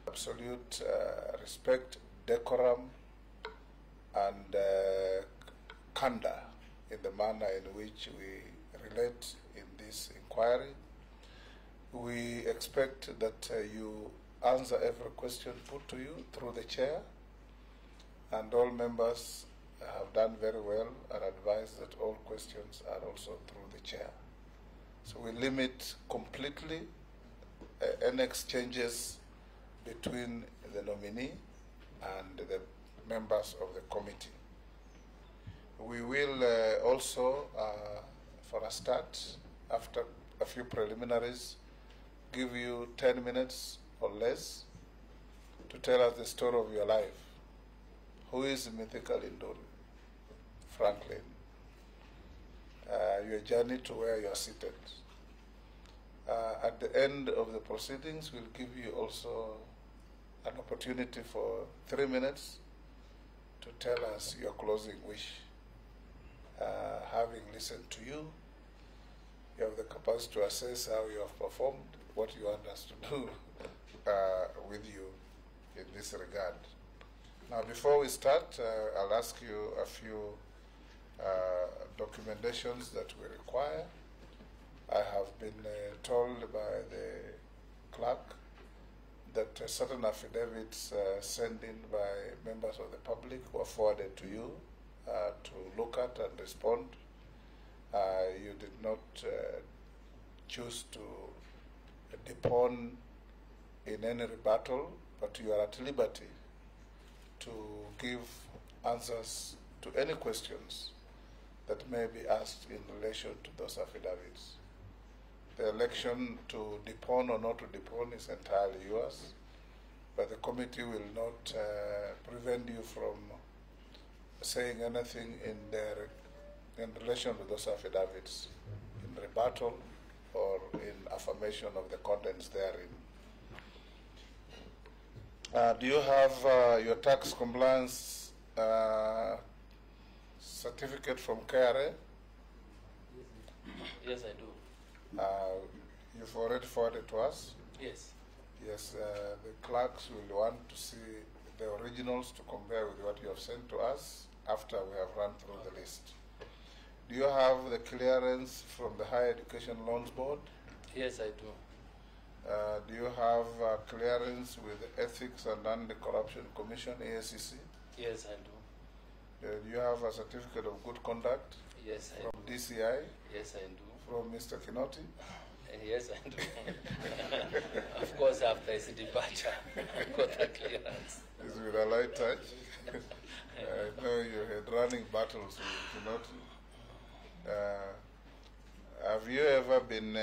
absolute respect, decorum, and candor in the manner in which we relate in this inquiry. We expect that you answer every question put to you through the chair, and all members have done very well and advise that all questions are also through the chair. So we limit completely any exchanges between the nominee and the members of the committee. We will also, for a start, after a few preliminaries, give you 10 minutes or less to tell us the story of your life. Who is Mithika Linturi? Franklin. Your journey to where you are seated. At the end of the proceedings, we'll give you also an opportunity for 3 minutes to tell us your closing wish. Having listened to you, you have the capacity to assess how you have performed, what you want us to do with you in this regard. Now, before we start, I'll ask you a few documentations that we require. I have been told by the clerk that certain affidavits sent in by members of the public were forwarded to you to look at and respond. You did not choose to depone in any rebuttal, but you are at liberty to give answers to any questions that may be asked in relation to those affidavits. The election to depone or not to depone is entirely yours, but the committee will not prevent you from saying anything in relation to those affidavits, in rebuttal or in affirmation of the contents therein. Do you have your tax compliance certificate from KRA? Yes, I do. You've already forwarded to us? Yes. Yes, the clerks will want to see the originals to compare with what you have sent to us after we have run through the list. Do you have the clearance from the Higher Education Loans Board? Yes, I do. Do you have clearance with the Ethics and Anti-Corruption Commission, ASCC? Yes, I do. Do you have a certificate of good conduct? Yes, I from do. DCI? Yes, I do. From Mr. Kinoti? Yes, I do. Of course, after his departure, I got the clearance. It's with a light touch. I know you had running battles with Kinoti. Have you ever been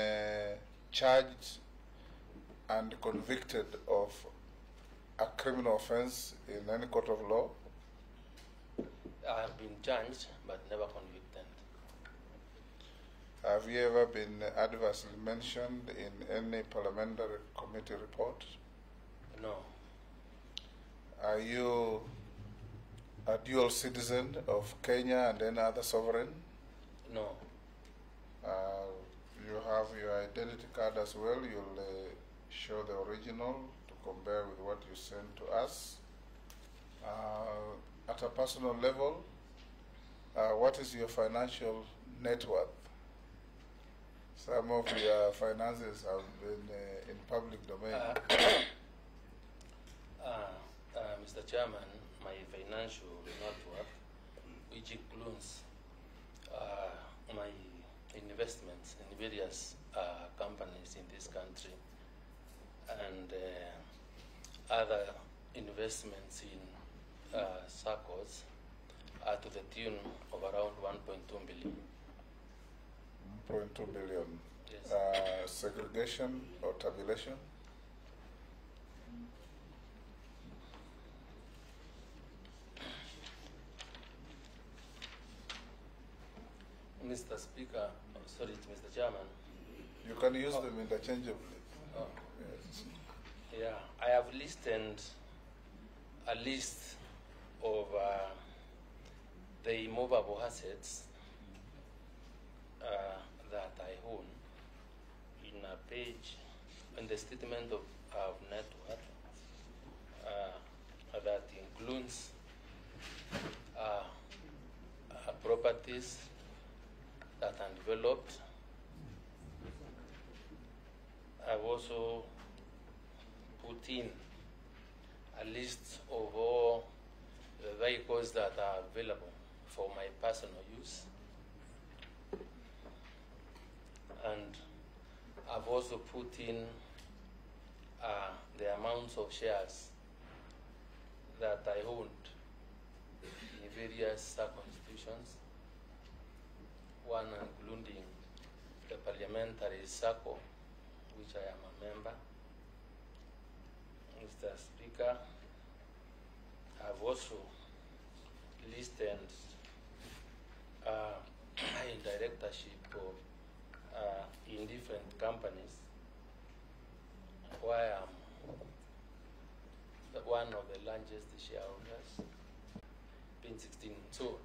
charged and convicted of a criminal offense in any court of law? I have been charged, but never convicted. Have you ever been adversely mentioned in any parliamentary committee report? No. Are you a dual citizen of Kenya and any other sovereign? No. You have your identity card as well. You'll show the original to compare with what you sent to us. At a personal level, what is your financial net worth? Some of your finances have been in public domain. Mr. Chairman, my financial net worth, which includes my investments in various companies in this country and other investments in circles, are to the tune of around 1.2 billion. 1.2 billion. Yes. Segregation or tabulation? Mr. Speaker, sorry, Mr. Chairman. You can use them interchangeably. Oh. Yes. Yeah, I have listed a list of the immovable assets that I own in a page in the statement of net worth that includes properties that are developed. I've also put in a list of all the vehicles that are available for my personal use. And I've also put in the amounts of shares that I owned in various circumstitutions, one including the parliamentary circle, which I am a member. Mr. Speaker, I've also listed in directorship of in different companies where I'm one of the largest shareholders, being 16. So,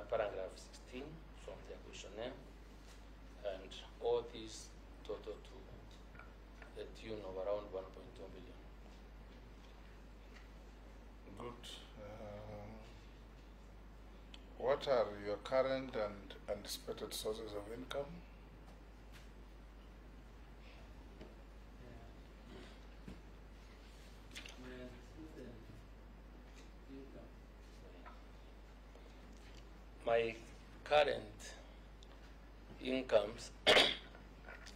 paragraph 16 from the questionnaire, and all these total to the tune of around 1.2 billion. Good. What are your current and anticipated sources of income? My current incomes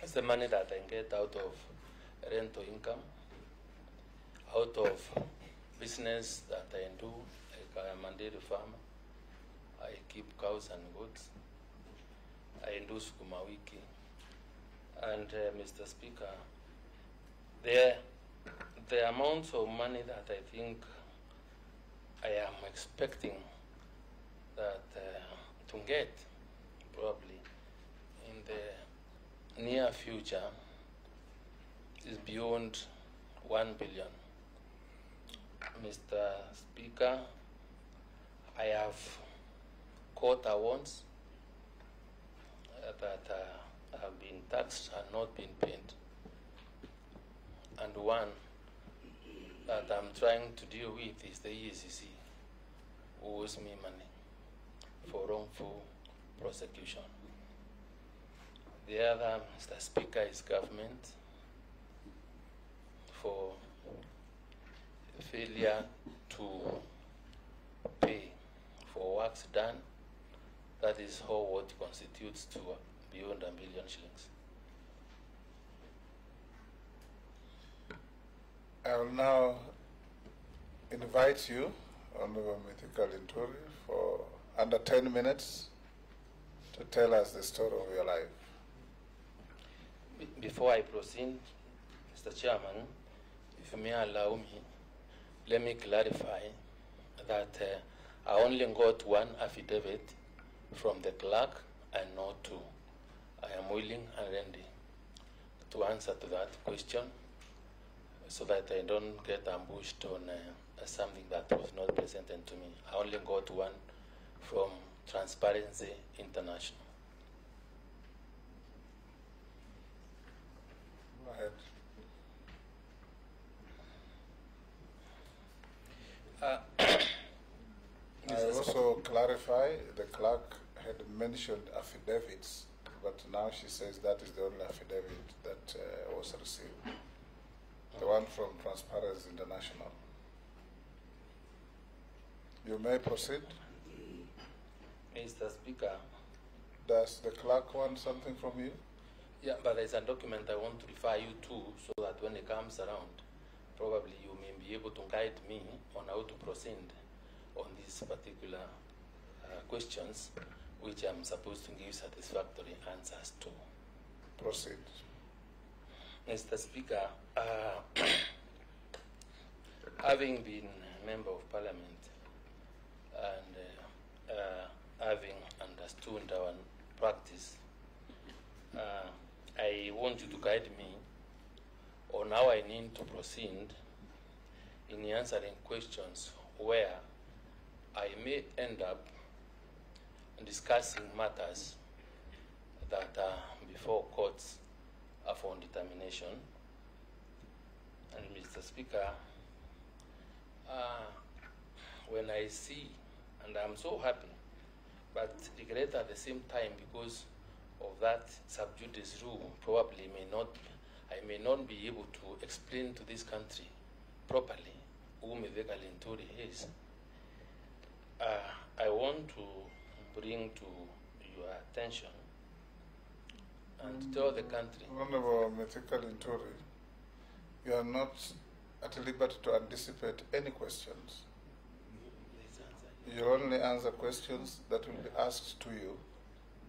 is the money that I get out of rental income, out of business that I do, like I am a dairy farmer. I keep cows and goats. I do sukuma wiki. And Mr. Speaker, the amounts of money that I think I am expecting that to get probably in the near future is beyond 1 billion. Mr. Speaker, I have court awards that have been taxed and not been paid, and one that I'm trying to deal with is the EACC, who owes me money for wrongful prosecution. The other, Mr. Speaker, is government for failure to pay for works done. That is how what constitutes to beyond 1 billion shillings. I will now invite you, Honorable Mithika Linturi, for under 10 minutes to tell us the story of your life. Before I proceed, Mr. Chairman, if you may allow me, let me clarify that I only got one affidavit from the clerk and not two. I am willing and ready to answer to that question so that I don't get ambushed on something that was not presented to me. I only got one from Transparency International. Go ahead. I also clarify the clerk had mentioned affidavits, but now she says that is the only affidavit that was received. The one from Transparency International. You may proceed. Mr. Speaker. Does the clerk want something from you? Yeah, but there's a document I want to refer you to so that when it comes around, probably you may be able to guide me on how to proceed on these particular questions, which I'm supposed to give satisfactory answers to. Proceed. Mr. Speaker, having been a member of Parliament and having understood our practice, I want you to guide me on how I need to proceed in answering questions where I may end up discussing matters that are before courts for determination. And Mr. Speaker, when I see, and I'm so happy, but regret at the same time because of that sub judice rule, probably I may not be able to explain to this country properly who Mithika Linturi is. I want to bring to your attention and to tell the country. Honorable Mithika Linturi, you are not at liberty to anticipate any questions. You only answer questions that will be asked to you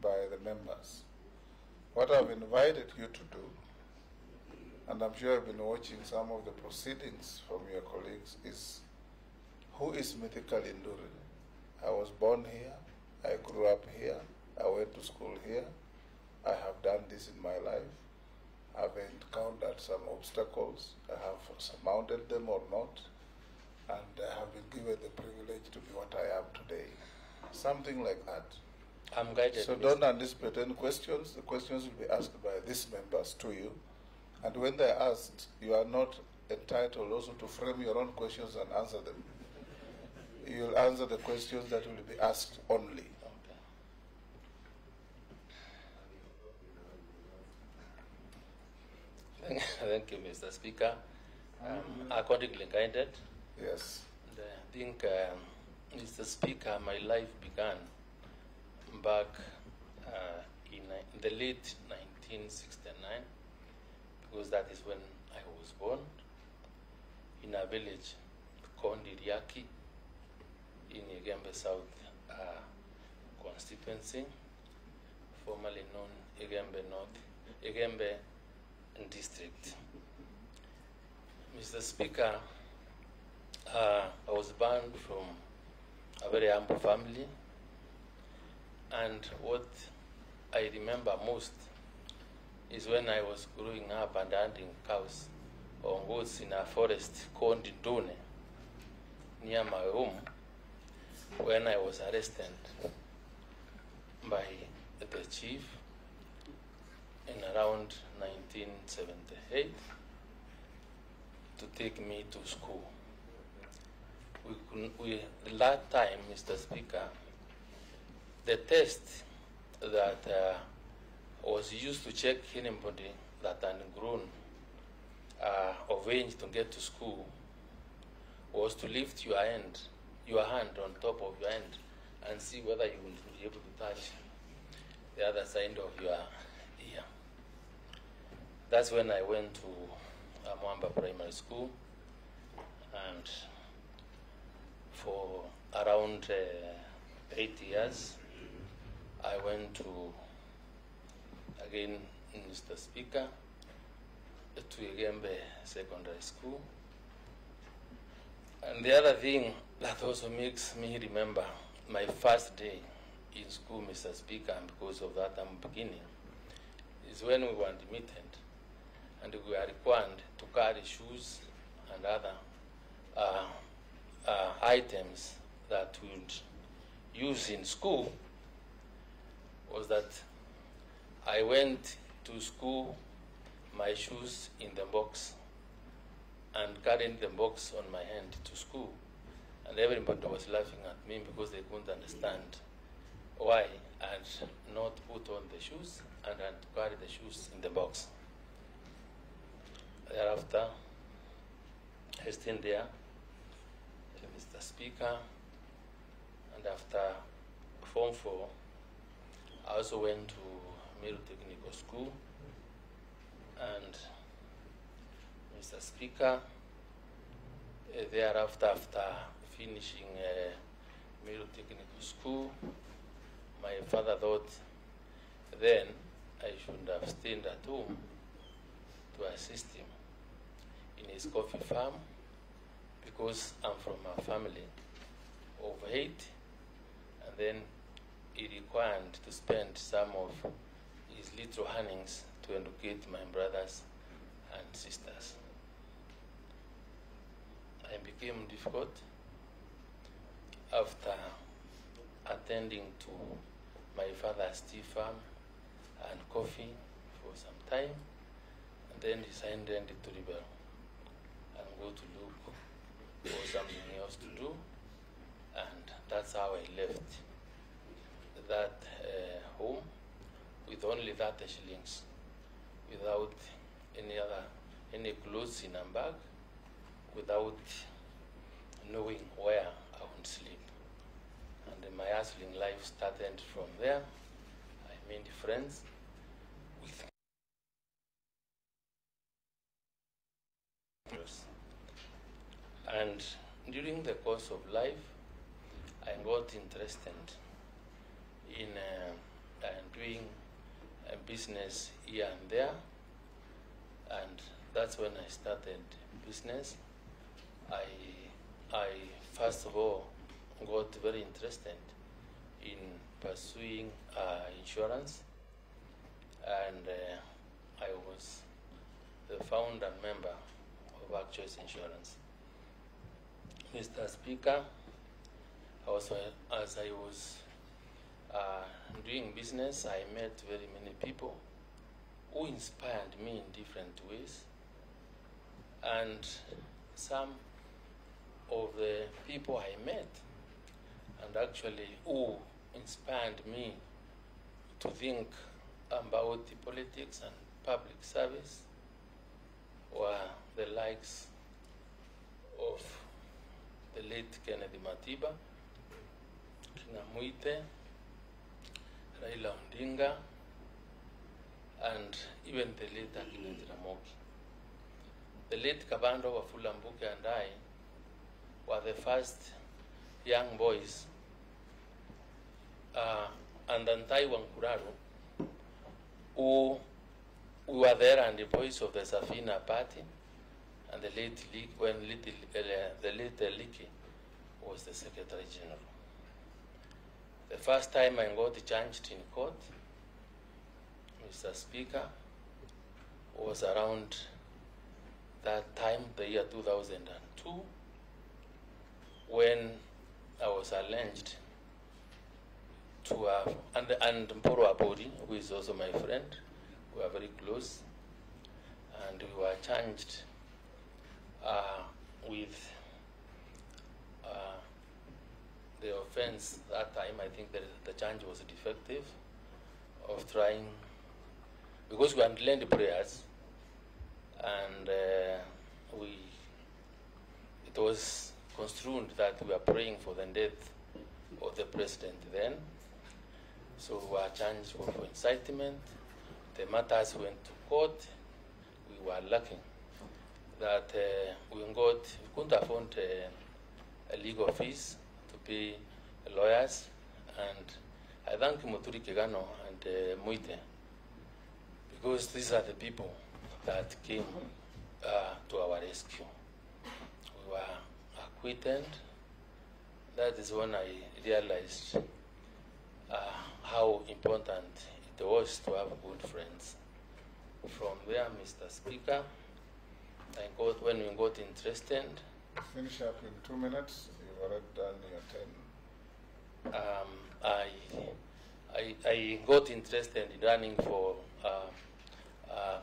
by the members. What I've invited you to do, and I'm sure you've been watching some of the proceedings from your colleagues, is who is Mithika Linturi? I was born here, I grew up here, I went to school here, I have done this in my life, I've encountered some obstacles, I have surmounted them or not, and I have been given the privilege to be what I am today. Something like that. I'm guided. So don't anticipate any questions. The questions will be asked by these members to you. And when they're asked, you are not entitled also to frame your own questions and answer them. You'll answer the questions that will be asked only. Okay. Thank you, Mr. Speaker. Accordingly guided. Yes. And I think, Mr. Speaker, my life began back in the late 1969, because that is when I was born, in a village called Iriaki in Igembe South constituency, formerly known Igembe North, Igembe district. Mr. Speaker, I was born from a very humble family, and what I remember most is when I was growing up and hunting cows or goats in a forest called Dune near my home, when I was arrested by the chief in around 1978 to take me to school. That time, Mr. Speaker, the test that was used to check anybody that had grown of age to get to school was to lift your hand on top of your hand and see whether you will be able to touch the other side of your ear. That's when I went to Mwamba Primary School, and for around 8 years, I went to, again, Mr. Speaker, to Igembe Secondary School. And the other thing that also makes me remember my first day in school, Mr. Speaker, and because of that I'm beginning, is when we were admitted and we were required to carry shoes and other items that we would use in school. Was that I went to school, my shoes in the box, and carrying the box on my hand to school. And everybody was laughing at me because they couldn't understand why I had not put on the shoes and had carried the shoes in the box. Thereafter, I stayed there, Mr. Speaker, and after Form 4, I also went to Middle Technical School, and Mr. Speaker, thereafter, after finishing Middle Technical School, my father thought then I should have stayed at home to assist him in his coffee farm, because I'm from a family of 8, and then he required to spend some of his little earnings to educate my brothers and sisters. I became difficult after attending to my father's tea farm and coffee for some time, and then decided to rebel and go to look for something else to do. that's how I left that home with only 30 shillings, without any clothes in a bag, without knowing where I would sleep. And my hustling life started from there. I made friends with and during the course of life, I got interested in doing a business here and there, and that's when I started business. I first of all got very interested in pursuing insurance, and I was the founder member of Access Insurance. Mr. Speaker, also as I was doing business, I met very many people who inspired me in different ways, and some of the people I met and actually who inspired me to think about the politics and public service were the likes of the late Kennedy Matiba, Kina Muite, Raila Odinga, and even the late Akina Jaramogi. The late Kabando Wafula Mbuke and I were the first young boys, and Antai Wankuraru, who we were there, and the boys of the Safina party, and the late the late Liki was the Secretary General. The first time I got charged in court, Mr. Speaker, was around that time, the year 2002, when I was alleged to have, and Mporo Abodi, who is also my friend, we are very close, and we were charged with the offense that time. I think the charge was defective of trying, because we had led prayers, and it was construed that we were praying for the death of the president then. So we were charged for incitement. The matters went to court. We were lucky that we couldn't afford a legal fees to pay lawyers, and I thank Linturi and Muite, because these are the people that came to our rescue. We were acquitted. That is when I realized how important it was to have good friends. From there, Mr. Speaker, when we got interested. Finish up in 2 minutes. You've already done your 10. I got interested in running for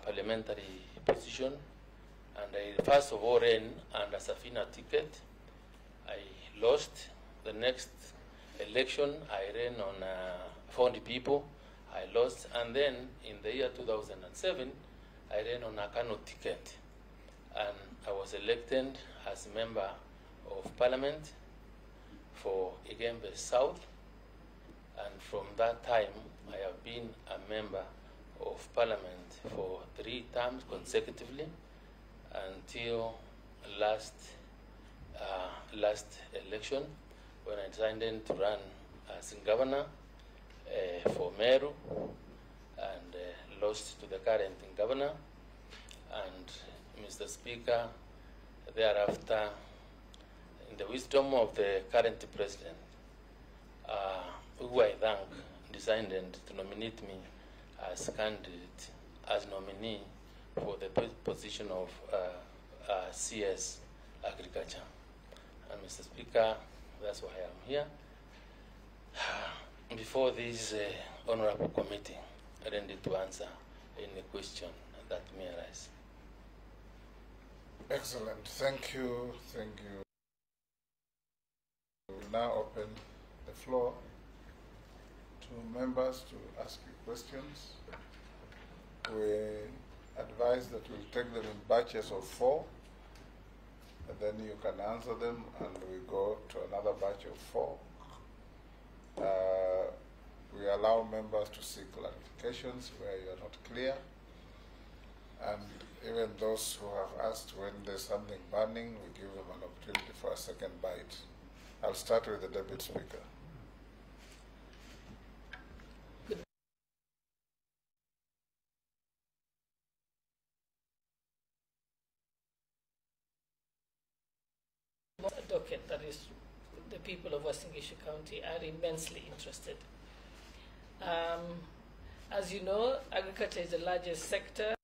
parliamentary position, and I first of all ran under Safina ticket. I lost. The next election I ran on Found People. I lost, and then in the year 2007 I ran on a Kano ticket, and I was elected as member of parliament for Igembe South, and from that time I have been a member of parliament for 3 terms consecutively until last election, when I decided to run as governor for Meru, and lost to the current governor. And Mr. Speaker, thereafter, in the wisdom of the current president, who I thank, decided to nominate me as candidate, as nominee for the position of CS Agriculture. And Mr. Speaker, that's why I am here. Before this honorable committee, ready to answer any question that may arise. Excellent. Thank you. Thank you. We will now open floor to members to ask you questions. We advise that we'll take them in batches of 4, and then you can answer them, and we go to another batch of 4. We allow members to seek clarifications where you are not clear, and even those who have asked when there's something burning, we give them an opportunity for a second bite. I'll start with the Deputy Speaker. Docket, that is, the people of Western Gishu County are immensely interested. As you know, agriculture is the largest sector,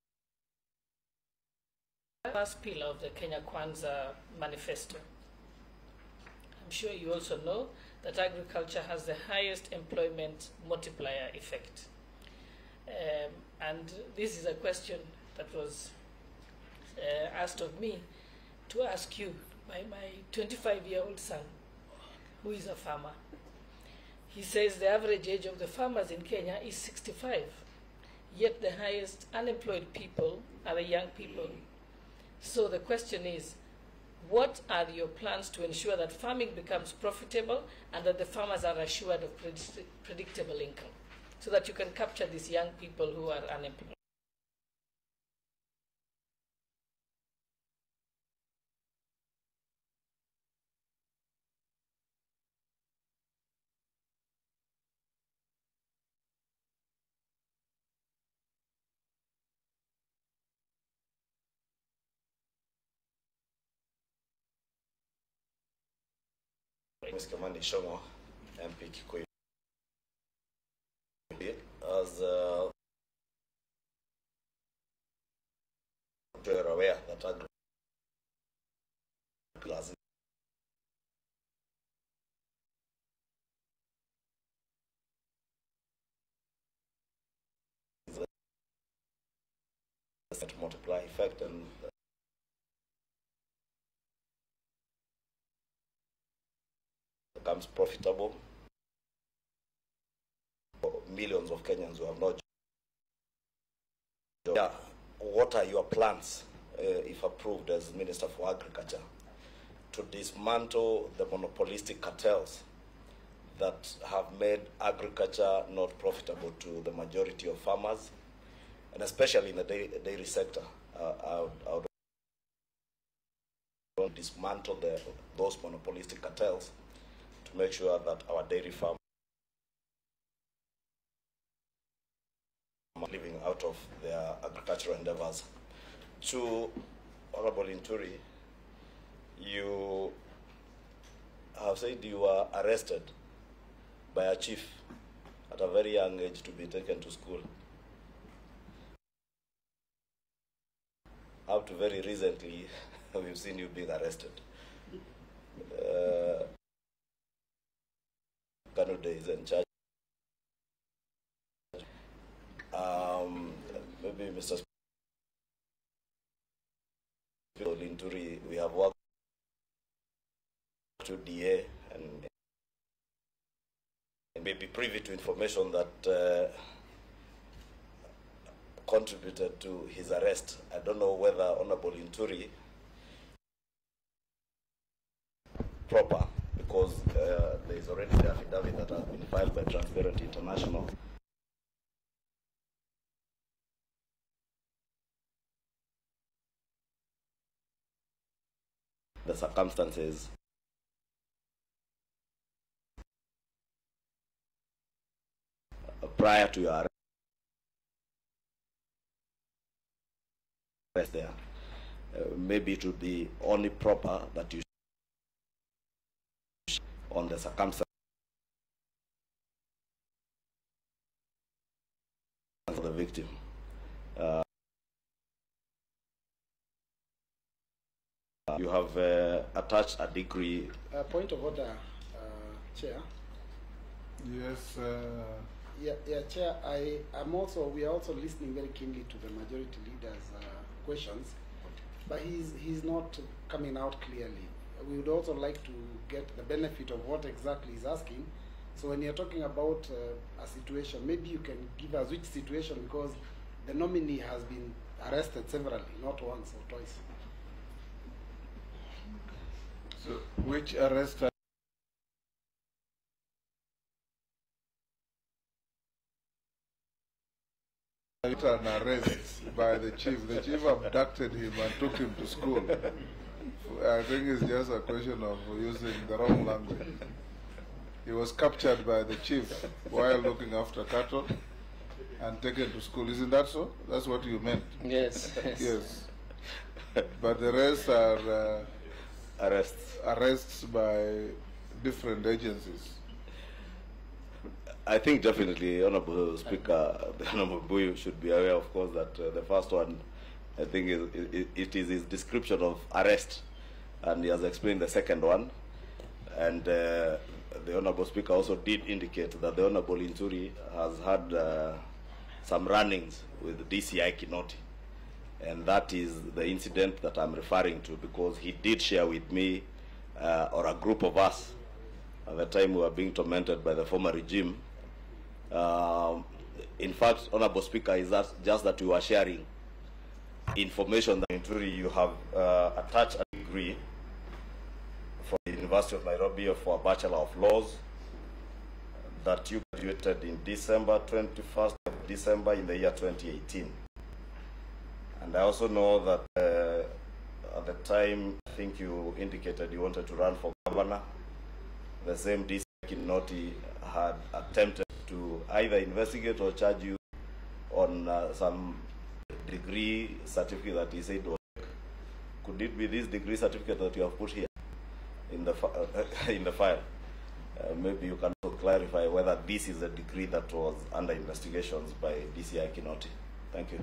first pillar of the Kenya Kwanza manifesto. I'm sure you also know that agriculture has the highest employment multiplier effect. And this is a question that was asked of me to ask you by my 25-year-old son, who is a farmer. He says the average age of the farmers in Kenya is 65, yet the highest unemployed people are the young people. So the question is, what are your plans to ensure that farming becomes profitable and that the farmers are assured of predictable income, so that you can capture these young people who are unemployed? Mr. Mani Shomo, MP Kikuyu, as you are aware that agriculture is a multiply effect, and becomes profitable for millions of Kenyans who have not. Yeah, what are your plans, if approved as Minister for Agriculture, to dismantle the monopolistic cartels that have made agriculture not profitable to the majority of farmers, and especially in the dairy sector? I would dismantle those monopolistic cartels to make sure that our dairy farmers are living out of their agricultural endeavors. To Honorable Linturi, you have said you were arrested by a chief at a very young age to be taken to school. Up to very recently, we've seen you being arrested. Kanu days and church. Maybe Mr. Linturi, we have worked to DA and may be privy to information that contributed to his arrest. I don't know whether Honorable Linturi proper, because there is already the affidavit that has been filed by Transparent International. The circumstances prior to your arrest there, maybe it would be only proper that you on the circumstances of the victim. You have attached a degree. Point of order, Chair. Yes. Yeah, Chair. We are also listening very keenly to the majority leader's questions, but he's not coming out clearly. We would also like to get the benefit of what exactly he's asking, So when you're talking about a situation, maybe you can give us which situation, because the nominee has been arrested severally, not once or twice. So which arrest? An arrest by the chief. The chief abducted him and took him to school. I think it's just a question of using the wrong language. He was captured by the chief while looking after cattle and taken to school. Isn't that so? That's what you meant? Yes. Yes. But the rest are arrests by different agencies. I think definitely, Honorable Speaker, the Honorable Buyu should be aware, of course, that the first one, I think, it is his description of arrest, and he has explained the second one. And the Honorable Speaker also did indicate that the Honorable Linturi has had some run-ins with DCI Kinoti. And that is the incident that I'm referring to, because he did share with me, or a group of us, at the time we were being tormented by the former regime. In fact, Honorable Speaker, is that just that we were sharing information that Linturi, you have attached a degree from the University of Nairobi for a Bachelor of Laws that you graduated in December, 21st of December in the year 2018. And I also know that at the time, I think you indicated you wanted to run for governor. The same DC Kinoti had attempted to either investigate or charge you on some degree certificate that he said was fake. Could it be this degree certificate that you have put here in the file? Maybe you can also clarify whether this is a degree that was under investigations by DCI Kinoti. Thank you.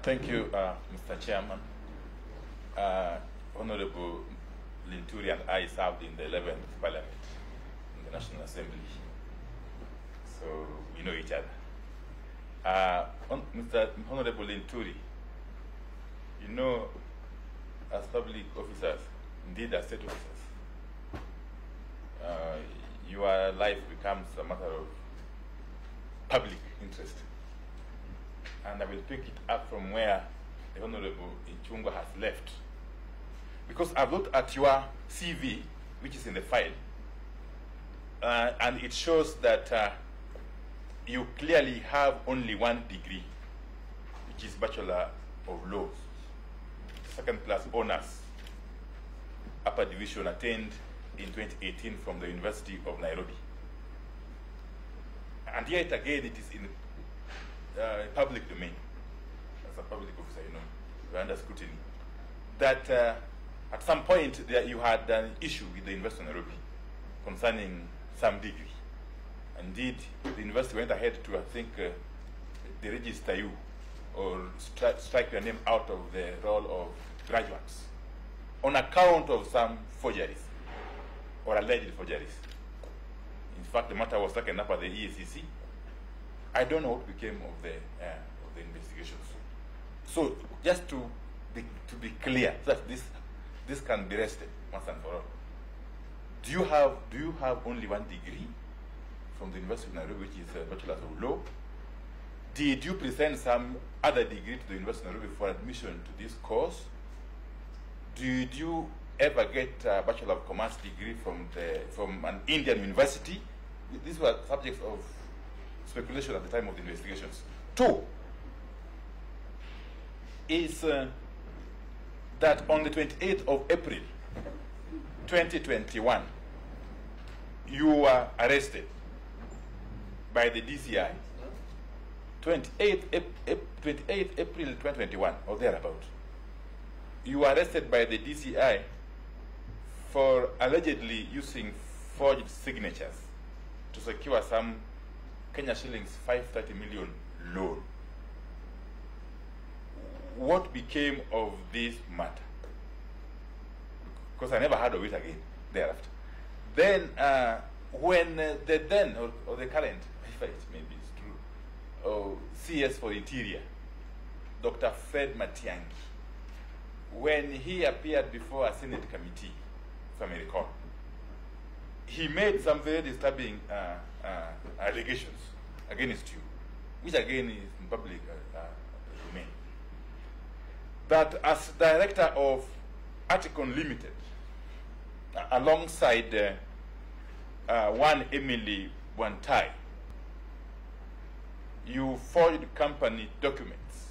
Thank you, Mr. Chairman. Honorable Linturi and I served in the 11th Parliament in the National Assembly, so we know each other. Mr. Honorable Linturi, you know, as public officers, indeed as state officers, your life becomes a matter of public interest. And I will pick it up from where the Honorable Ichungwa has left. Because I've looked at your CV, which is in the file, and it shows that you clearly have only one degree, which is Bachelor of Laws, second class honors, upper division, attained in 2018 from the University of Nairobi. And yet again, it is in public domain. As a public officer, you know, you're under scrutiny. That at some point you had an issue with the University of Nairobi concerning some degree. Indeed, the university went ahead to, I think, deregister you or strike your name out of the roll of graduates on account of some forgeries or alleged forgeries. In fact, the matter was taken up at the EACC. I don't know what became of the investigations. So, just to be clear, that this can be rested once and for all. Do you have only one degree from the University of Nairobi, which is a Bachelor of Law? Did you present some other degree to the University of Nairobi for admission to this course? Did you ever get a Bachelor of Commerce degree from an Indian university? These were subjects of speculation at the time of the investigations. Two is that on the 28th of April 2021, you were arrested by the DCI. 28th April 2021, or thereabout. You were arrested by the DCI for allegedly using forged signatures to secure some Kenya shillings 530 million loan. What became of this matter? Because I never heard of it again thereafter. Then, when the then, or the current, if it maybe it's true, CS for Interior, Dr. Fred Matiang'i, when he appeared before a Senate committee, if I may recall, he made some very disturbing allegations against you, which again is in public domain. That as director of Articon Limited, alongside one Emily Wantai, you forged company documents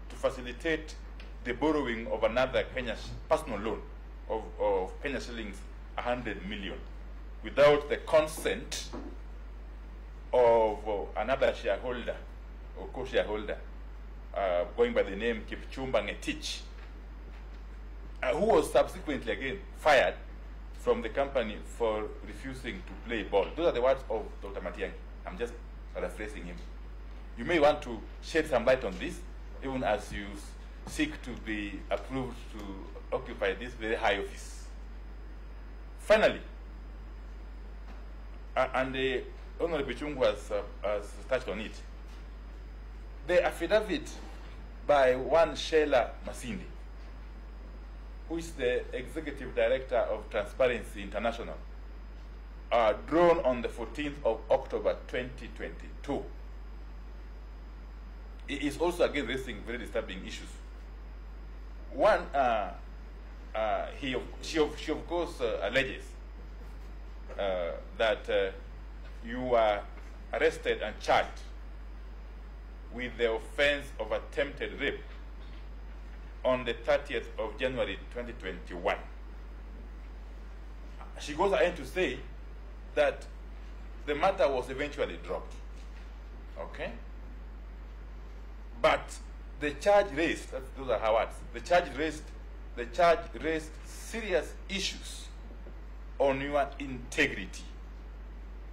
to facilitate the borrowing of another Kenya's personal loan of Kenya shillings 100 million without the consent of another shareholder or co-shareholder going by the name Kipchumba Ngetich, who was subsequently again fired from the company for refusing to play ball. Those are the words of Dr. Matiang'i. I'm just paraphrasing him. You may want to shed some light on this, even as you seek to be approved to occupy this very high office. Finally, and the Honorable Bichungu has touched on it, the affidavit by one Sheila Masindi, who is the Executive Director of Transparency International, drawn on the 14th of October 2022. It is also again raising very disturbing issues. One, she of course alleges that you were arrested and charged with the offense of attempted rape on the 30th of January 2021. She goes ahead to say that the matter was eventually dropped. Okay? But the charge raised, those are her words, the charge raised serious issues on your integrity.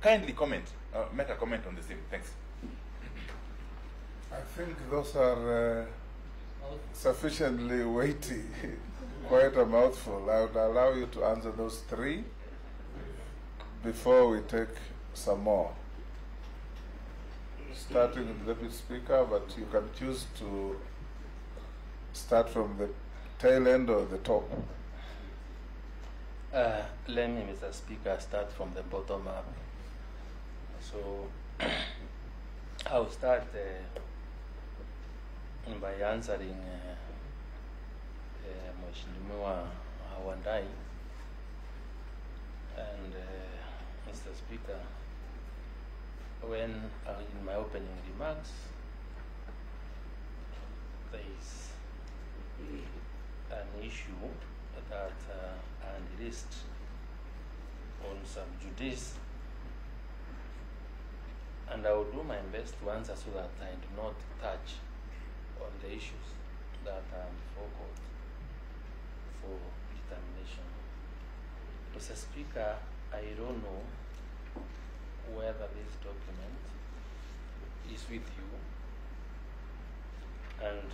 Kindly comment, make a comment on the same. Thanks. I think those are sufficiently weighty, quite a mouthful. I would allow you to answer those three before we take some more. Starting with the Deputy Speaker, but you can choose to start from the tail end or the top. Let me, Mr. Speaker, start from the bottom up. So I'll start by answering Mheshimiwa Wandai. And Mr. Speaker, when in my opening remarks, there is an issue that I raised on some duties, and I will do my best to answer so that I do not touch on the issues that are before court for determination. Mr. Speaker, I don't know whether this document is with you, and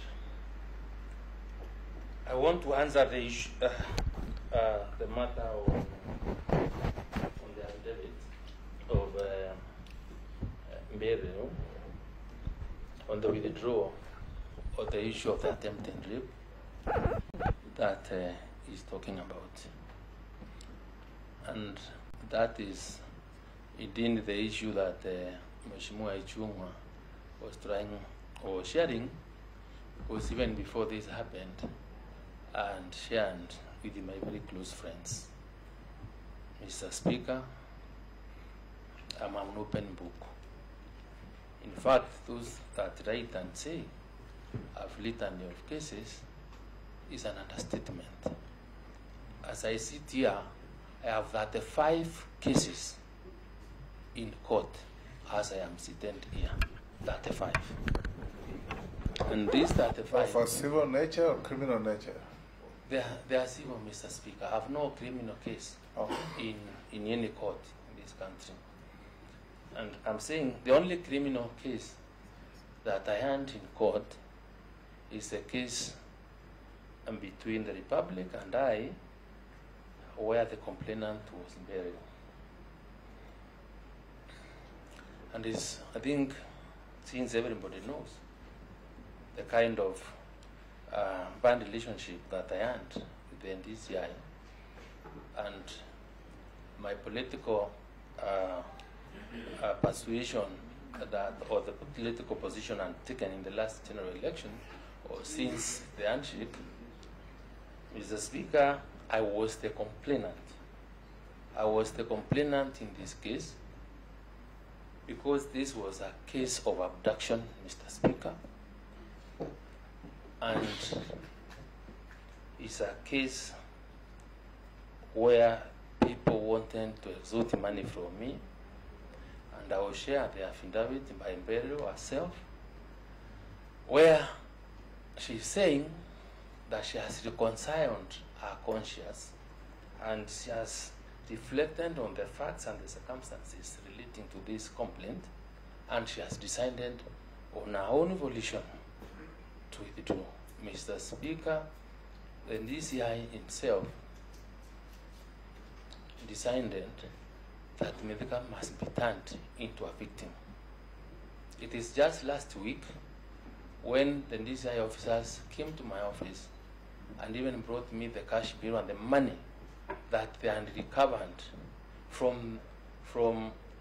I want to answer the issue, the matter on the affidavit of Mbere, on the withdrawal of the issue of the attempted rape that he's talking about, and that is indeed the issue that Mheshimiwa Ichung'wa was trying or sharing, was even before this happened, and shared with my very close friends. Mr. Speaker, I'm an open book. In fact, those that write and say I've litany of cases is an understatement. As I sit here, I have 35 cases in court as I am sitting here. 35. And these 35... Of a civil nature or criminal nature? They are civil, Mr. Speaker. I have no criminal case in any court in this country. And I'm saying the only criminal case that I had in court is a case between the Republic and I, where the complainant was buried. And it's, I think, since everybody knows the kind of band relationship that I had with the NDCI, and my political persuasion that, or the political position I've taken in the last general election, or since the handshake, Mr. Speaker, I was the complainant. I was the complainant in this case because this was a case of abduction, Mr. Speaker, and it's a case where people wanted to extort money from me, and I will share the affidavit by Mberu herself, where she's saying that she has reconciled her conscience and she has reflected on the facts and the circumstances relating to this complaint, and she has decided on her own volition to withdraw. Mr. Speaker, the DCI himself decided that Mithika must be turned into a victim. It is just last week when the DCI officers came to my office and even brought me the cash bill and the money that they had recovered from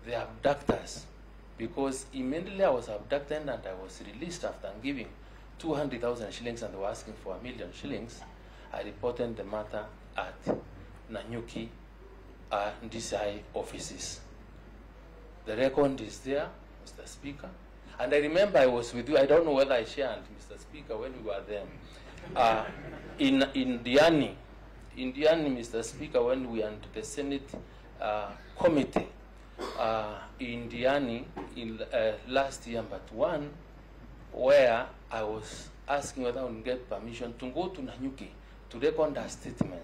the abductors, because immediately I was abducted and I was released after giving 200,000 shillings and they were asking for 1 million shillings. I reported the matter at Nanyuki DCI offices. The record is there, Mr. Speaker. And I remember I was with you. I don't know whether I shared, Mr. Speaker, when we were there. In Diani, Mr. Speaker, when we went to the Senate committee in Diani in last year, but one, where I was asking whether I would get permission to go to Nanyuki to record a statement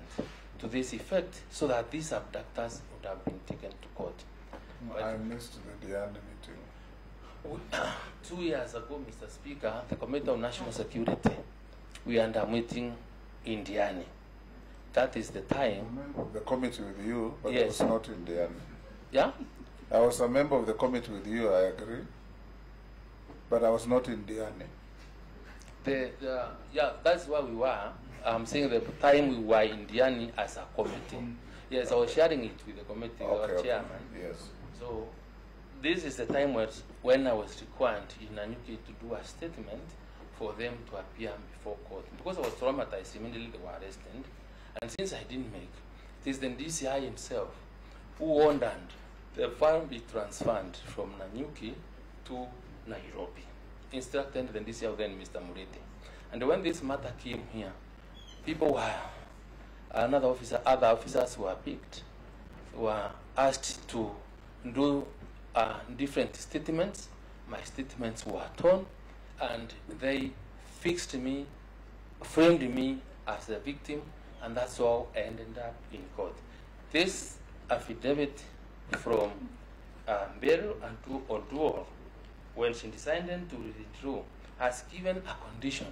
to this effect so that these abductors would have been taken to court. I missed the Diani meeting. 2 years ago, Mr. Speaker, the Committee on National Security, we had a meeting in Diani. That is the time. I remember the committee with you, but Yes. I was not in Diani. Yeah? I was a member of the committee with you, I agree, but I was not in Diani. Yeah, that's where we were. I'm saying the time we were in Diani as a committee. Yes, I was sharing it with the committee, our chairman. Yes. So this is the time when I was required in Nanyuki to do a statement for them to appear before court. Because I was traumatized, immediately they were arrested. And since I didn't make, it is the DCI himself who ordered the file be transferred from Nanyuki to Nairobi, instructed the DCI then Mr. Murete. And when this matter came here, people were, other officers were picked, were asked to do different statements. My statements were torn, and they fixed me, framed me as a victim, and that's how I ended up in court. This affidavit from Mberu and Oduor, when she decided to withdraw, has given a condition,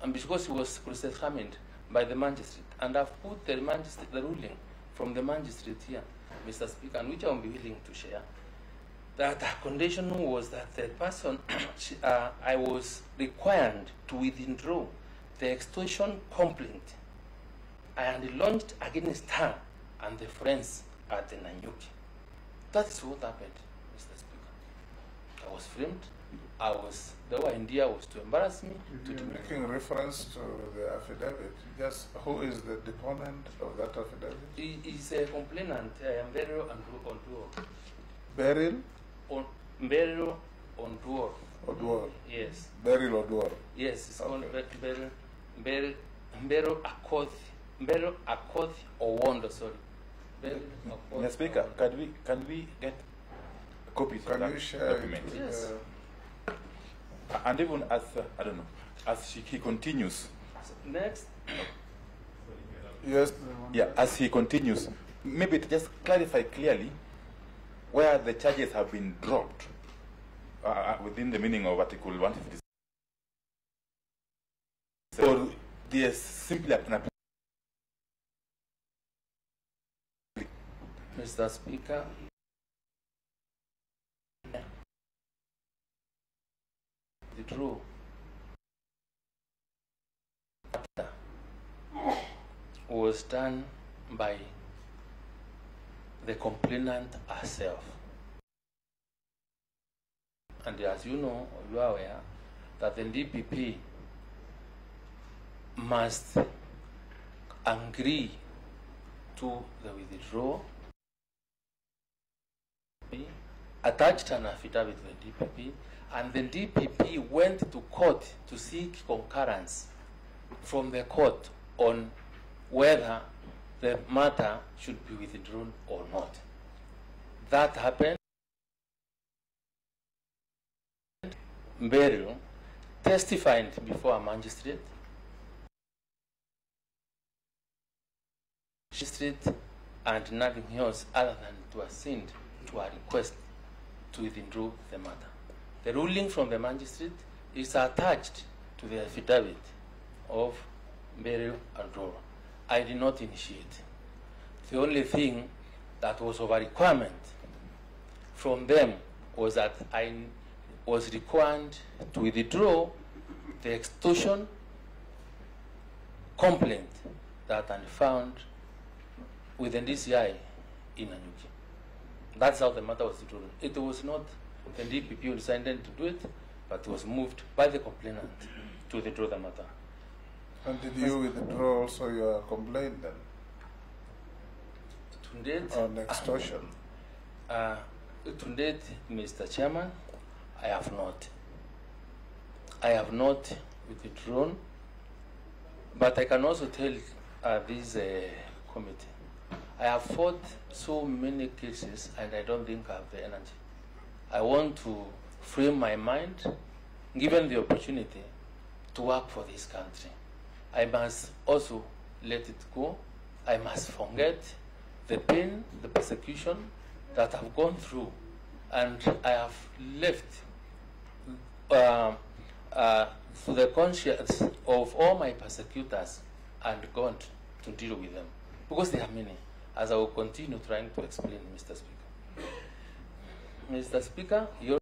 and because she was cross-examined by the magistrate, and I've put the ruling from the magistrate here, Mr. Speaker, and which I will be willing to share, that her condition was that the person, I was required to withdraw the extortion complaint I had launched against her and the friends at the Nanyuki. That is what happened, Mr. Speaker. I was framed. The idea was to embarrass me. You're making reference to the affidavit. Just who is the deponent of that affidavit? He is a complainant, Mberu Onduor. Beryl Mberu Onduor. Oduor. Yes. Beryl Oduor. Yes, it's called Okay. Mberu Akoth Owondo, sorry. Mr. Speaker, can we get copies of Can that you share document? it? Yes. And even as I don't know, as he continues, Next. Yes. yeah, as he continues, maybe to just clarify clearly where the charges have been dropped within the meaning of Article 156. So there's simply an Mr. Speaker, the true was done by the complainant herself. And as you know, you are aware that the DPP must agree to the withdrawal, attached an affidavit to the DPP, and the DPP went to court to seek concurrence from the court on whether the matter should be withdrawn or not. That happened. Mberu testified before a magistrate. And nothing else other than to assent to a request to withdraw the matter. The ruling from the magistrate is attached to the affidavit of Mberu and Roro. I did not initiate. The only thing that was of a requirement from them was that I was required to withdraw the extortion complaint that I found with the DCI in Nanyuki. That's how the matter was withdrawn. It was not the DPP who decided to do it, but it was moved by the complainant to withdraw the matter. And did you withdraw also your complaint then? To date, on extortion? To date, Mr. Chairman, I have not. I have not withdrawn, but I can also tell this committee, I have fought so many cases and I don't think I have the energy. I want to frame my mind, given the opportunity, to work for this country. I must also let it go. I must forget the pain, the persecution that I've gone through, and I have left to the conscience of all my persecutors and gone to deal with them, because there are many, as I will continue trying to explain, Mr. Speaker. Mr. Speaker, your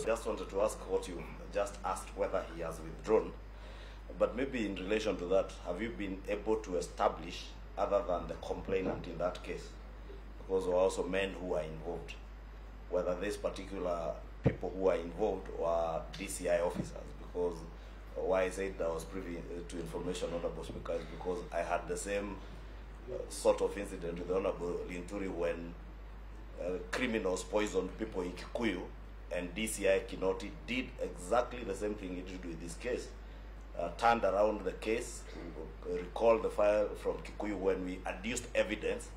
just wanted to ask what you just asked, whether he has withdrawn, but maybe in relation to that, have you been able to establish, other than the complainant in that case, because there are also men who are involved, whether these particular people who are involved were DCI officers? Because why I said I was privy to information, Honorable Speaker, is because I had the same sort of incident with the Honorable Linturi when criminals poisoned people in Kikuyu, and DCI Kinoti did exactly the same thing it did with this case. Turned around the case, recalled the file from Kikuyu when we adduced evidence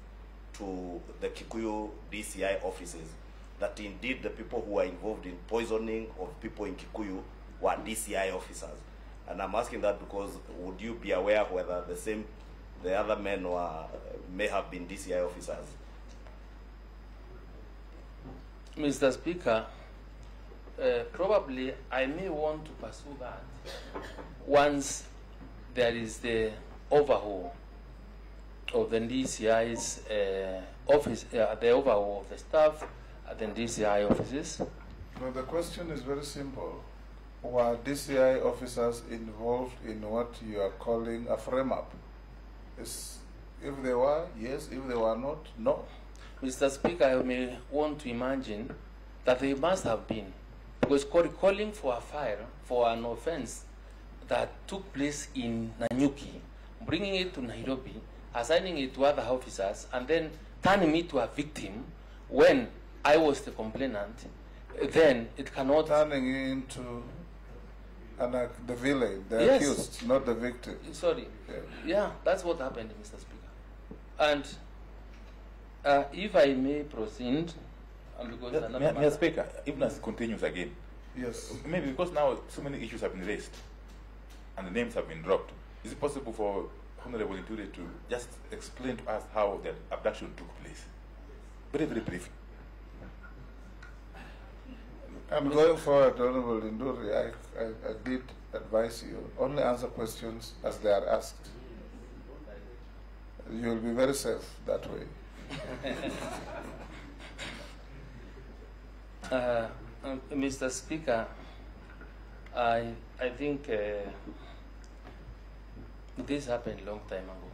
to the Kikuyu DCI offices that indeed the people who were involved in poisoning of people in Kikuyu were DCI officers. And I'm asking that because would you be aware whether the other men may have been DCI officers? Mr. Speaker, probably I may want to pursue that once there is the overhaul of the DCI's office, the overhaul of the staff at the DCI offices. No, the question is very simple. Were DCI officers involved in what you are calling a frame-up? If they were, yes. If they were not, no. Mr. Speaker, I may want to imagine that they must have been, because calling for a file for an offense that took place in Nanyuki, bringing it to Nairobi, assigning it to other officers, and then turning me to a victim when I was the complainant, then it cannot... Turning into the villain, the yes. accused, not the victim. Sorry. Yeah, that's what happened, Mr. Speaker. And if I may proceed, because Mr. Speaker, even as it continues again, yes, maybe because now so many issues have been raised and the names have been dropped, is it possible for Honorable Linturi to just explain to us how the abduction took place? Very, very briefly. I'm going forward, Honorable Linturi. I did advise you, only answer questions as they are asked. You will be very safe that way. Mr. Speaker, I think this happened a long time ago.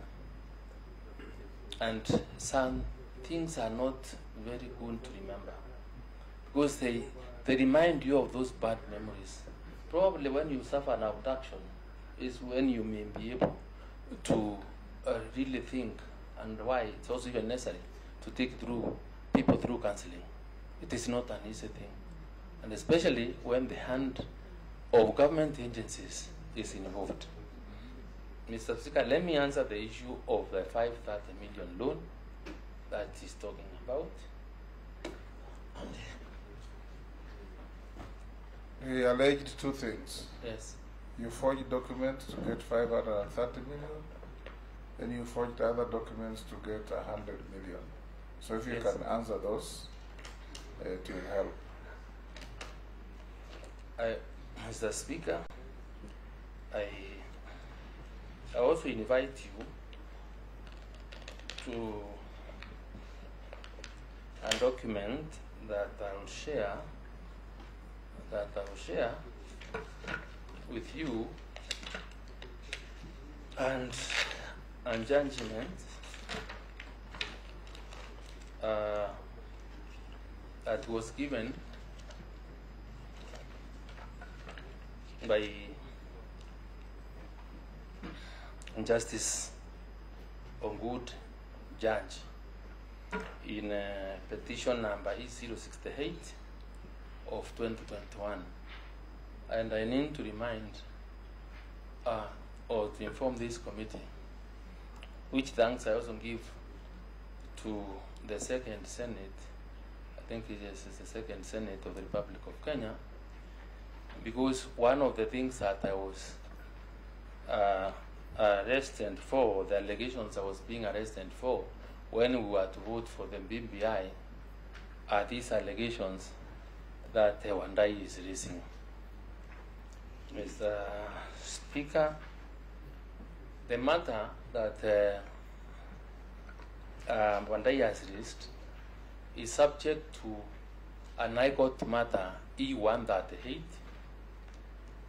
and some things are not very good to remember because they remind you of those bad memories. Probably when you suffer an abduction is when you may be able to really think, and why it's also even necessary to take people through counseling. It is not an easy thing, and especially when the hand of government agencies is involved. Mr. Speaker, let me answer the issue of the 530 million loan that he's talking about. He alleged two things. Yes. You forged documents to get 530 million, and you forged other documents to get 100 million. So if you Yes. can answer those, it will help. Mr. Speaker, I also invite you to a document that I will share with you, and judgment that was given by Justice Ongud Judge in petition number E068 of 2021. And I need to remind or to inform this committee, which thanks I also give to the Second Senate. I think it is the Second Senate of the Republic of Kenya, because one of the things that I was arrested for, the allegations I was being arrested for when we were to vote for the BBI, are these allegations that Wandai is raising. Mr. Speaker, the matter that Wandai has raised is subject to an High Court matter E138.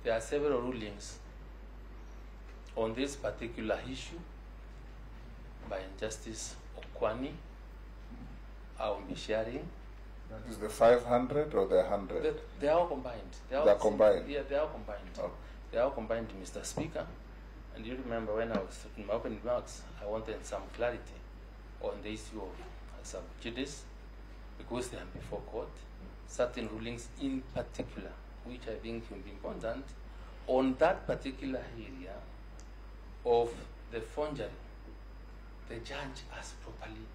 There are several rulings on this particular issue by Justice Okwani. I will be sharing. That is the 500 or the 100? They are all combined. They are combined? Yeah, they are combined. Oh. They are combined, Mr. Speaker. And you remember when I was in my opening remarks, I wanted some clarity on the issue of sub judice, because they are before court. Certain rulings in particular, which I think will be important, on that particular area of the forgery, the judge has properly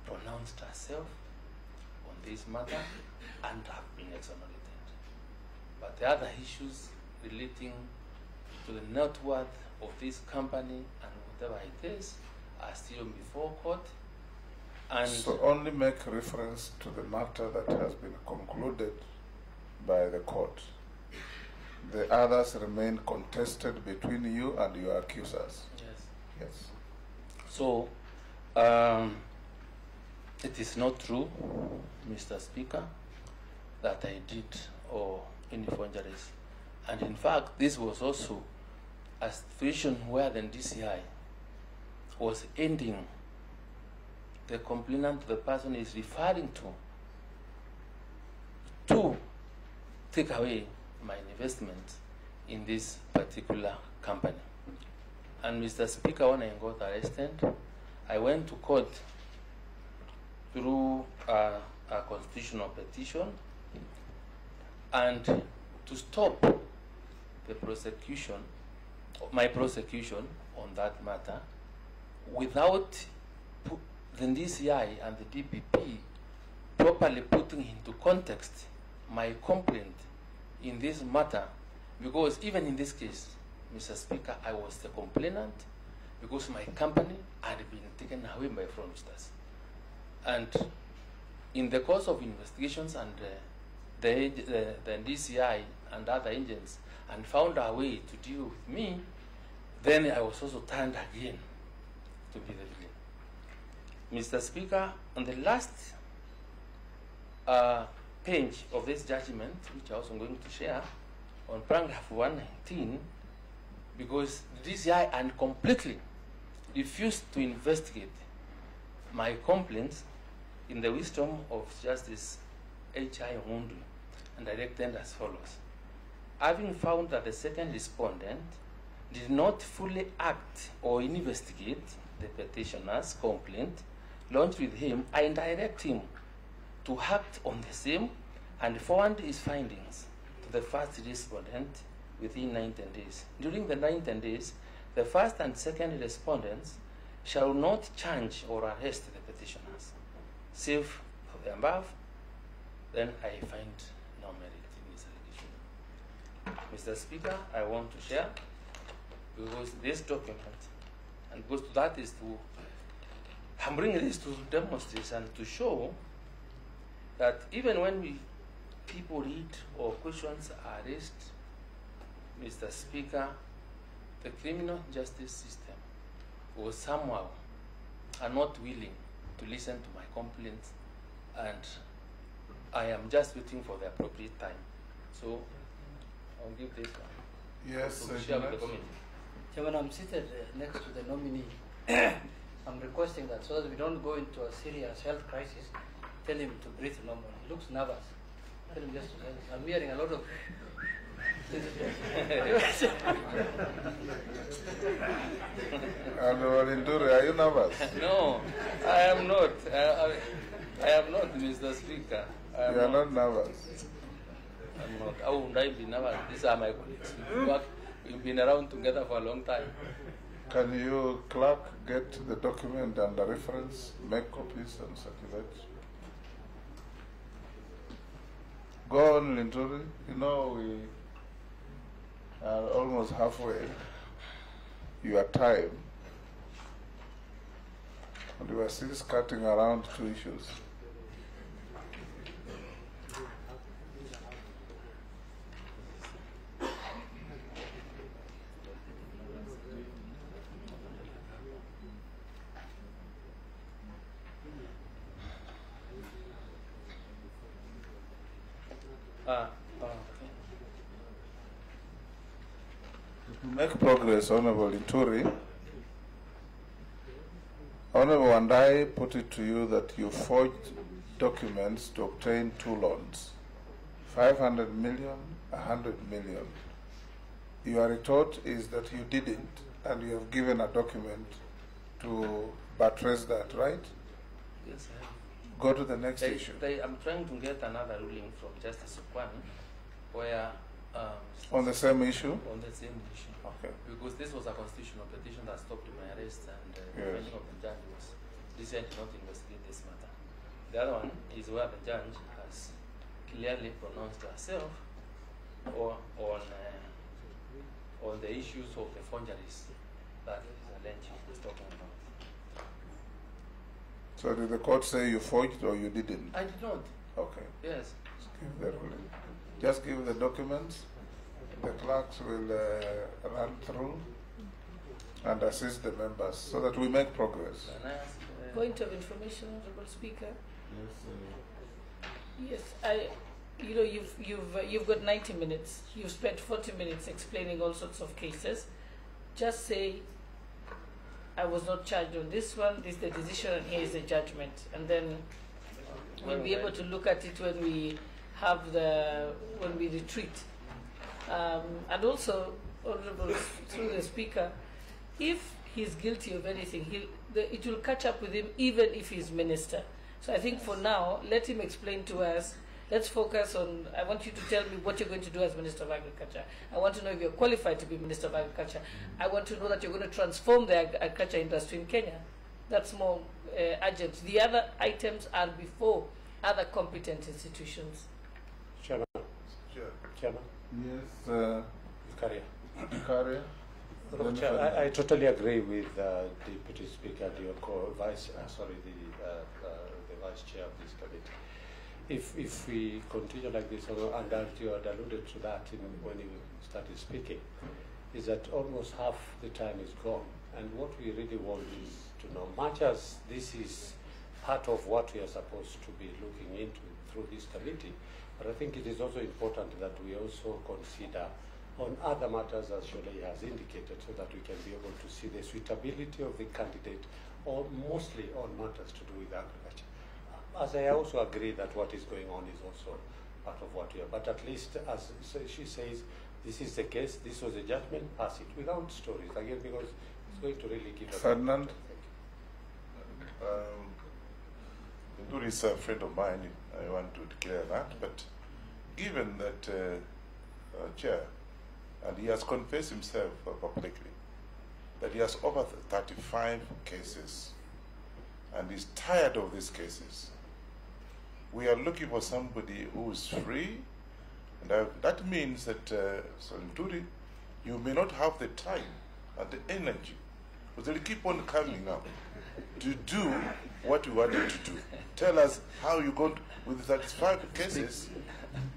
pronounced herself on this matter and have been exonerated. But the other issues relating to the net worth of this company and whatever it is are still before court. And so only make reference to the matter that has been concluded by the court. The others remain contested between you and your accusers. yes. Yes. So, it is not true, Mr. Speaker, that I did any forgeries. And in fact, this was also a situation where the DCI was ending the complainant, the person is referring to take away my investment in this particular company. And Mr. Speaker, when I got arrested, I went to court through a constitutional petition and to stop the prosecution, my prosecution on that matter, without the DCI and the DPP properly putting into context my complaint in this matter, because even in this case, Mr. Speaker, I was the complainant because my company had been taken away by fraudsters. And in the course of investigations and the DCI and other agents and found a way to deal with me, then I was also turned again to be the villain. Mr. Speaker, on the last page of this judgment, which I was going to share, on paragraph 119, because the DCI and completely refused to investigate my complaints in the wisdom of Justice H.I. Mundu and direct them as follows. Having found that the second respondent did not fully act or investigate the petitioner's complaint lodged with him, I direct him to act on the same and forward his findings to the first respondent within 19 days. During the 19 days, the first and second respondents shall not charge or arrest the petitioners. Save for the above, then I find no merit in this allegation. Mr. Speaker, I want to share, because this document, and because that is to, I'm bringing this to demonstrate and to show that even when people read or questions are raised, Mr. Speaker, the criminal justice system was somehow are not willing to listen to my complaints, and I am just waiting for the appropriate time. So I'll give this one. Yes, to share with the committee. Chairman, I'm seated next to the nominee. I'm requesting that so that we don't go into a serious health crisis, tell him to breathe normally. He looks nervous. Tell him just to say, I'm hearing a lot of... And Linturi, are you nervous? No, I am not. I am not, Mr. Speaker. You are not nervous. I'm not. How would I be nervous? These are my colleagues. We've been around together for a long time. Can you, clerk, get the document and the reference, make copies and circulate? Go on, Linturi. You know, we are almost halfway your time, and we are still skirting around two issues. To make progress, Honorable Linturi, Honorable Wandai put it to you that you forged documents to obtain two loans, 500 million, 100 million. Your retort is that you didn't, and you have given a document to buttress that, right? Yes, I have. Go to the next issue. I'm trying to get another ruling from Justice Okwan, where... on the same issue? On the same issue. Okay. Because this was a constitutional petition that stopped my arrest, and the Yes. finding of the judge was decided not to investigate this matter. The other one is where the judge has clearly pronounced herself on the issues of the forgeries that is alleged is talking about. So did the court say you forged or you didn't? I did not. Okay. Yes. Give the ruling. Just give the documents. The clerks will run through and assist the members so that we make progress. Can I ask, Point of information, Honorable Speaker. Yes, you've got 90 minutes. You've spent 40 minutes explaining all sorts of cases. Just say, I was not charged on this one. This is the decision, and here is the judgment, and then we'll be able to look at it when we when we retreat. And also, Honorable, through the Speaker, if he's guilty of anything, it will catch up with him even if he's minister. So I think for now, let him explain to us. Let's focus on, I want you to tell me what you're going to do as Minister of Agriculture. I want to know if you're qualified to be Minister of Agriculture. I want to know that you're going to transform the agriculture industry in Kenya. That's more urgent. The other items are before other competent institutions. Chairman. Sure. Chairman. Yes. Career. I totally agree with Deputy Speaker, the Vice Chair of this committee. If we continue like this, and you had alluded to that when you started speaking, is that almost half the time is gone. And what we really want is to know, much as this is part of what we are supposed to be looking into through this committee, but I think it is also important that we also consider on other matters, as Sholei has indicated, so that we can be able to see the suitability of the candidate, or mostly on matters to do with agriculture. As I also agree that what is going on is also part of what we are, but at least, as she says, this is the case, this was a judgment, pass it, without stories, again, because it's going to really give us... Ferdinand? Linturi is a friend of mine, I want to declare that, but given that Chair, and he has confessed himself publicly, that he has over 35 cases, and he's tired of these cases. We are looking for somebody who is free, and that means that, Linturi, you may not have the time and the energy, but they'll keep on coming up to do what you wanted to do. Tell us how you got with 35 cases.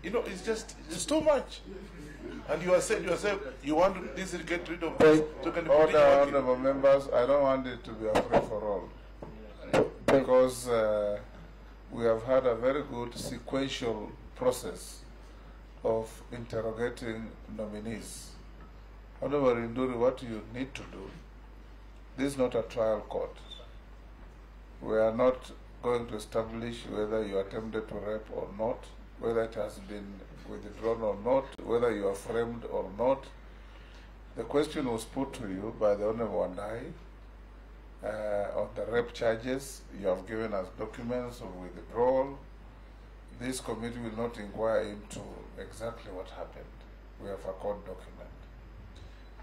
You know, it's too much. And you are saying yourself, you want to get rid of this. So can Order, honorable members, I don't want it to be a free for all. Because we have had a very good sequential process of interrogating nominees. Honorable Linturi, what you need to do, this is not a trial court. We are not going to establish whether you attempted to rape or not, whether it has been withdrawn or not, whether you are framed or not. The question was put to you by the Honorable Wandai on the rape charges. You have given us documents of withdrawal. This committee will not inquire into exactly what happened. We have a court document.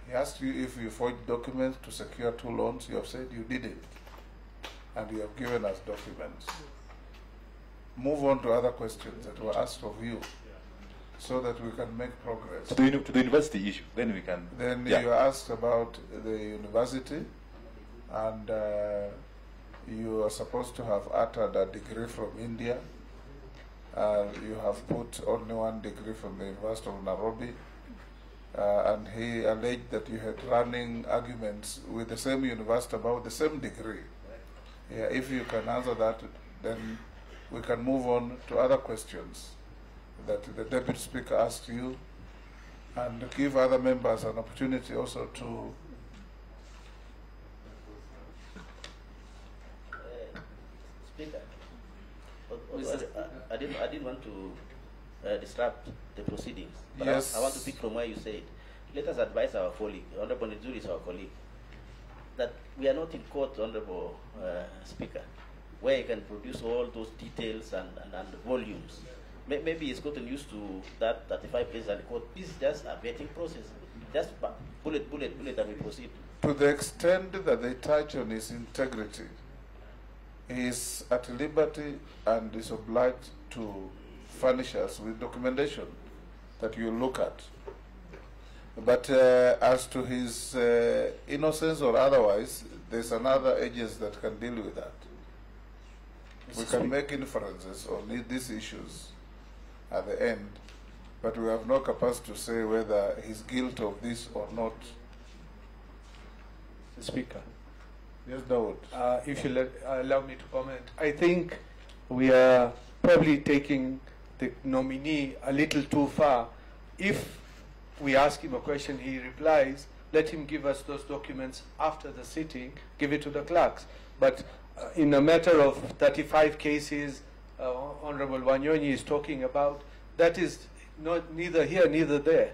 He asked you if you forged documents to secure 2 loans. You have said you did it. And you have given us documents. Move on to other questions that were asked of you so that we can make progress. To the university issue, then we can... Then you asked about the university, and you are supposed to have uttered a degree from India. You have put only 1 degree from the University of Nairobi. And he alleged that you had running arguments with the same university about the same degree. Yeah, if you can answer that, then we can move on to other questions that the Deputy Speaker asked you, and give other members an opportunity also to... Speaker, I didn't want to disrupt the proceedings, but yes. I want to pick from where you said, let us advise our colleague, Honorable Linturi is our colleague, that we are not in court, Honorable Speaker, where you can produce all those details and volumes. Maybe he's gotten used to that 35 places and court. This is just a vetting process. Just bullet, and we proceed. To the extent that they touch on his integrity, he is at liberty and is obliged to furnish us with documentation that you look at. But as to his innocence or otherwise, there's another agency that can deal with that. We can make inferences on these issues at the end, but we have no capacity to say whether he's guilty of this or not. Speaker. Yes, Dawood. If you allow me to comment, I think we are probably taking the nominee a little too far. If we ask him a question, he replies, let him give us those documents after the sitting, give it to the clerks. But in a matter of 35 cases, Honorable Wanyonyi is talking about, that is neither here, neither there.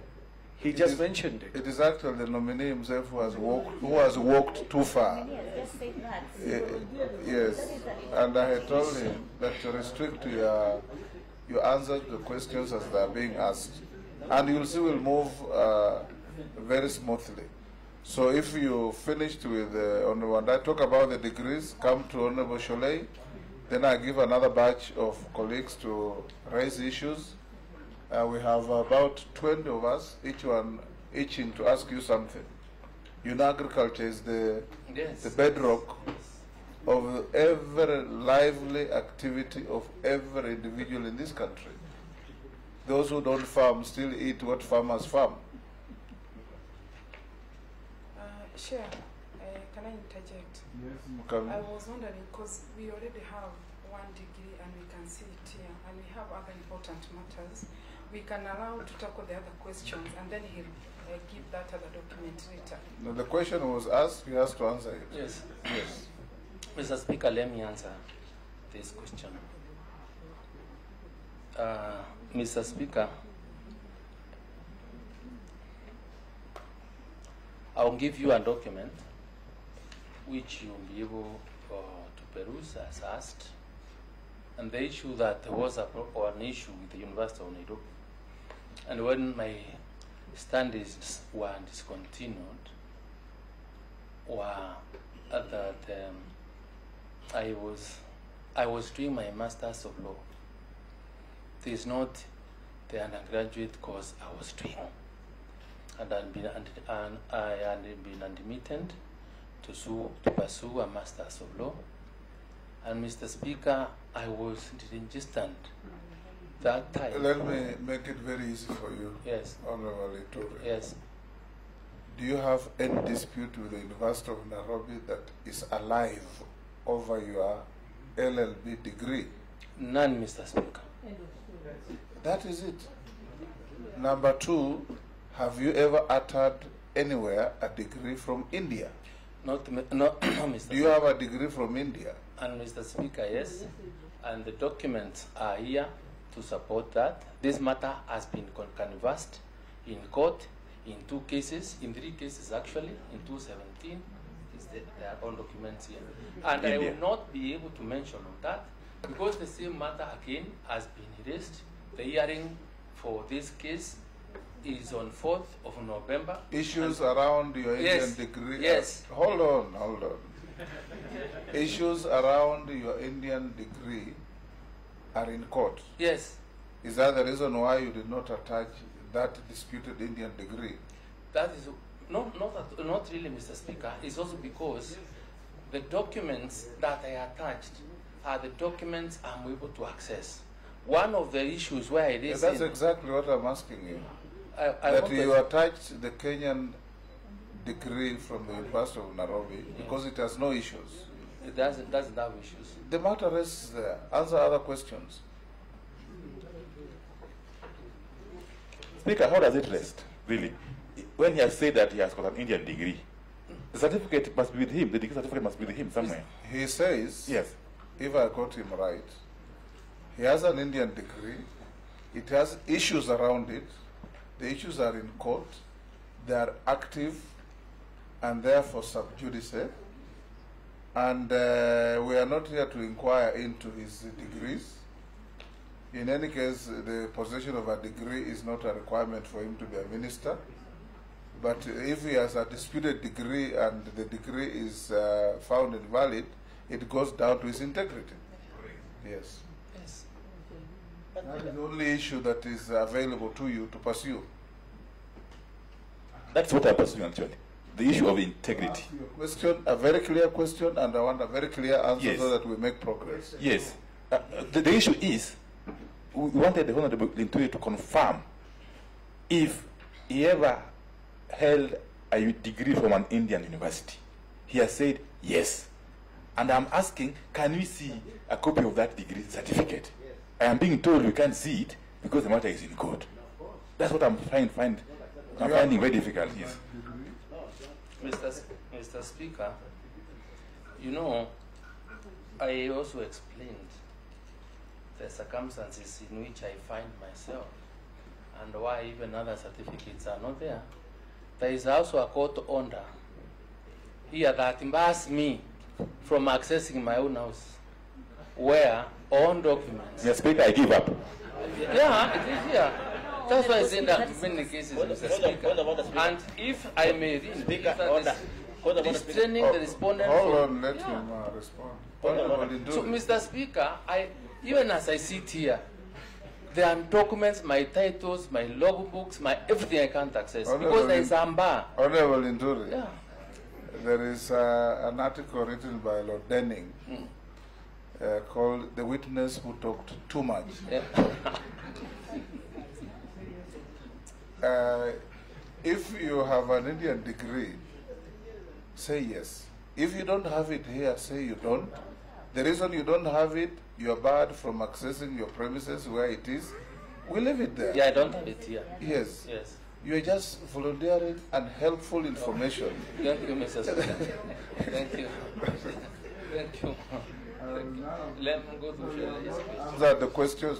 He just mentioned it. It is actually the nominee himself who has walked too far. Yes, and I had told him that to restrict you answer the questions as they are being asked, and you'll see we'll move very smoothly. So if you finished with Honorable Wandai, talk about the degrees, come to Honorable Sholei, then I give another batch of colleagues to raise issues. We have about 20 of us, each one itching to ask you something. You know, agriculture is the bedrock of every lively activity of every individual in this country. Those who don't farm still eat what farmers farm. Chair, can I interject? Yes, I was wondering, because we already have 1 degree and we can see it here, and we have other important matters. we can allow to tackle the other questions, and then he'll give that other document later. No, the question was asked, he has to answer it. Yes. Yes. Mr. Speaker, let me answer this question. Mr. Speaker, I'll give you a document which you'll be able to peruse as asked. And the issue that there was an issue with the University of Nairobi. And when my studies were discontinued, were that I was doing my Masters of Law. It is not the undergraduate course I was doing. And I had been admitted to pursue a Masters of Law. And Mr. Speaker, I was registered that time. Let me make it very easy for you. Yes. Honorable Linturi. Yes. Do you have any dispute with the University of Nairobi that is alive over your LLB degree? None, Mr. Speaker. That is it. Number two, have you ever uttered anywhere a degree from India? Not, Mr. Do you have a degree from India? And Mr. Speaker, yes. And the documents are here to support that. This matter has been canvassed in court in 2 cases, in 3 cases actually, in 2017. There are all documents here. And India. I will not be able to mention on that because the same matter again has been raised. The hearing for this case is on 4th of November. Issues around your Indian degree? Yes. Hold on. Issues around your Indian degree are in court. Yes. Is that the reason why you did not attach that disputed Indian degree? That is not really, Mr. Speaker. It's also because the documents that I attached are the documents I'm able to access. One of the issues where I raised... That's exactly what I'm asking you. That you attached the Kenyan degree from the University of Nairobi because it has no issues. It doesn't have issues. The matter is there. Answer other questions. Speaker, how does it rest, really? When he has said that he has got an Indian degree, the certificate must be with him, the degree certificate must be with him somewhere. He says, yes, if I got him right, he has an Indian degree, it has issues around it, the issues are in court, they are active and therefore sub judice, and we are not here to inquire into his degrees. In any case, the possession of a degree is not a requirement for him to be a minister. But if he has a disputed degree and the degree is found invalid, it goes down to his integrity. Yes. Yes. That is the only issue that is available to you to pursue. That's what I'm pursuing actually. The issue of integrity. Question, a very clear question, and I want a very clear answer yes. so that we make progress. Yes. The issue is, we wanted the Honorable Linturi to confirm if he ever held a degree from an Indian university. He has said yes. And I'm asking, can we see a copy of that degree certificate? I am being told we can't see it because the matter is in court. That's what I'm finding very difficult. Yes. Mr. Speaker, you know, I also explained the circumstances in which I find myself and why even other certificates are not there. There is also a court order here that bars me from accessing my own house, where on documents. Mr. Speaker, I give up. Yeah, it is here. That's why I say that in many cases, Mr. Speaker. And if I may read, restraining the respondent. Hold on, let him respond. So, Mr. Speaker, even as I sit here, there are documents, my titles, my logbooks, my everything I can't access because there is a bar. Honorable Linturi, yeah. There is an article written by Lord Denning called "The Witness Who Talked Too Much." Yeah. If you have an Indian degree, say yes. If you don't have it here, say you don't. The reason you don't have it, you are barred from accessing your premises where it is. We leave it there. Yeah, I don't have it here. Yes. Yes. You are just volunteering and helpful information. Thank you, Mr. Speaker. Thank you. Thank you. Let me go to Shelley's question. Those are the questions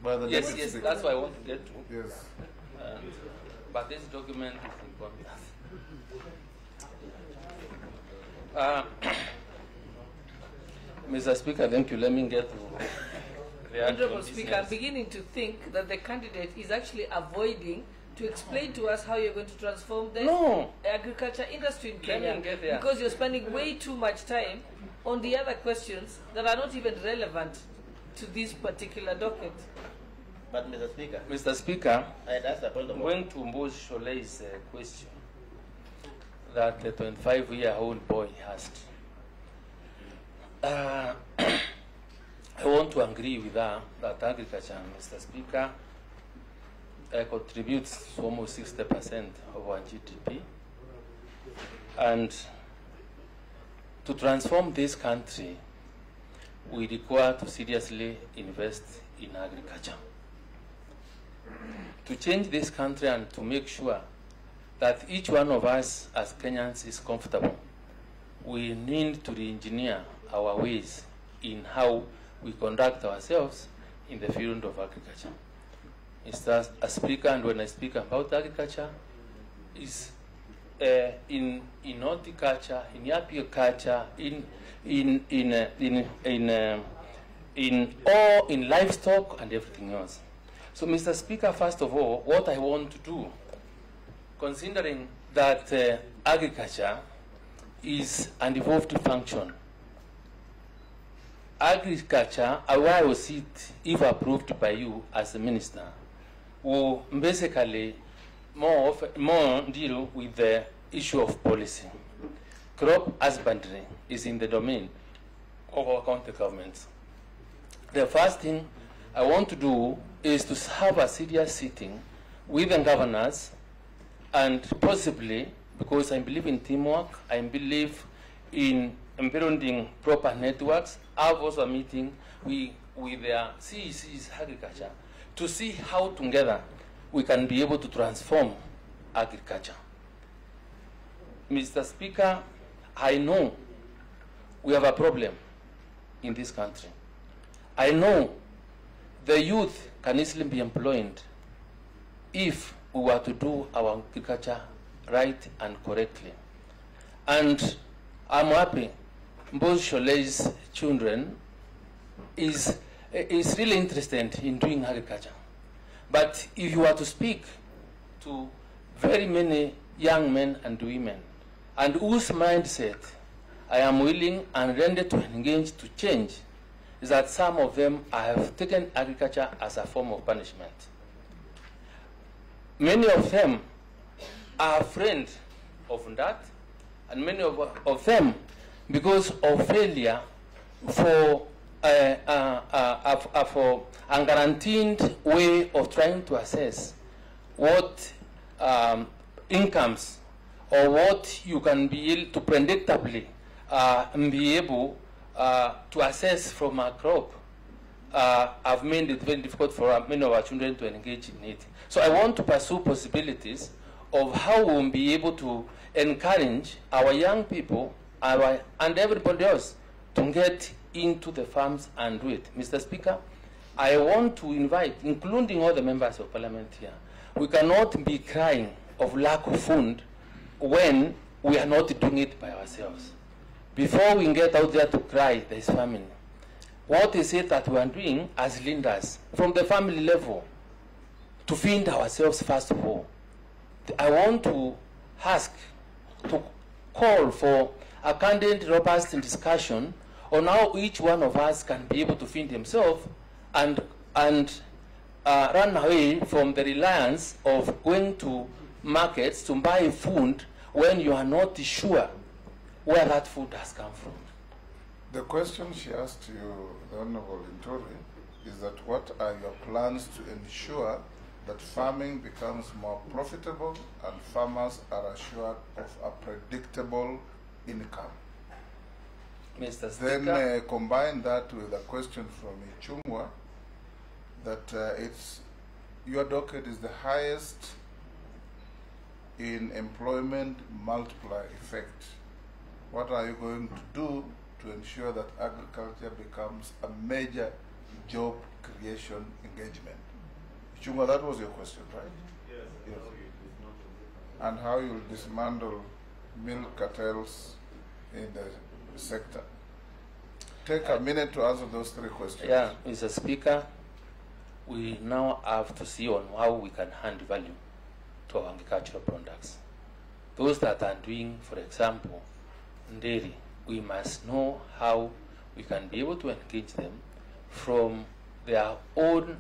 by the Yes, Deputy yes, Speaker. that's what I want to get to. Yes. But this document is important. Mr. Speaker, thank you. Let me get to the actual Honorable Speaker, I'm business. beginning to think that the candidate is actually avoiding to explain to us how you're going to transform the agriculture industry in Let Kenya. me get there. Because you're spending way too much time on the other questions that are not even relevant to this particular docket. But Mr. Speaker. Mr. Speaker, that's the point of going to Mbo's Sholei's question that the 25-year-old boy asked, I want to agree with her that agriculture, Mr. Speaker, contributes to almost 60% of our GDP. And to transform this country, we require to seriously invest in agriculture. To change this country and to make sure that each one of us as Kenyans is comfortable, we need to re-engineer our ways in how we conduct ourselves in the field of agriculture. Mr. Speaker, and when I speak about agriculture, is in horticulture, in apiculture, in livestock and everything else. So, Mr. Speaker, first of all, what I want to do, considering that agriculture is an evolved function, agriculture, where I will sit, if approved by you as a minister, will basically more deal with the issue of policy. Crop husbandry is in the domain of our county governments. The first thing I want to do is to have a serious sitting with the governors, and possibly, because I believe in teamwork, I believe in building proper networks, have also a meeting with their CEC's agriculture to see how together we can be able to transform agriculture. Mr. Speaker, I know we have a problem in this country. I know the youth can easily be employed if we were to do our agriculture right and correctly. And I'm happy both Sholei's children is really interested in doing agriculture. But if you were to speak to very many young men and women, and whose mindset I am willing and ready to engage to change, is that some of them have taken agriculture as a form of punishment. Many of them are afraid of that, and many of them, because of failure for a guaranteed way of trying to assess what incomes or what you can be able to predictably be able to assess from a crop, have made it very difficult for many of our children to engage in it. So I want to pursue possibilities of how we will be able to encourage our young people and everybody else to get into the farms and do it. Mr. Speaker, I want to invite, including all the members of parliament here, we cannot be crying of lack of food when we are not doing it by ourselves. Before we get out there to cry, there is famine. What is it that we are doing as leaders from the family level to feed ourselves first of all? I want to ask, to call for a candid, robust discussion on how each one of us can be able to feed himself and run away from the reliance of going to markets to buy food when you are not sure where that food has come from. The question she asked you, the Honorable Linturi, is that what are your plans to ensure that farming becomes more profitable and farmers are assured of a predictable income? Mr. Speaker. Then combine that with a question from Ichungwa that it's your docket is the highest in employment multiplier effect. What are you going to do to ensure that agriculture becomes a major job creation engagement? Chunga, that was your question, right? Yes. Yes. And how you will dismantle milk cartels in the sector. Take a minute to answer those three questions. Yeah, Mr. Speaker, we now have to see on how we can hand value to our agricultural products. Those that are doing, for example, dairy, we must know how we can be able to engage them from their own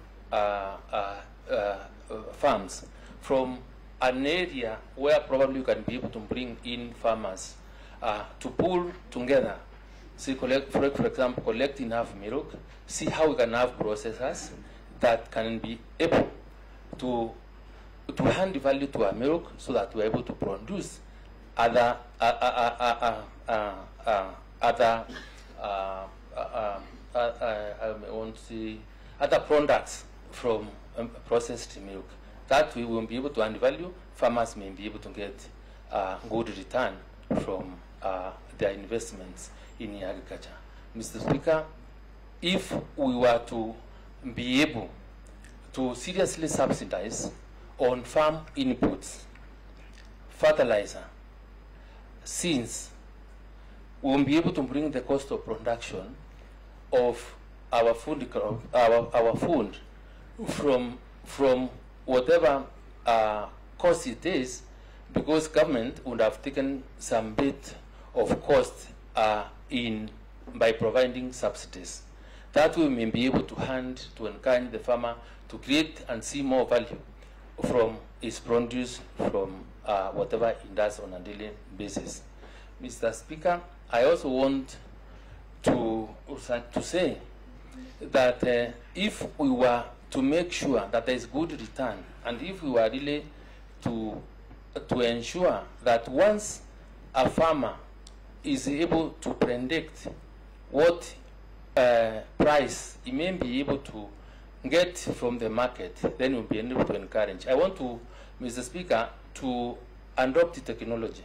farms, from an area where probably you can be able to bring in farmers to pull together, see, collect, for example, collect enough milk, see how we can have processors that can be able to hand value to our milk so that we're able to produce other other products from processed milk. That we will be able to add value. Farmers may be able to get good return from their investments in agriculture. Mr. Speaker, if we were to be able to seriously subsidize on farm inputs, fertilizer, since we will be able to bring the cost of production of our food, our food from whatever cost it is, because government would have taken some bit of cost by providing subsidies. That we may be able to hand to encourage the farmer to create and see more value from his produce, from whatever he does on a daily basis. Mr. Speaker, I also want to say that if we were to make sure that there is good return, and if we were really to ensure that once a farmer is able to predict what price he may be able to get from the market, then we'll be able to encourage. I want to, Mr. Speaker, to adopt technology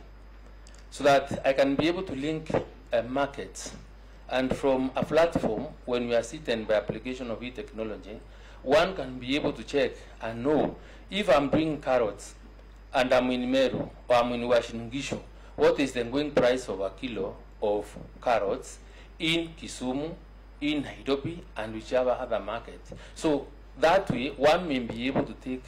so that I can be able to link markets. And from a platform, when we are sitting by application of e-technology, one can be able to check and know if I'm bringing carrots and I'm in Meru or I'm in Washingishu, what is the going price of a kilo of carrots in Kisumu, in Nairobi, and whichever other market. So that way, one may be able to take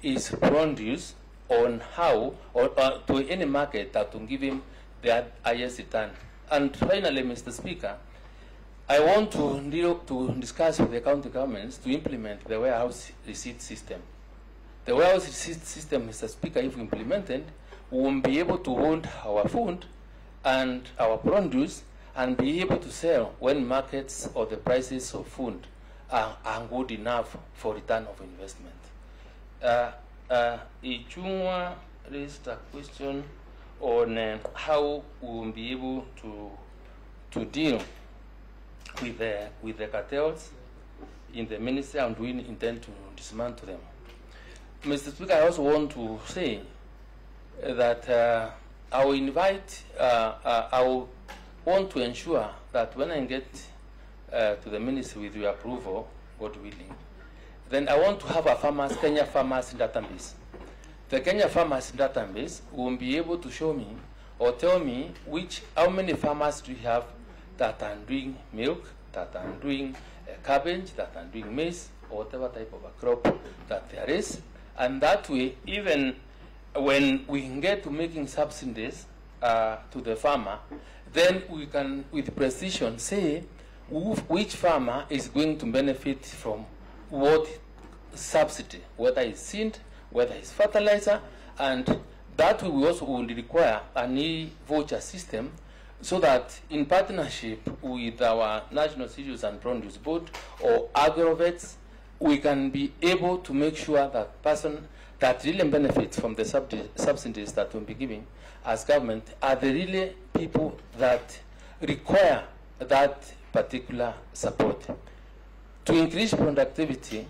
his produce on how, or to any market that will give him the highest return. And finally, Mr. Speaker, I want to discuss with the county governments to implement the warehouse receipt system. The warehouse receipt system, Mr. Speaker, if implemented, we will be able to hold our food and our produce and be able to sell when markets or the prices of food are good enough for return of investment. Ichungwa raised a question on how we will be able to deal with the cartels in the ministry, and we intend to dismantle them. Mr. Speaker, I also want to say that I will invite, I will want to ensure that when I get to the ministry with your approval, God willing, then I want to have a Kenya farmers database. The Kenya farmers database will be able to show me or tell me how many farmers do we have that are doing milk, that are doing cabbage, that are doing maize, or whatever type of a crop that there is. And that way, even when we can get to making subsidies to the farmer, then we can, with precision, say which farmer is going to benefit from what subsidy, whether it's seed, whether it's fertilizer, and that we also will require an e-voucher system so that in partnership with our National Cereals and Produce Board or agrovets, we can be able to make sure that person that really benefits from the subsidies that we'll be giving as government are the really people that require that particular support. To increase productivity,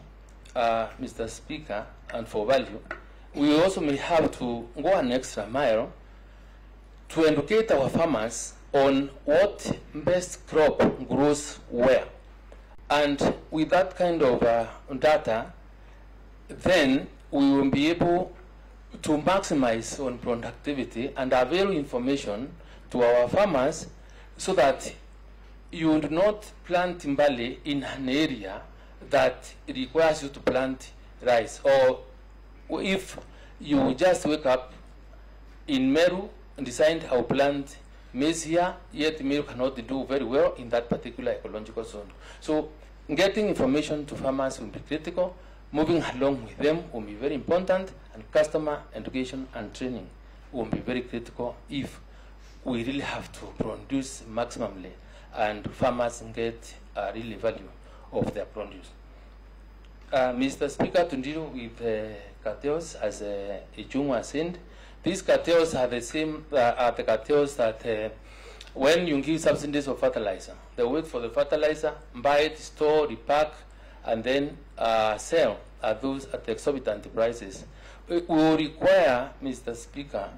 Mr. Speaker, and for value, we also may have to go an extra mile to educate our farmers on what best crop grows where. And with that kind of data, then we will be able to maximize on productivity and avail information to our farmers so that you do not plant barley in an area that requires you to plant rice. Or if you just wake up in Meru and decide I'll plant maize here, yet Meru cannot do very well in that particular ecological zone. So getting information to farmers will be critical. Moving along with them will be very important, and customer education and training will be very critical if we really have to produce maximally and farmers get really value of their produce. Mr. Speaker, to deal with cartels, as Ijungu has said, these cartels are the same are the cartels that when you give subsidies of fertilizer, they wait for the fertilizer, buy it, store, repack, and then sell those at exorbitant prices. We will require, Mr. Speaker,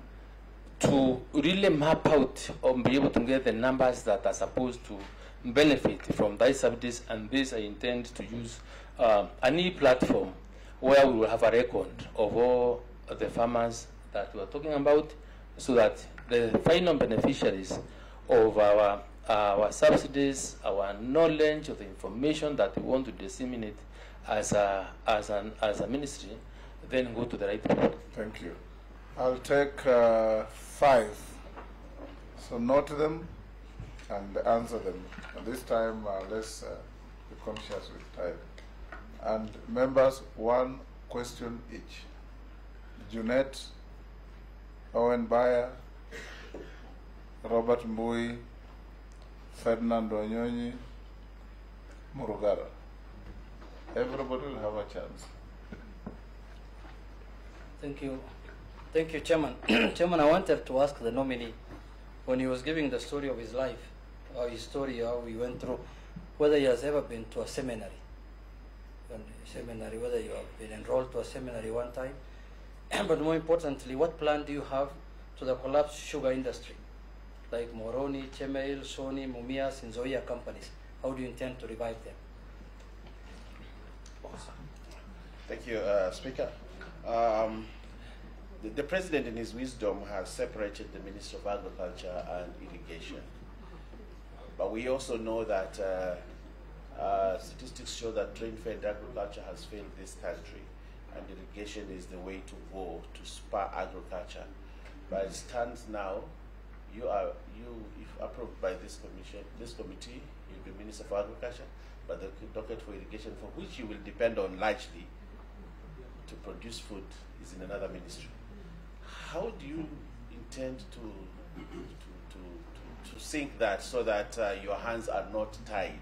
to really map out or be able to get the numbers that are supposed to benefit from these subsidies, and this I intend to use an e-platform where we will have a record of all the farmers that we are talking about, so that the final beneficiaries of our subsidies, our knowledge of the information that we want to disseminate as a ministry, then go to the right people. Thank you. I'll take 5. So note them and answer them. And this time, let's be conscious with time. And members, 1 question each. Junet, Owen Bayer, Robert Mbui, Ferdinand Onyonyi, Murugara. Everybody will have a chance. Thank you. Thank you, Chairman. Chairman, I wanted to ask the nominee, when he was giving the story of his life, or his story, how he went through, whether he has ever been to a seminary. Whether you have been enrolled to a seminary one time. But more importantly, what plan do you have to the collapsed sugar industry, like Moroni, Chemeil, Sony, Mumias, and Nzoia companies? How do you intend to revive them? Thank you, Speaker. The President, in his wisdom, has separated the Ministry of Agriculture and Irrigation. But we also know that statistics show that drain-fed agriculture has failed this country, and irrigation is the way to go to spur agriculture. But as it stands now, if approved by this committee, you'll be Minister for Agriculture, but the docket for irrigation, for which you will depend on largely to produce food, is in another ministry. How do you intend to sync that so that your hands are not tied?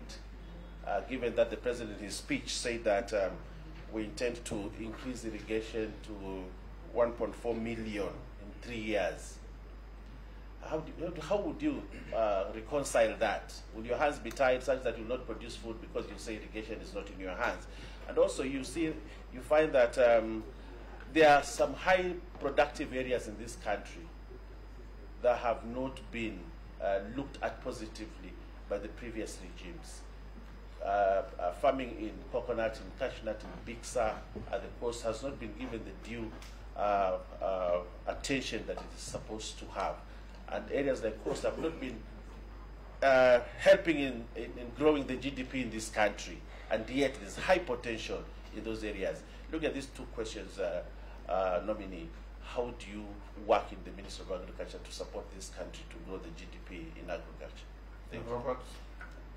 Given that the President in his speech said that we intend to increase irrigation to 1.4 million in 3 years. How would you reconcile that? Will your hands be tied such that you will not produce food because you say irrigation is not in your hands? And also you find that there are some high productive areas in this country that have not been looked at positively by the previous regimes. Farming in coconut, in cashew nut, in Biksa at the coast has not been given the due attention that it is supposed to have. And areas like coast have not been helping in growing the GDP in this country. And yet there's high potential in those areas. Look at these 2 questions, nominee. How do you work in the Ministry of Agriculture to support this country to grow the GDP in agriculture? Thank you. Robert?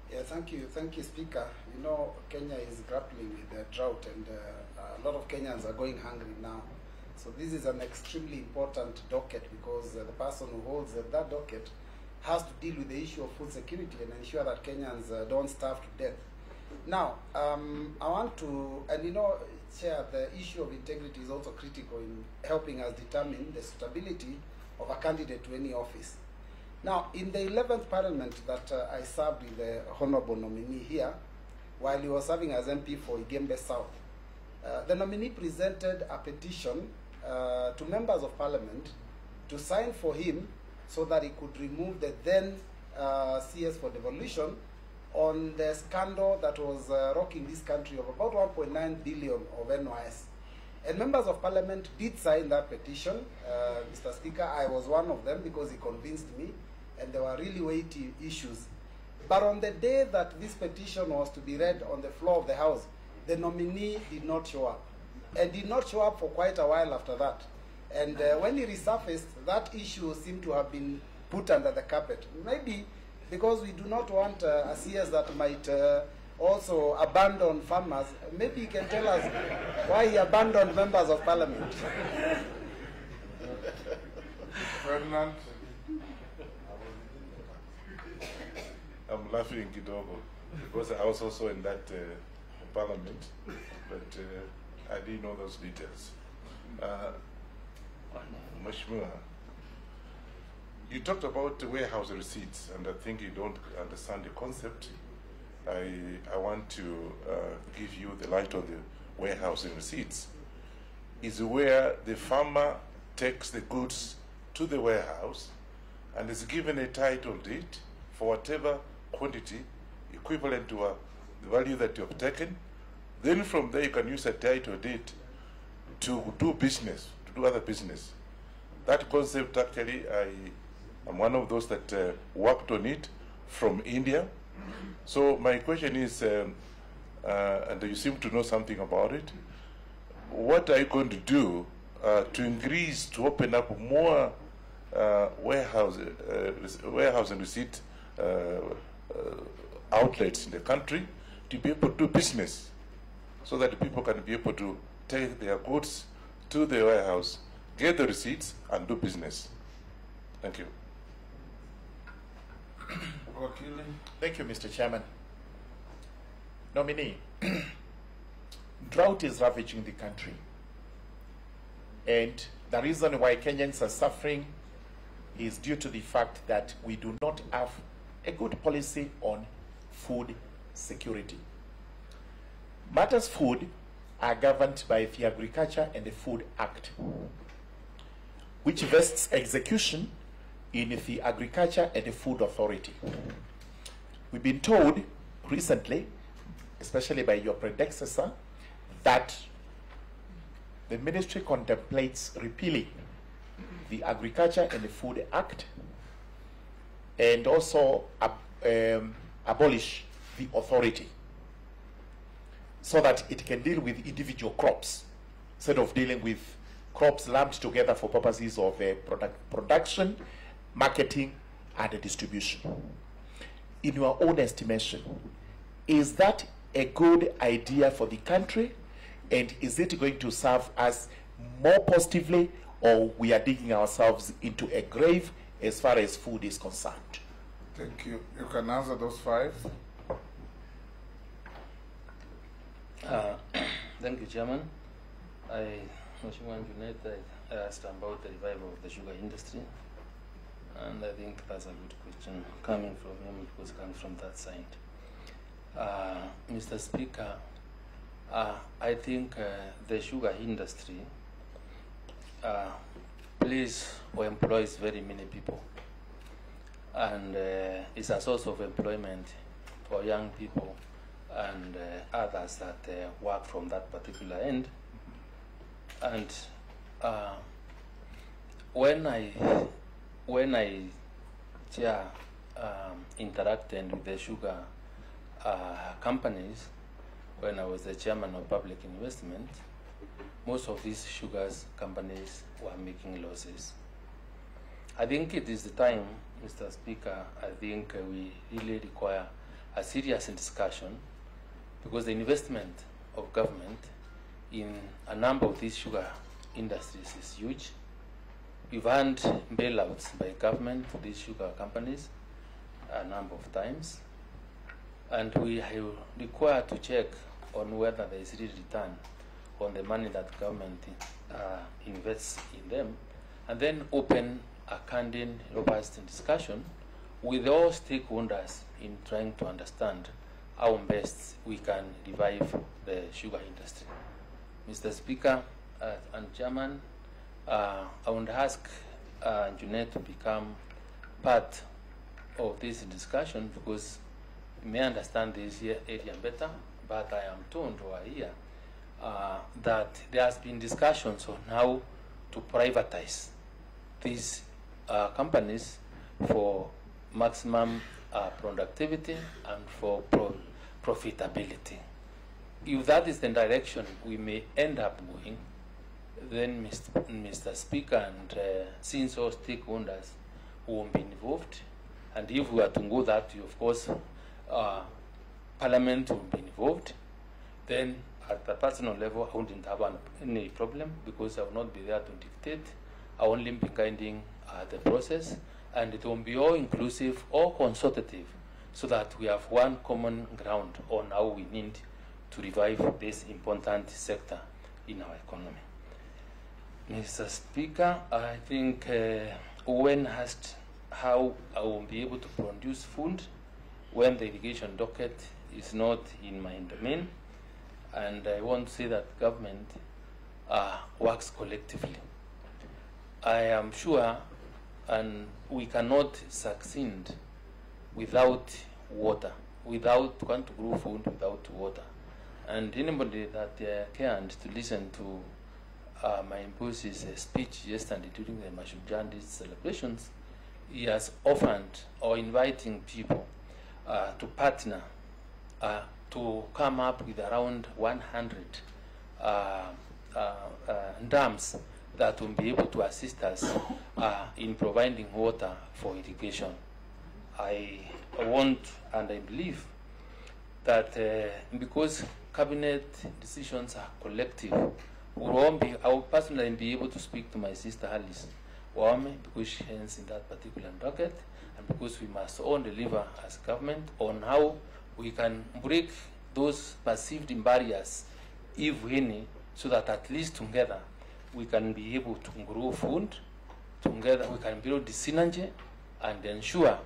Yeah, thank you, Speaker. You know, Kenya is grappling with the drought, and a lot of Kenyans are going hungry now. So this is an extremely important docket, because the person who holds that docket has to deal with the issue of food security and ensure that Kenyans don't starve to death. Now, I want to, and you know, Chair, the issue of integrity is also critical in helping us determine the suitability of a candidate to any office. Now, in the 11th Parliament that I served with the Honorable nominee here, while he was serving as MP for Igembe South, The nominee presented a petition to members of parliament to sign for him so that he could remove the then CS for devolution on the scandal that was rocking this country of about 1.9 billion of NYS. And members of parliament did sign that petition. Mr. Speaker, I was one of them because he convinced me, and there were really weighty issues. But on the day that this petition was to be read on the floor of the House, the nominee did not show up, and did not show up for quite a while after that. And when he resurfaced, that issue seemed to have been put under the carpet. Maybe because we do not want a CS that might also abandon farmers. Maybe he can tell us why he abandoned members of parliament. Ferdinand? I'm laughing kidogo because I was also in that parliament, but I didn't know those details. Mheshimiwa, you talked about the warehouse receipts, and I think you don't understand the concept. I want to give you the light on the warehouse receipts. Is where the farmer takes the goods to the warehouse and is given a title deed for whatever quantity equivalent to the value that you have taken. Then from there you can use a title deed to do business, to do other business. That concept actually, I'm one of those that worked on it from India. So my question is, and you seem to know something about it, what are you going to do to open up more warehouse and receipt outlets in the country to be able to do business, so that people can be able to take their goods to the warehouse, get the receipts, and do business? Thank you. Thank you, Mr. Chairman. Nominee, drought is ravaging the country. And the reason why Kenyans are suffering is due to the fact that we do not have a good policy on food security. Matters food are governed by the Agriculture and the Food Act, which vests execution in the Agriculture and the Food Authority. We've been told recently, especially by your predecessor, that the ministry contemplates repealing the Agriculture and the Food Act and also abolish the authority so that it can deal with individual crops instead of dealing with crops lumped together for purposes of production, marketing, and distribution. In your own estimation, is that a good idea for the country, and is it going to serve us more positively, or we are digging ourselves into a grave as far as food is concerned? Thank you. You can answer those 5. Thank you, Chairman. Mheshimiwa Junet, I asked about the revival of the sugar industry, and I think that's a good question coming from him because it comes from that side. Mr. Speaker, I think the sugar industry plays or employs very many people, and is a source of employment for young people and others that work from that particular end. And when I interacted with the sugar companies when I was the chairman of public investment, most of these sugars companies were making losses. I think it is the time, Mr. Speaker, I think we really require a serious discussion, because the investment of government in a number of these sugar industries is huge. We've had bailouts by government to these sugar companies a number of times, and we are required to check on whether there is real return on the money that government invests in them, and then open a candid, robust discussion with all stakeholders in trying to understand how best we can revive the sugar industry. Mr. Speaker and Chairman, I would ask Junet to become part of this discussion because you may understand this area better, but I am told or I hear that there has been discussions on how to privatize these companies for maximum productivity and for profitability. If that is the direction we may end up going, then Mr. Speaker, and since all stakeholders will be involved, and if we are to go that way, of course, Parliament will be involved, then at the personal level, I wouldn't have any problem because I will not be there to dictate. I will only be guiding the process, and it will be all inclusive, all consultative, so that we have one common ground on how we need to revive this important sector in our economy. Mr. Speaker, I think Owen asked how I will be able to produce food when the irrigation docket is not in my domain. And I want to say that government works collectively. I am sure, and we cannot succeed without water, without going to grow food without water. And anybody that cared to listen to my boss's speech yesterday during the Mashujandi celebrations, he has offered or inviting people to partner to come up with around 100 dams that will be able to assist us in providing water for irrigation. I want and I believe that because cabinet decisions are collective, I will personally be able to speak to my sister Alice Wame because she is in that particular docket, and because we must all deliver as government on how we can break those perceived barriers, if any, so that at least together we can be able to grow food, together we can build the synergy and ensure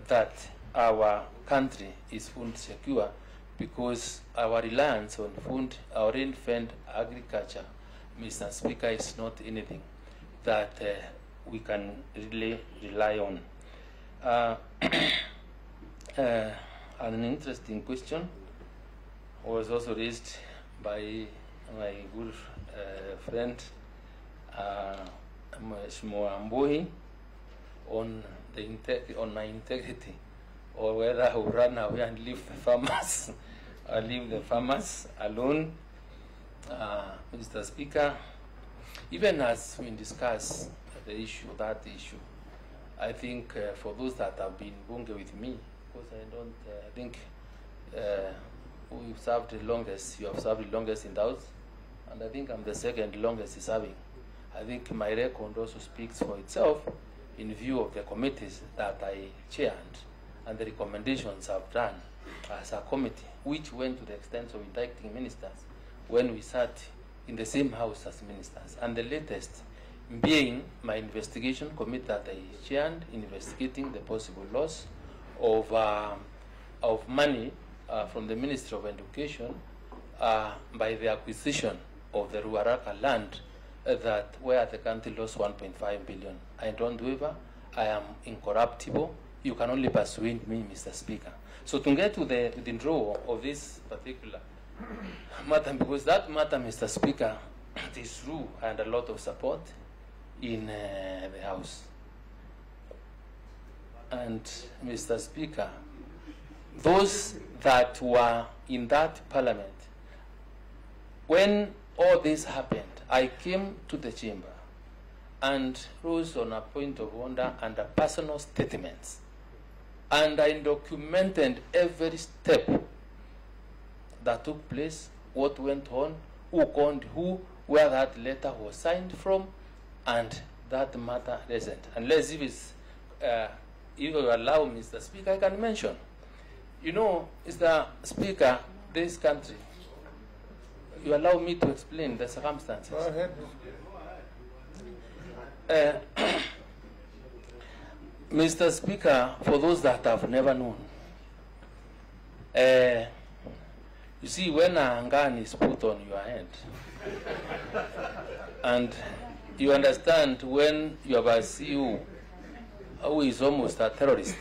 that our country is food secure, because our reliance on food, our rain-fed agriculture, Mr. Speaker, is not anything that we can really rely on. An interesting question was also raised by my good friend Mheshimiwa on my integrity, or whether I will run away and leave the farmers or leave the farmers alone. Mr. Speaker, even as we discuss that issue, I think for those that have been bunge with me, because I think we've served the longest, you have served the longest in the House, and I think I'm the second longest serving. I think my record also speaks for itself in view of the committees that I chaired and the recommendations I've done as a committee, which went to the extent of indicting ministers when we sat in the same house as ministers. And the latest being my investigation committee that I chaired, investigating the possible loss of money from the Ministry of Education by the acquisition of the Ruaraka land where the country lost 1.5 billion. I don't waver. I am incorruptible. You can only persuade me, Mr. Speaker. So to get to the draw of this particular matter, because that matter, Mr. Speaker, it is true and a lot of support in the House. And Mr. Speaker, those that were in that parliament, when all this happened, I came to the chamber and rose on a point of order and a personal statements. And I documented every step that took place, what went on, who called who, where that letter was signed from, and that matter isn't. Unless if you allow me, Mr. Speaker, I can mention. You know, Mr. Speaker, this country, you allow me to explain the circumstances. Go ahead. Mr. Speaker, for those that have never known, you see, when a gun is put on your head, And you understand, when you have a CEO who is almost a terrorist,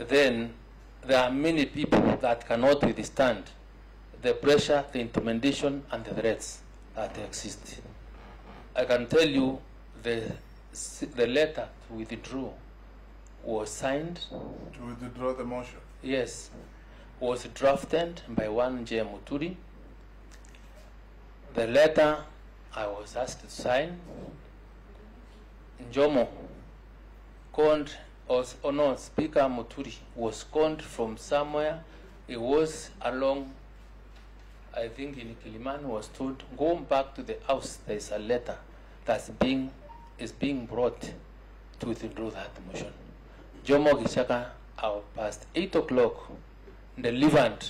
then there are many people that cannot withstand the pressure, the intimidation, and the threats that exist. I can tell you the letter to withdraw was signed. To withdraw the motion? Yes. Was drafted by one J. Linturi. The letter I was asked to sign, Njomo called, or no, Speaker Linturi was called from somewhere. He was along, I think in Kilimani, was told, go back to the house, there is a letter that's being brought to withdraw that motion. Jomo Gishaka, past 8 o'clock, delivered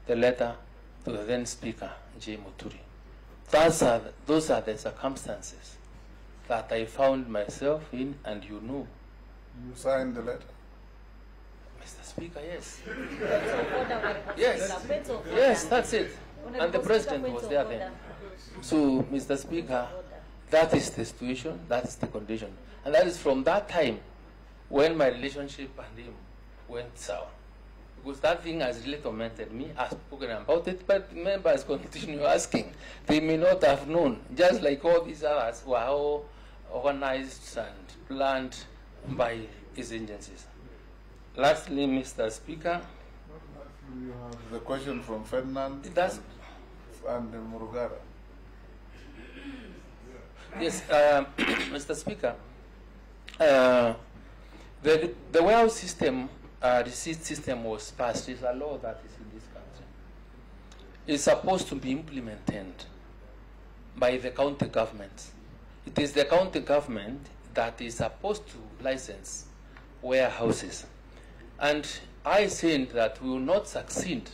the letter to the then Speaker, J. Linturi. Those are the circumstances that I found myself in, and you know. You signed the letter? Mr. Speaker, yes. Yes, yes, that's it. And the President was there then. So, Mr. Speaker, that is the situation, that is the condition. And that is from that time when my relationship and him went sour. Because that thing has really tormented me. I've spoken about it, but members continue asking. They may not have known, just like all these others were all organized and planned by his agencies. Lastly, Mr. Speaker. You have the question from Ferdinand and Murugara. Yes, Mr. Speaker. The warehouse system, receipt system was passed. It's a law that is in this country. It's supposed to be implemented by the county government. It is the county government that is supposed to license warehouses. And I think that we will not succeed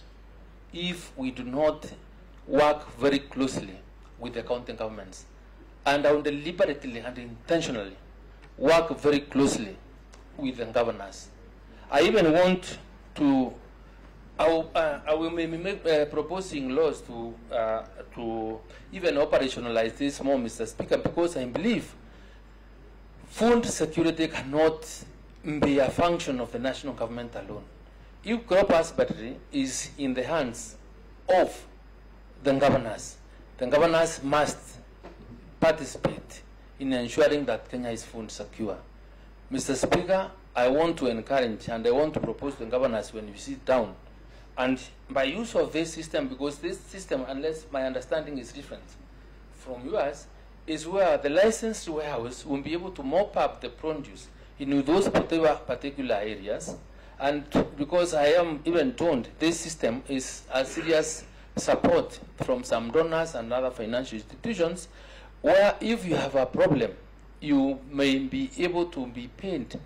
if we do not work very closely with the county governments. And I will deliberately and intentionally work very closely with the governors. I even want to, I will be proposing laws to even operationalize this more, Mr. Speaker, because I believe food security cannot be a function of the national government alone. If crop husbandry is in the hands of the governors must participate in ensuring that Kenya is food secure. Mr. Speaker, I want to encourage and I want to propose to the governors when we sit down, and by use of this system, because this system, unless my understanding is different from yours, is where the licensed warehouse will be able to mop up the produce in those particular areas. And because I am even told this system is a serious support from some donors and other financial institutions, where if you have a problem, you may be able to be paid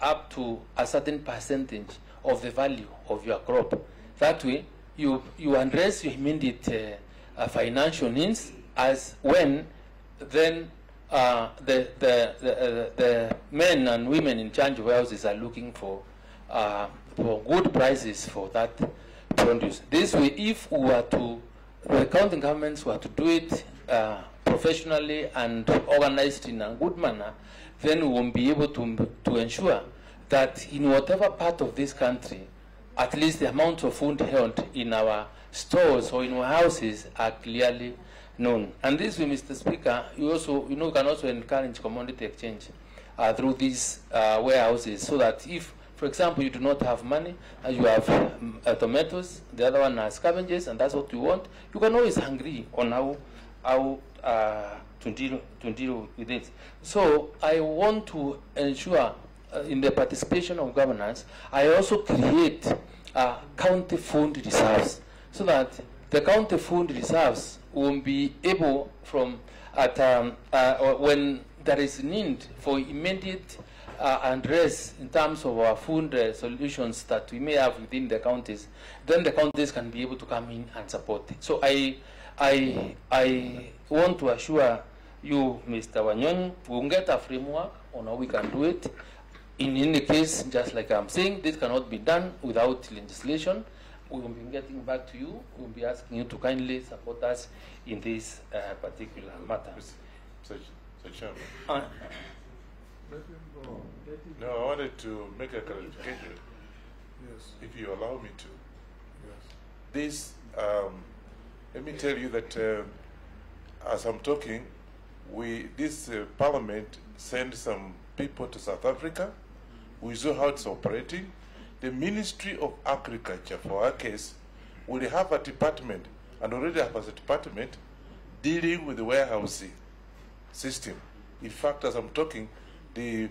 up to a certain percentage of the value of your crop. That way, you address your immediate financial needs, as when then the men and women in charge of houses are looking for good prices for that produce. This way, if we were to, the county governments were to do it professionally and organized in a good manner, then we will be able to ensure that in whatever part of this country, at least the amount of food held in our stores or in our houses are clearly known. And this way, Mr. Speaker, you can also encourage commodity exchange through these warehouses, so that if, for example, you do not have money, you have tomatoes, the other one has cabbages, and that's what you want, you can always agree on how to deal with it. So I want to ensure in the participation of governors, I also create county food reserves, so that the county food reserves will be able, from when there is need for immediate address in terms of our food solutions that we may have within the counties, then the counties can be able to come in and support it. So I want to assure you, Mr. Wanyonyi, we will get a framework on how we can do it. In any case, just like I'm saying, this cannot be done without legislation. we will be getting back to you. We will be asking you to kindly support us in this particular matter. Mr. Chairman. No, I wanted to make a clarification. Yes. If you allow me to. Yes. This, let me tell you that as I'm talking, this Parliament sent some people to South Africa. We saw how it's operating. The Ministry of Agriculture, for our case, will have a department, and already have a department, dealing with the warehousing system. In fact, as I'm talking, the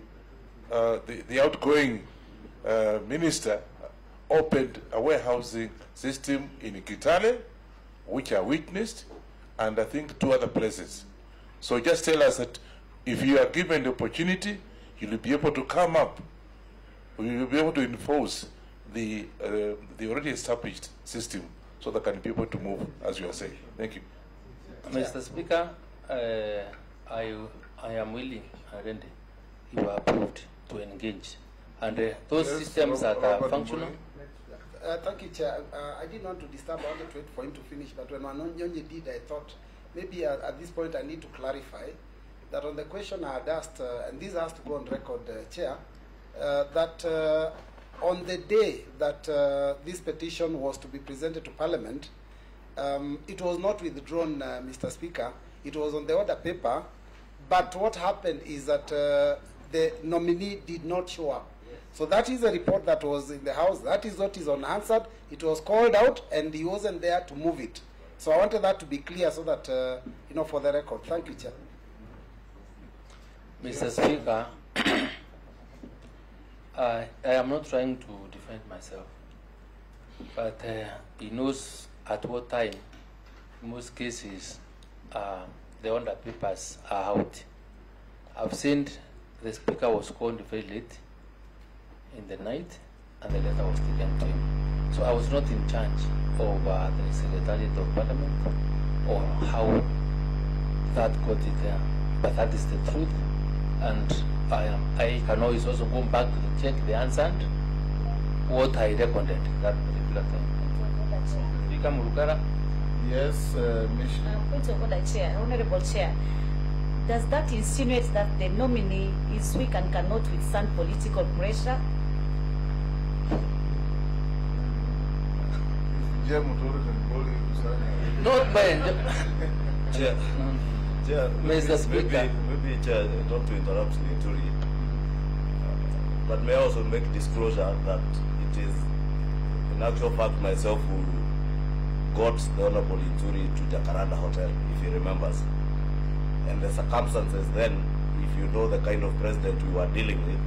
outgoing minister opened a warehousing system in Kitale, which I witnessed, and I think 2 other places. So just tell us that if you are given the opportunity, you'll be able to come up. We will be able to enforce the already established system so that can be able to move, as you are saying. Thank you. Mr. Speaker, I am willing and ready. You are approved to engage. And those systems that are functional. Thank you, Chair. I didn't want to disturb. I wanted to wait for him to finish. But when Wanonyonyi did, I thought maybe at this point I need to clarify that on the question I had asked, and this has to go on record, Chair, that on the day that this petition was to be presented to Parliament, it was not withdrawn, Mr. Speaker. It was on the order paper. But what happened is that the nominee did not show up. So that is a report that was in the House. That is what is unanswered. It was called out, and he wasn't there to move it. So I wanted that to be clear so that, for the record. Thank you, Chair. Mr. Speaker, I am not trying to defend myself, but he knows at what time, in most cases, the order papers are out. I've seen the Speaker was called very late in the night, and the letter was taken to him. So I was not in charge of the Secretariat of Parliament or how that got it there, but that is the truth. And I can always also go back to check the answer what I recorded that particular time. Speaker Murugara. Yes, Point of order, Chair. Honorable Chair, does that insinuate that the nominee is weak and cannot withstand political pressure? Not by Chair, Mr. Speaker. Maybe, Chair, not to interrupt Linturi, but may I also make disclosure that it is, in actual fact, myself who got the Honorable Linturi to Jacaranda Hotel, if he remembers. And the circumstances then, if you know the kind of president we were dealing with,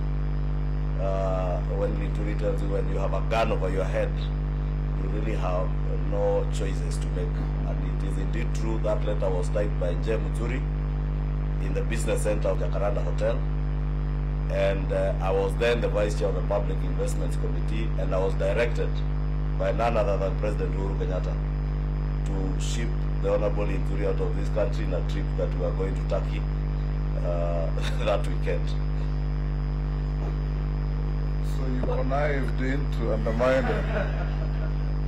when Linturi tells you when you have a gun over your head, you really have no choices to make. And it is indeed true that letter was typed by Nje Muturi in the business center of Jacaranda Hotel. And I was then the vice chair of the Public Investments Committee, and I was directed by none other than President Uhuru Kenyatta to ship the Honorable Linturi out of this country in a trip that we are going to Turkey that weekend. So you connived in to undermine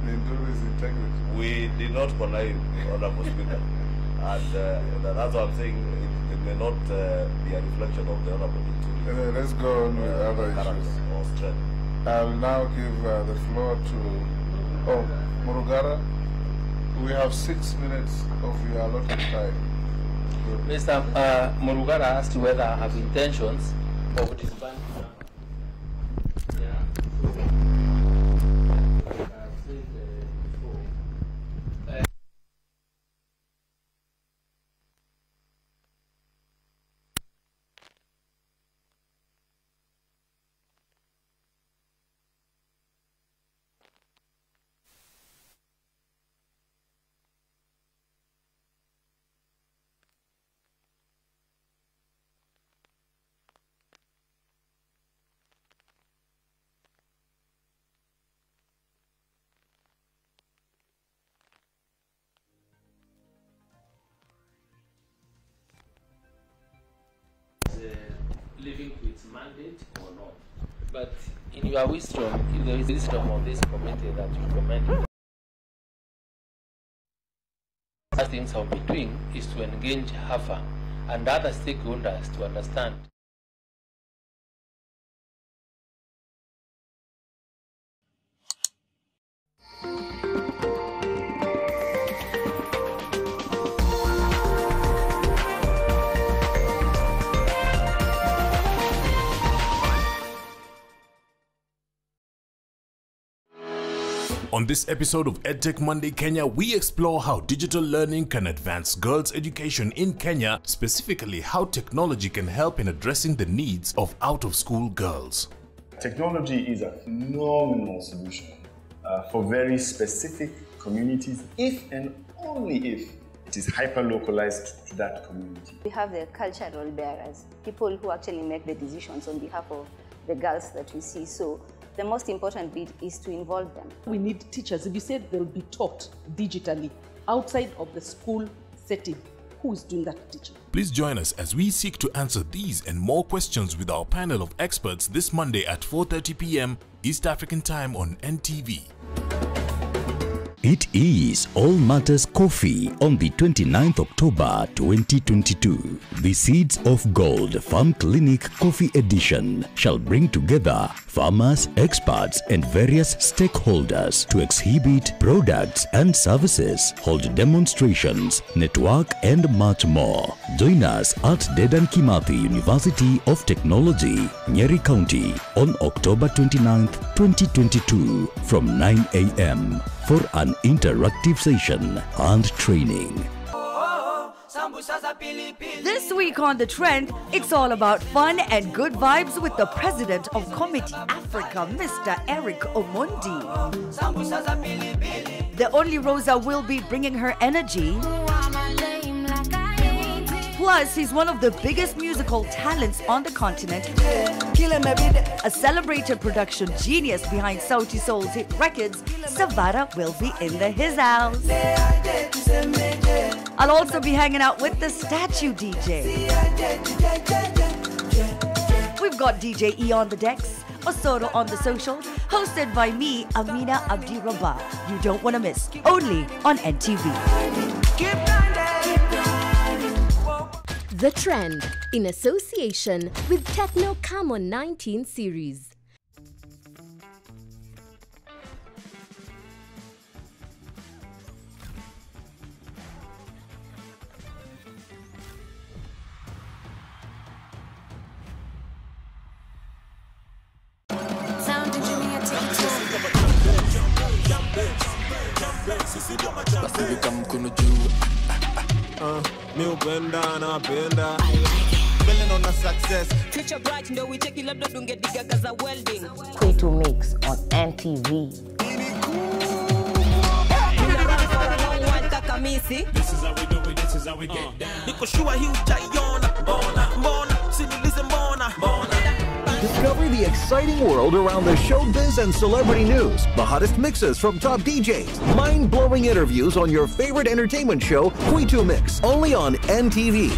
Linturi's integrity? We did not connive, Honorable Speaker. And that's what I'm saying. It may not be a reflection of the Honorable Linturi. Let's go on with other issues. Or strength. I'll now give the floor to Murugara. We have 6 minutes of your allotted time. Mr. Murugara asked whether I have intentions of disbanding. Living to its mandate or not. But in your wisdom, if there is wisdom of this committee that you recommend First things I'll be doing is to engage HAFA and other stakeholders to understand. On this episode of EdTech Monday Kenya, we explore how digital learning can advance girls' education in Kenya, specifically how technology can help in addressing the needs of out-of-school girls. Technology is a phenomenal solution for very specific communities, if and only if it is hyper-localized to that community. We have the cultural bearers, people who actually make the decisions on behalf of the girls that we see. So the most important bit is to involve them. We need teachers. If you said they'll be taught digitally outside of the school setting, who is doing that teaching? Please join us as we seek to answer these and more questions with our panel of experts this Monday at 4:30 p.m. East African Time on NTV. It is All Matters Coffee on the 29th October 2022. The Seeds of Gold Farm Clinic Coffee Edition shall bring together farmers, experts and various stakeholders to exhibit products and services, hold demonstrations, network and much more. Join us at Dedan Kimathi University of Technology, Nyeri County on October 29th, 2022 from 9 a.m. for an interactive session and training. This week on The Trend, it's all about fun and good vibes with the president of Committee Africa, Mr. Eric Omondi. The only Rosa will be bringing her energy. Plus, he's one of the biggest musical talents on the continent. A celebrated production genius behind Sauti Soul's hit records, Savara will be in his house. I'll also be hanging out with the statue DJ. We've got DJ E on the decks, Osoro on the socials, hosted by me, Amina Abdi Rabah. You don't want to miss, only on NTV. The Trend, in association with Techno Camon 19 series. On a success. Future bright, no we check it up, don't get the gagas a welding. Q2 Mix on NTV. This is how we do it, this is how we get down. Discover the exciting world around the showbiz and celebrity news, the hottest mixes from top DJs, mind-blowing interviews on your favorite entertainment show, Q2 Mix, only on NTV.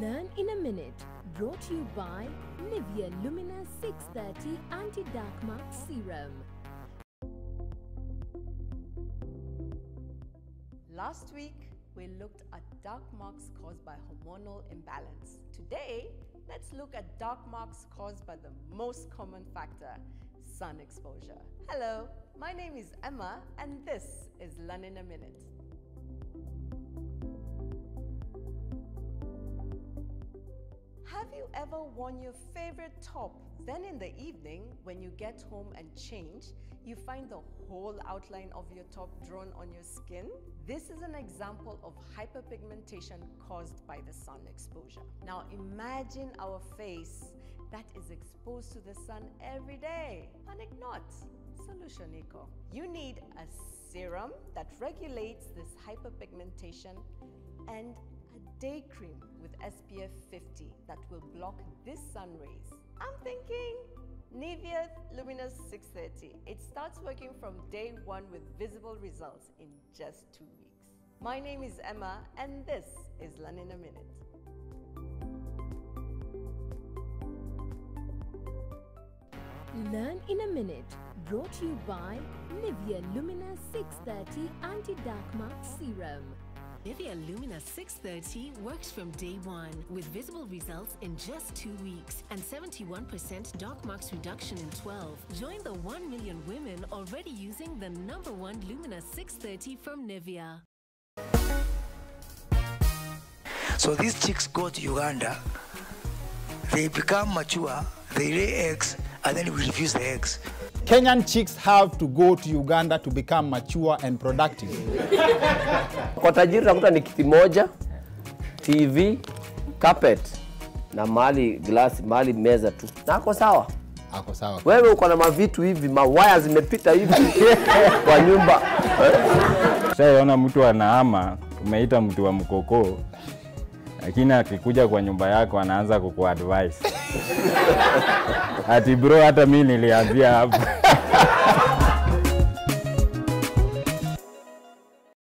Learn in a Minute, brought to you by Nivea Lumina 630 Anti-Dark Mark Serum. Last week, we looked at dark marks caused by hormonal imbalance. Today, let's look at dark marks caused by the most common factor, sun exposure. Hello, my name is Emma, and this is Learn in a Minute. Have you ever worn your favorite top? Then in the evening, when you get home and change, you find the whole outline of your top drawn on your skin? This is an example of hyperpigmentation caused by the sun exposure. Now imagine our face that is exposed to the sun every day. Panic not. Solution Eco. You need a serum that regulates this hyperpigmentation and a day cream with SPF 50 that will block this sun rays. I'm thinking Nivea Luminous 630. It starts working from day one with visible results in just 2 weeks. My name is Emma, and this is Learn in a Minute. Learn in a Minute, brought to you by Nivea Lumina 630 Anti-Dark Mark Serum. Nivea Lumina 630 works from day one with visible results in just 2 weeks and 71% dark marks reduction in 12. Join the 1 million women already using the #1 Lumina 630 from Nivea. So these chicks go to Uganda, they become mature, they lay eggs, and then we refuse the eggs. Kenyan chicks have to go to Uganda to become mature and productive. Kwa tajiri nakuta ni kiti moja, TV, carpet, na mali glass, mali meza tu. Na ako sawa. Ako sawa. Wewe uko na mavitu hivi, mawaya zimepita hivi kwa nyumba. Shaona mtu anahama, umeita mtu wa mkoko. Lakini akikuja kwa nyumba yako anaanza kukuadvise. Ati bro, hata mimi nilianzia hapo.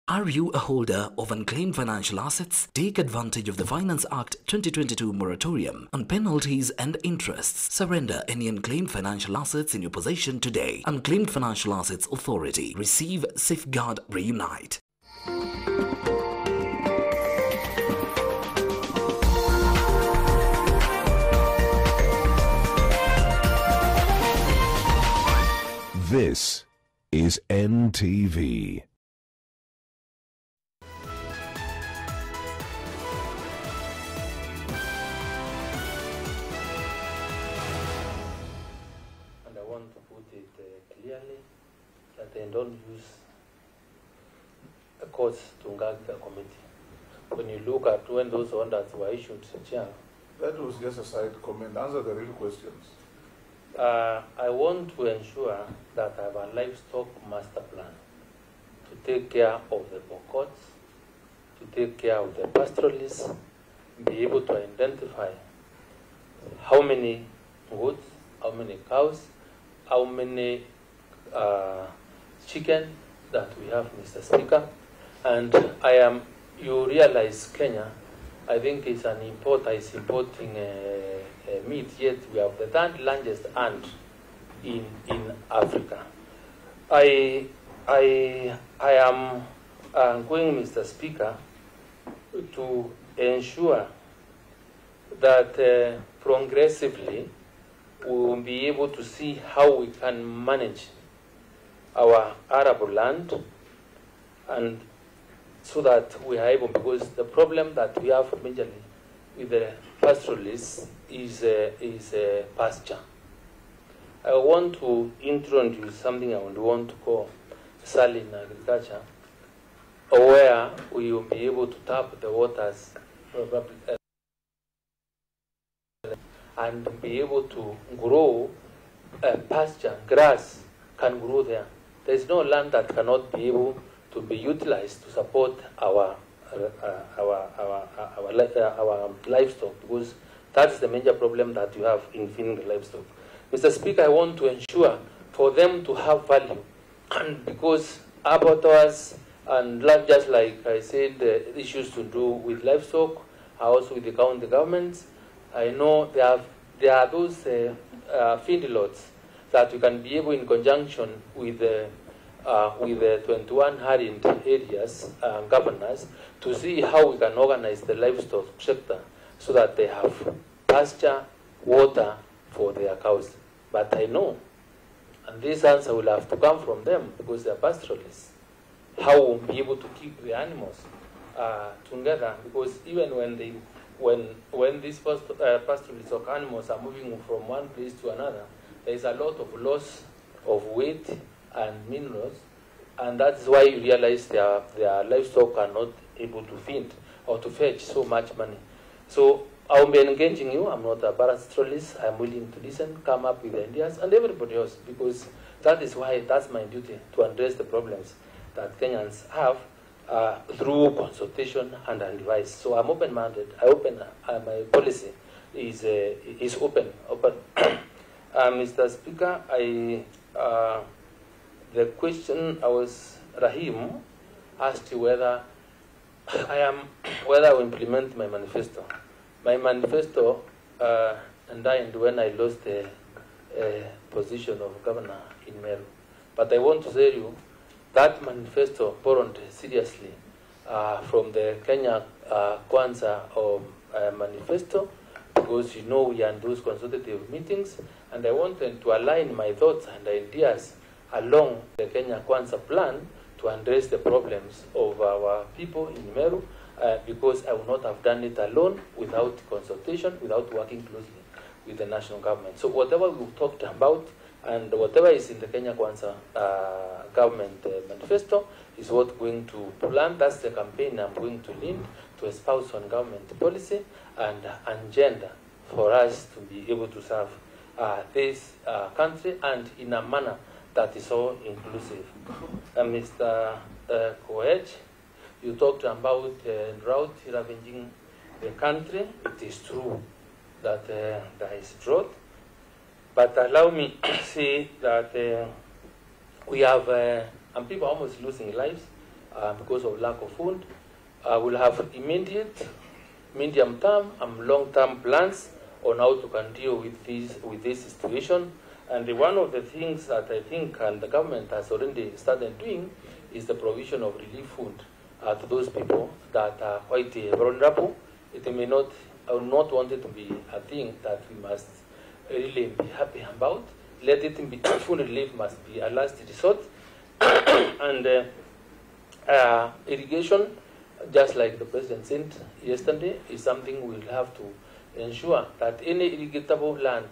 Are you a holder of unclaimed financial assets? Take advantage of the Finance Act 2022 moratorium on penalties and interests. Surrender any unclaimed financial assets in your possession today. Unclaimed Financial Assets Authority. Receive, safeguard, reunite. This is NTV. And I want to put it clearly that they don't use a courts to gag the committee. When you look at when those orders were issued, Chair, that was just a side comment. Answer the real questions. I want to ensure that I have a livestock master plan to take care of the bokots, to take care of the pastoralists, be able to identify how many goats, how many cows, how many chicken that we have, Mr. Speaker. And you realize Kenya, I think it's importing meat, yet we have the third largest ant in Africa. I am going, Mr. Speaker, to ensure that progressively we will be able to see how we can manage our arable land, and so that we are able, because the problem that we have majorly with the pastoralists is pasture. I want to introduce something I want to call saline agriculture, where we will be able to tap the waters and be able to grow pasture. Grass can grow there. There is no land that cannot be able to be utilized to support our livestock, because that's the major problem that you have in feeding the livestock. Mr. Speaker, I want to ensure for them to have value, and because abattoirs and just like I said, the issues to do with livestock are also with the county governments. I know there are those feedlots that we can be able, in conjunction with the 21 harried areas governors, to see how we can organize the livestock sector so that they have pasture, water for their cows. But I know, and this answer will have to come from them because they are pastoralists, how we'll be able to keep the animals together, because even when these pastoralists of animals are moving from one place to another, there is a lot of loss of weight and minerals, and that's why you realize their livestock are not able to feed or to fetch so much money. So I'll be engaging you. I'm not a pastoralist. I'm willing to listen, come up with ideas, and everybody else, because that's my duty to address the problems that Kenyans have through consultation and advice. So I'm open-minded. My policy is open. Mr. Speaker, the question Rahim asked you whether I will implement my manifesto. My manifesto died when I lost position of governor in Meru. But I want to tell you that manifesto borrowed seriously from the Kenya Kwanza manifesto, because you know we are in those consultative meetings, and I wanted to align my thoughts and ideas along the Kenya Kwanza plan to address the problems of our people in Meru, because I would not have done it alone without consultation, without working closely with the national government. So whatever we've talked about and whatever is in the Kenya Kwanza government manifesto is what going to plan. That's the campaign I'm going to lead to espouse on government policy and agenda for us to be able to serve this country and in a manner that is so inclusive. Mr. Koech, you talked about drought ravaging the country. It is true that there is drought, but allow me to say that we have, and people are almost losing lives because of lack of food. We'll have immediate, medium-term, and long-term plans on how to deal with this situation. And one of the things that I think and the government has already started doing is the provision of relief food to those people that are quite vulnerable. It may not, I would not want it to be a thing that we must really be happy about. Let it be, food relief must be a last resort. And irrigation, just like the President said yesterday, is something we'll have to ensure that any irrigatable land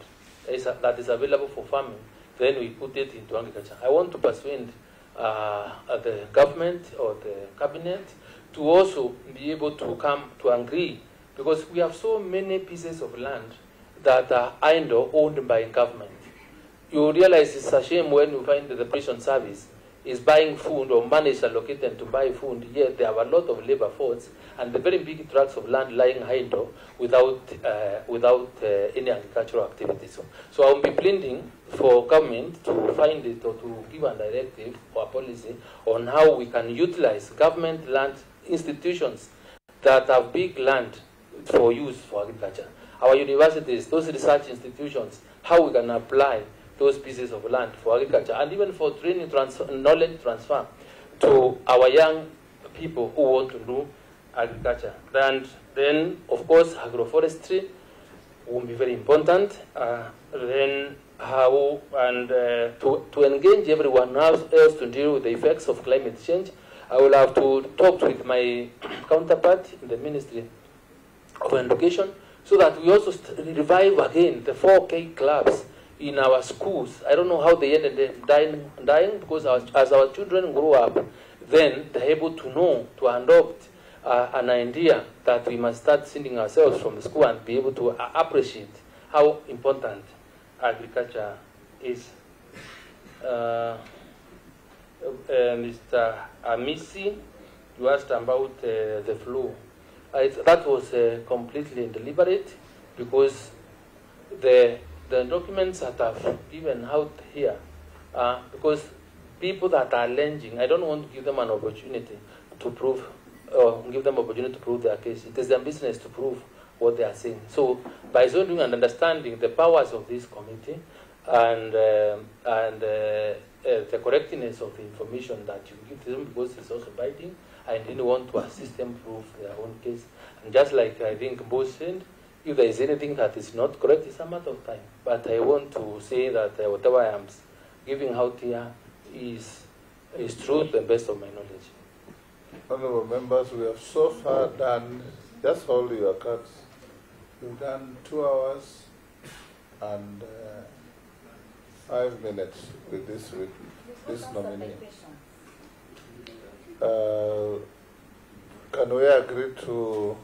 that is available for farming, then we put it into agriculture. I want to persuade the government or the cabinet to also be able to come to agree, because we have so many pieces of land that are idle, owned by government. You realize it's a shame when you find that the prison service is buying food or money is allocated to buy food, yet there are a lot of labor force and the very big tracts of land lying idle without any agricultural activities. So I'll be pleading for government to find it or to give a directive or a policy on how we can utilize government land institutions that have big land for use for agriculture. Our universities, those research institutions, how we can apply those pieces of land for agriculture and even for training, knowledge transfer to our young people who want to do agriculture. And then, of course, agroforestry will be very important. Then how and to engage everyone else to deal with the effects of climate change. I will have to talk with my counterpart in the Ministry of Education so that we also revive again the 4K clubs in our schools. I don't know how they ended dying because as our children grow up, then they're able to know, to adopt an idea that we must start sending ourselves from the school and be able to appreciate how important agriculture is. Mr. Amisi, you asked about the flu. That was completely deliberate because the documents that I've given out here, because people that are alleging, I don't want to give them an opportunity to prove, give them opportunity to prove their case. It is their business to prove what they are saying. So by so doing and understanding the powers of this committee and the correctness of the information that you give to them, because it's also binding, I didn't want to assist them prove their own case. And just like I think both said, if there is anything that is not correct, it's a matter of time. But I want to say that whatever I am giving out here is true to the best of my knowledge. Honorable members, we have so far done, just hold your cards, we've done 2 hours and 5 minutes with this nominee. Can we agree to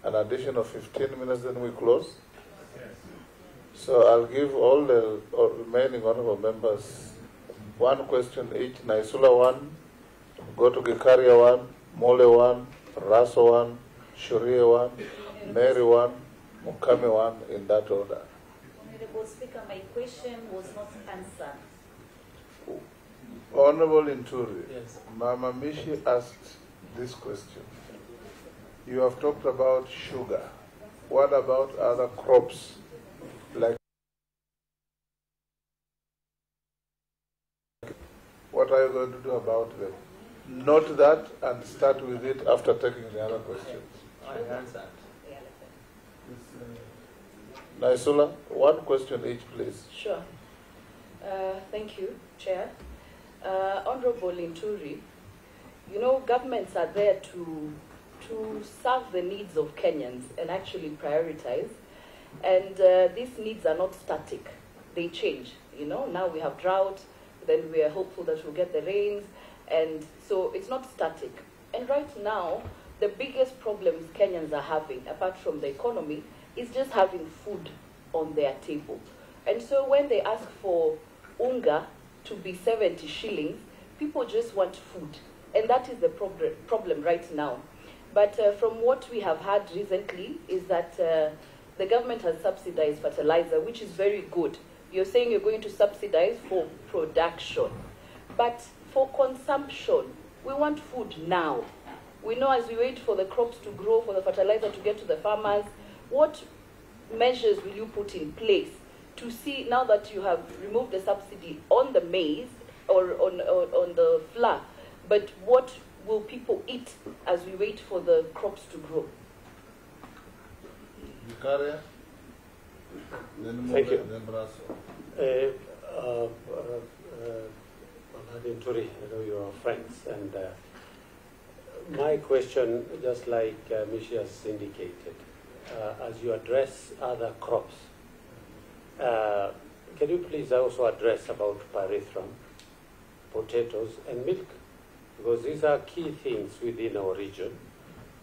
an addition of 15 minutes, then we close? Yes. So I'll give all the remaining honorable members 1 question each. Naisula 1, go to Gikaria 1, Mole 1, Raso 1, Shurie 1, Mary 1, Mukame 1, in that order. Honorable Speaker, my question was not answered. Honorable Linturi, yes. Mama Mishi asked this question. You have talked about sugar. What about other crops like what are you going to do about them? Note that and start with it after taking the other questions. I answered. Naisula, one question each, please. Sure. Thank you, Chair. Honorable Linturi, you know, governments are there to serve the needs of Kenyans and actually prioritize. And these needs are not static. They change. You know, now we have drought, then we are hopeful that we'll get the rains. And so it's not static. And right now, the biggest problems Kenyans are having, apart from the economy, is just having food on their table. And so when they ask for unga to be 70 shillings, people just want food. And that is the problem right now. But from what we have had recently is that the government has subsidized fertilizer, which is very good. You're saying you're going to subsidize for production. But for consumption, we want food now. We know as we wait for the crops to grow, for the fertilizer to get to the farmers, what measures will you put in place to see, now that you have removed the subsidy on the maize or on the flour, but what will people eat as we wait for the crops to grow? Thank you. Linturi, I know you are friends, and my question, just like Mishi has indicated, as you address other crops, can you please also address about pyrethrum, potatoes, and milk? Because these are key things within our region,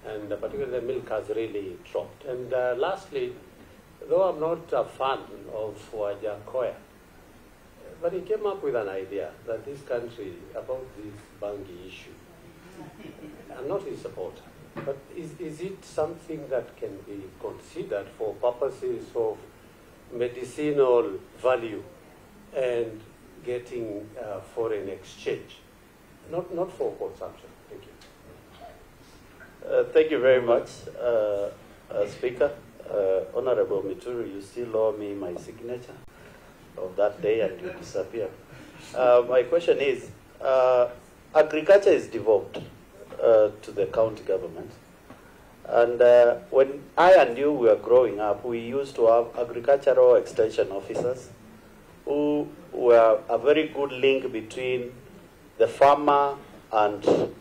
and particularly the milk has really dropped. And lastly, though I'm not a fan of Wajakoya, but he came up with an idea that this country, about this Bangi issue, I'm not his supporter, but is it something that can be considered for purposes of medicinal value and getting foreign exchange, not for consumption? Thank you. Thank you very much, Speaker. Honorable Mithika, you still owe me my signature of that day and you disappear. My question is, agriculture is devolved to the county government. And when I and you were growing up, we used to have agricultural extension officers who were a very good link between the farmer and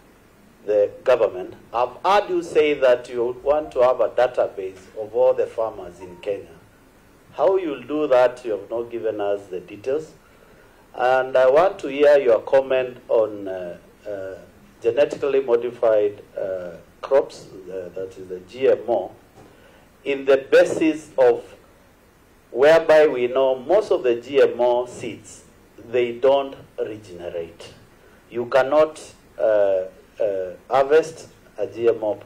the government. I've heard you say that you want to have a database of all the farmers in Kenya. How you'll do that, you have not given us the details. And I want to hear your comment on genetically modified crops, that is the GMO, in the basis of whereby we know most of the GMO seeds, they don't regenerate. You cannot harvest a GMO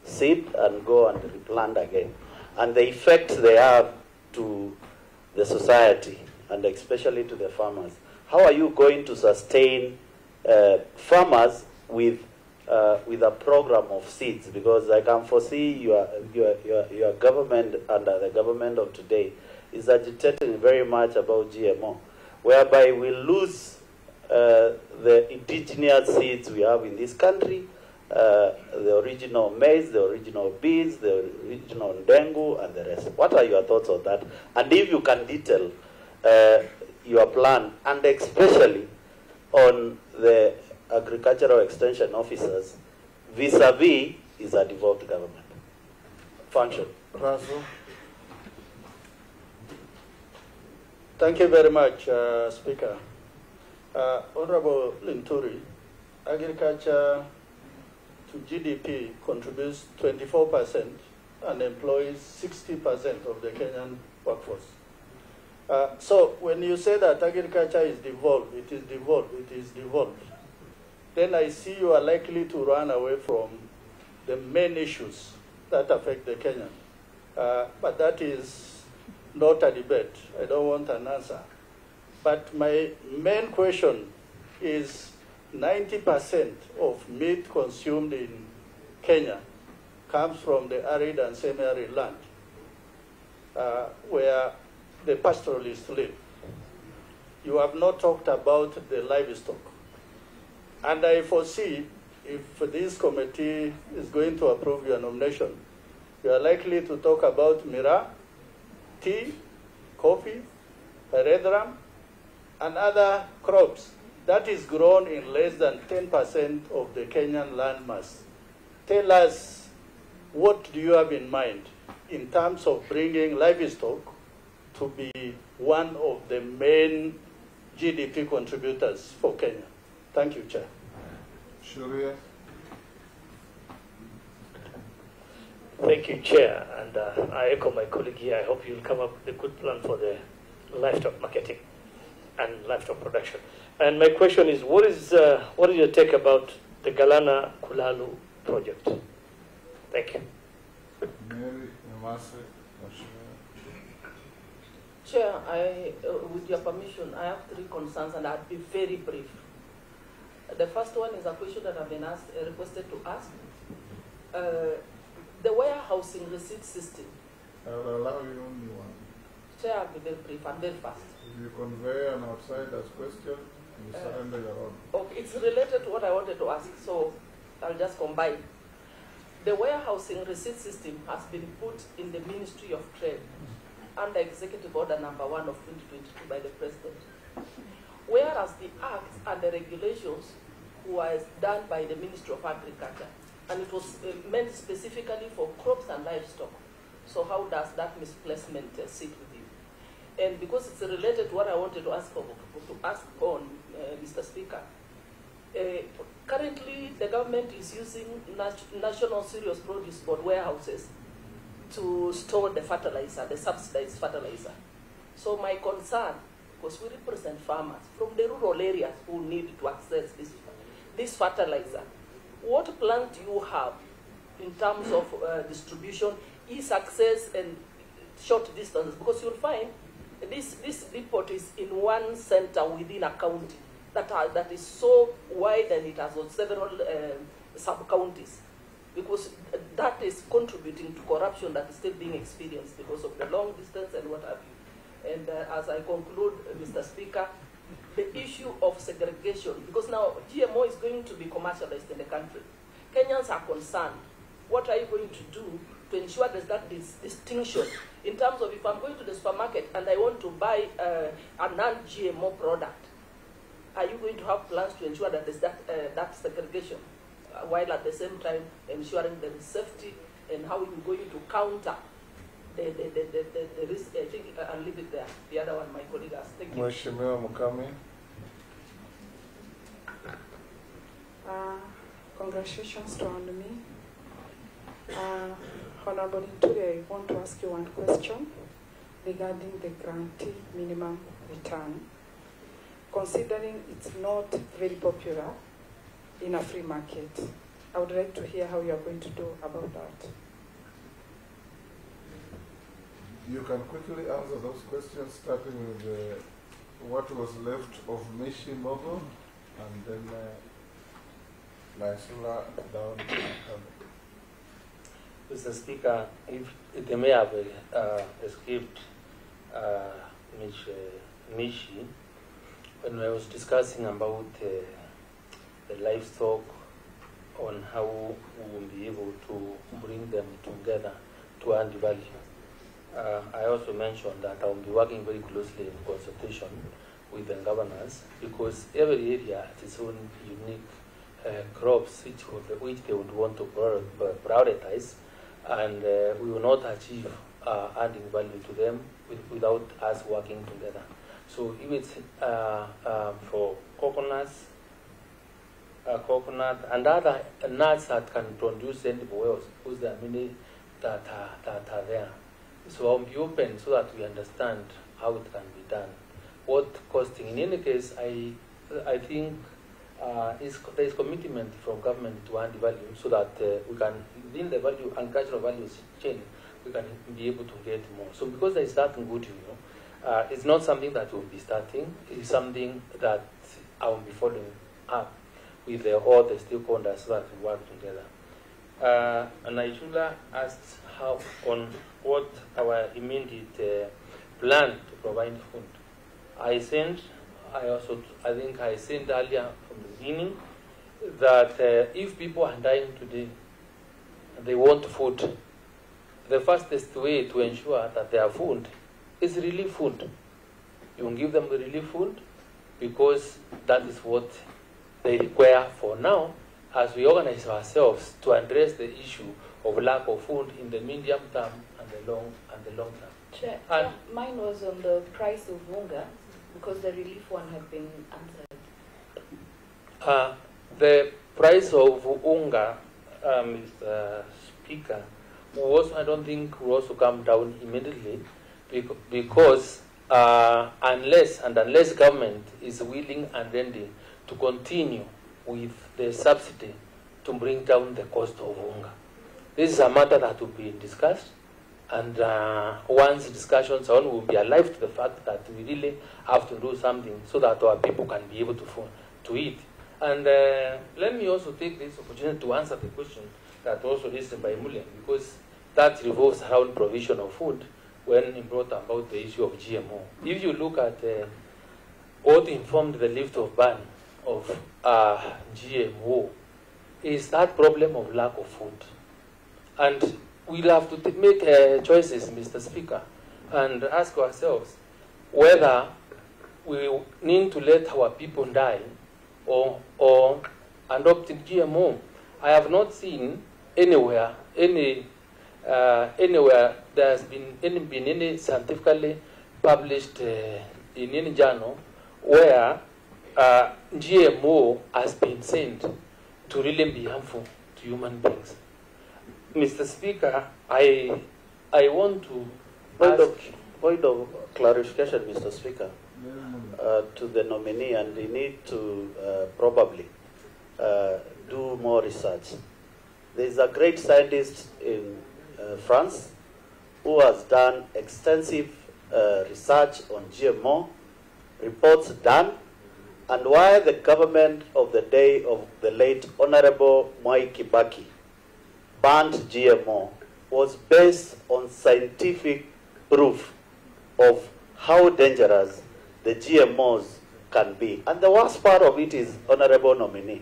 seed and go and replant again. And the effect they have to the society and especially to the farmers. How are you going to sustain farmers with a program of seeds? Because I can foresee your government under the government of today is agitating very much about GMO, whereby we lose the indigenous seeds we have in this country, the original maize, the original beans, the original ndengu, and the rest. What are your thoughts on that? And if you can detail your plan, and especially on the agricultural extension officers vis-a-vis is a devolved government function. Razo. Thank you very much, Speaker. Honorable Linturi, agriculture to GDP contributes 24% and employs 60% of the Kenyan workforce. So when you say that agriculture is devolved, it is devolved, it is devolved, then I see you are likely to run away from the main issues that affect the Kenyan. But that is not a debate. I don't want an answer. But my main question is 90% of meat consumed in Kenya comes from the arid and semi-arid land where the pastoralists live. you have not talked about the livestock. And I foresee if this committee is going to approve your nomination, you are likely to talk about mira, tea, coffee, erythrum, and other crops that is grown in less than 10% of the Kenyan land mass. Tell us, what do you have in mind in terms of bringing livestock to be one of the main GDP contributors for Kenya? Thank you, Chair. Sharia. Thank you, Chair. And I echo my colleague here. I hope you'll come up with a good plan for the livestock marketing and livestock production. And my question is, what is your take about the Galana Kulalu project? Thank you. Mary, Chair, with your permission, I have 3 concerns and I'll be very brief. The first one is a question that I've been requested to ask. The warehousing receipt system. I will allow you only one. Chair, I'll be very brief and very fast. If you convey an outsider's question, you surrender your own. Okay, it's related to what I wanted to ask, so I'll just combine. The warehousing receipt system has been put in the Ministry of Trade under Executive Order number 1 of 2022 by the President. Whereas the acts and the regulations was done by the Ministry of Agriculture, and it was meant specifically for crops and livestock. So how does that misplacement sit with you? And because it's related to what I wanted to ask on, Mr. Speaker, currently the government is using National Serious Produce Board warehouses to store the fertilizer, the subsidized fertilizer. So my concern, because we represent farmers from the rural areas who need to access this fertilizer, what plan do you have in terms of distribution, ease access, and short distances? Because you'll find this depot is in one center within a county that is so wide, and it has several sub-counties, because that is contributing to corruption that is still being experienced because of the long distance and what have you. And as I conclude, Mr. Speaker, the issue of segregation, because now GMO is going to be commercialized in the country. Kenyans are concerned. What are you going to do to ensure there's that distinction in terms of if I'm going to the supermarket and I want to buy a non-GMO product, are you going to have plans to ensure that there's that segregation, while at the same time ensuring there is safety, and how are you going to counter the risk? I think I'll leave it there. The other one, my colleague asked. Thank you. Mheshimiwa Mukami. Congratulations to me. Honorable Linturi, I want to ask you one question regarding the grantee minimum return. Considering it's not very popular in a free market, I would like to hear how you are going to do about that. You can quickly answer those questions, starting with what was left of Mishi Mogo, and then Naisula down. Mr. Speaker, if they may have escaped Mishi, when I was discussing about the livestock, on how we will be able to bring them together to add value. I also mentioned that I will be working very closely in consultation with the governors, because every area has its own unique crops which they would want to prioritize, and we will not achieve adding value to them without us working together. So if it's for coconuts, coconut and other nuts that can produce edible oils, because there are many that are there. So I'll be open so that we understand how it can be done. What costing? In any case, I think there is commitment from government to add value, so that we can, within the value and cultural values chain, we can be able to get more. So because there is starting good, it's not something that we'll be starting. It's something that I will be following up with all the stakeholders so that we work together. And Naijula asked how on what our immediate plan to provide food. I sent I think I said earlier from the beginning that if people are dying today, they want food. The fastest way to ensure that they have food is relief food. You will give them the relief food because that is what they require for now, as we organize ourselves to address the issue of lack of food in the medium term and the long term. Chair, mine was on the price of unga, because the relief one had been answered. The price of unga, Mr. Speaker, I don't think will also come down immediately, because unless government is willing and ready to continue with the subsidy to bring down the cost of unga. This is a matter that will be discussed, and once discussions on, we'll be alive to the fact that we really have to do something so that our people can be able to eat. And let me also take this opportunity to answer the question that also raised by Mullen, because that revolves around provision of food when he brought about the issue of GMO. If you look at what informed the lift of ban of GMO, is that problem of lack of food. And we'll have to make choices, Mr. Speaker, and ask ourselves whether we need to let our people die or adopt GMO. I have not seen anywhere there has been any scientifically published in any journal where GMO has been seen to really be harmful to human beings. Mr. Speaker, I want to point of clarification, Mr. Speaker, to the nominee, and we need to probably do more research. There is a great scientist in France who has done extensive research on GMO, reports done, and why the government of the day of the late Honorable Mwai Kibaki banned GMO was based on scientific proof of how dangerous the GMOs can be. And the worst part of it is, Honorable Nominee,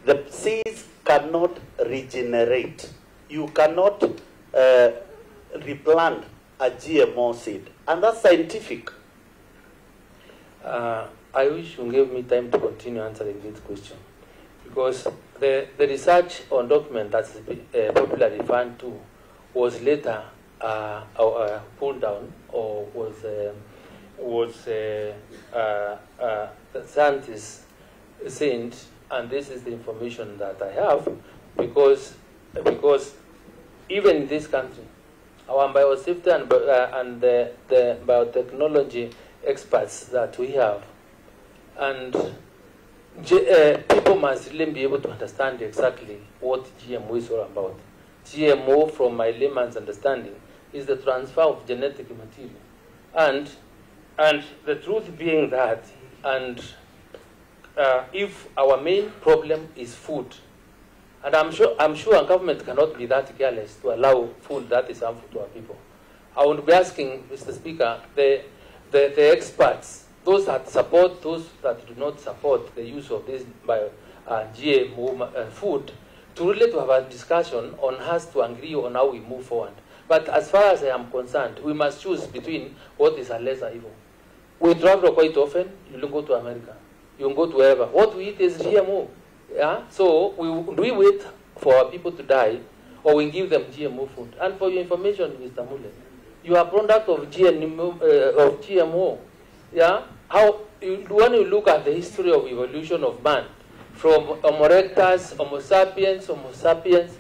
the seeds cannot regenerate. You cannot replant a GMO seed. And that's scientific. I wish you gave me time to continue answering this question, because the research on document that's popularly referred to was later pulled down, or was the scientists sent, and this is the information that I have, because even in this country, our biosafety and the biotechnology experts that we have, and people must really be able to understand exactly what GMO is all about. GMO, from my layman's understanding, is the transfer of genetic material. And the truth being that, and if our main problem is food, and I'm sure our government cannot be that careless to allow food that is harmful to our people. I would be asking, Mr. Speaker, the experts, those that support, those that do not support the use of this GMO food, to really to have a discussion on us to agree on how we move forward. But as far as I am concerned, we must choose between what is a lesser evil. We travel quite often. You don't go to America. You don't go to wherever. What we eat is GMO. Yeah? So we wait for our people to die, or we give them GMO food. And for your information, Mr. Mule, you are a product of GMO. Yeah? When you look at the history of evolution of man, from Homo erectus, Homo sapiens,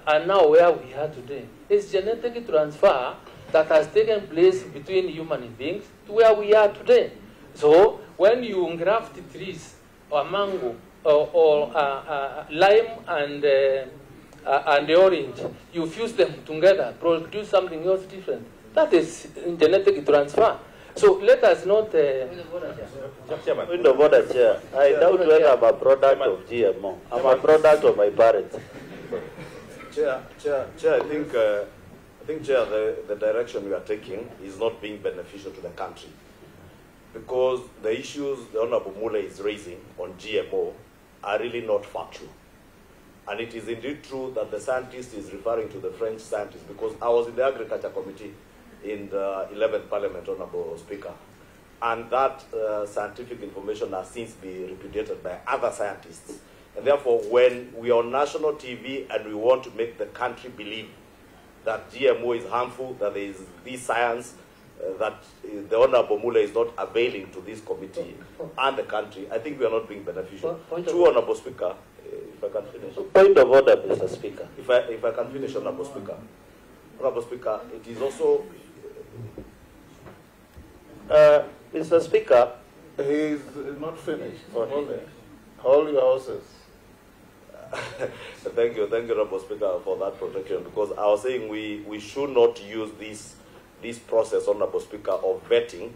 and now where we are today, it's genetic transfer that has taken place between human beings to where we are today. So when you graft trees, or mango, or lime and the orange, you fuse them together, produce something else different. That is genetic transfer. So let us not... Window border chair. I doubt whether I'm a product of GMO. I'm a product of my parents. Chair, I think, Chair, the direction we are taking is not being beneficial to the country. because the issues the Honorable Mule is raising on GMO are really not factual. And it is indeed true that the scientist is referring to the French scientist, because I was in the Agriculture Committee in the 11th Parliament, Honorable Speaker, and that scientific information has since been repudiated by other scientists. And therefore, when we are on national TV and we want to make the country believe that GMO is harmful, that there is this science, that the Honorable Mule is not availing to this committee and the country, I think we are not being beneficial. True, Honorable Speaker, if I can finish. Point of order, Mr. Speaker. If I can finish, Honorable Speaker. Honorable Speaker, it is also... Mr. Speaker. He is not finished. Hold your horses. Thank you, Honorable Speaker, for that protection, because I was saying we should not use this process, Honorable Speaker, of vetting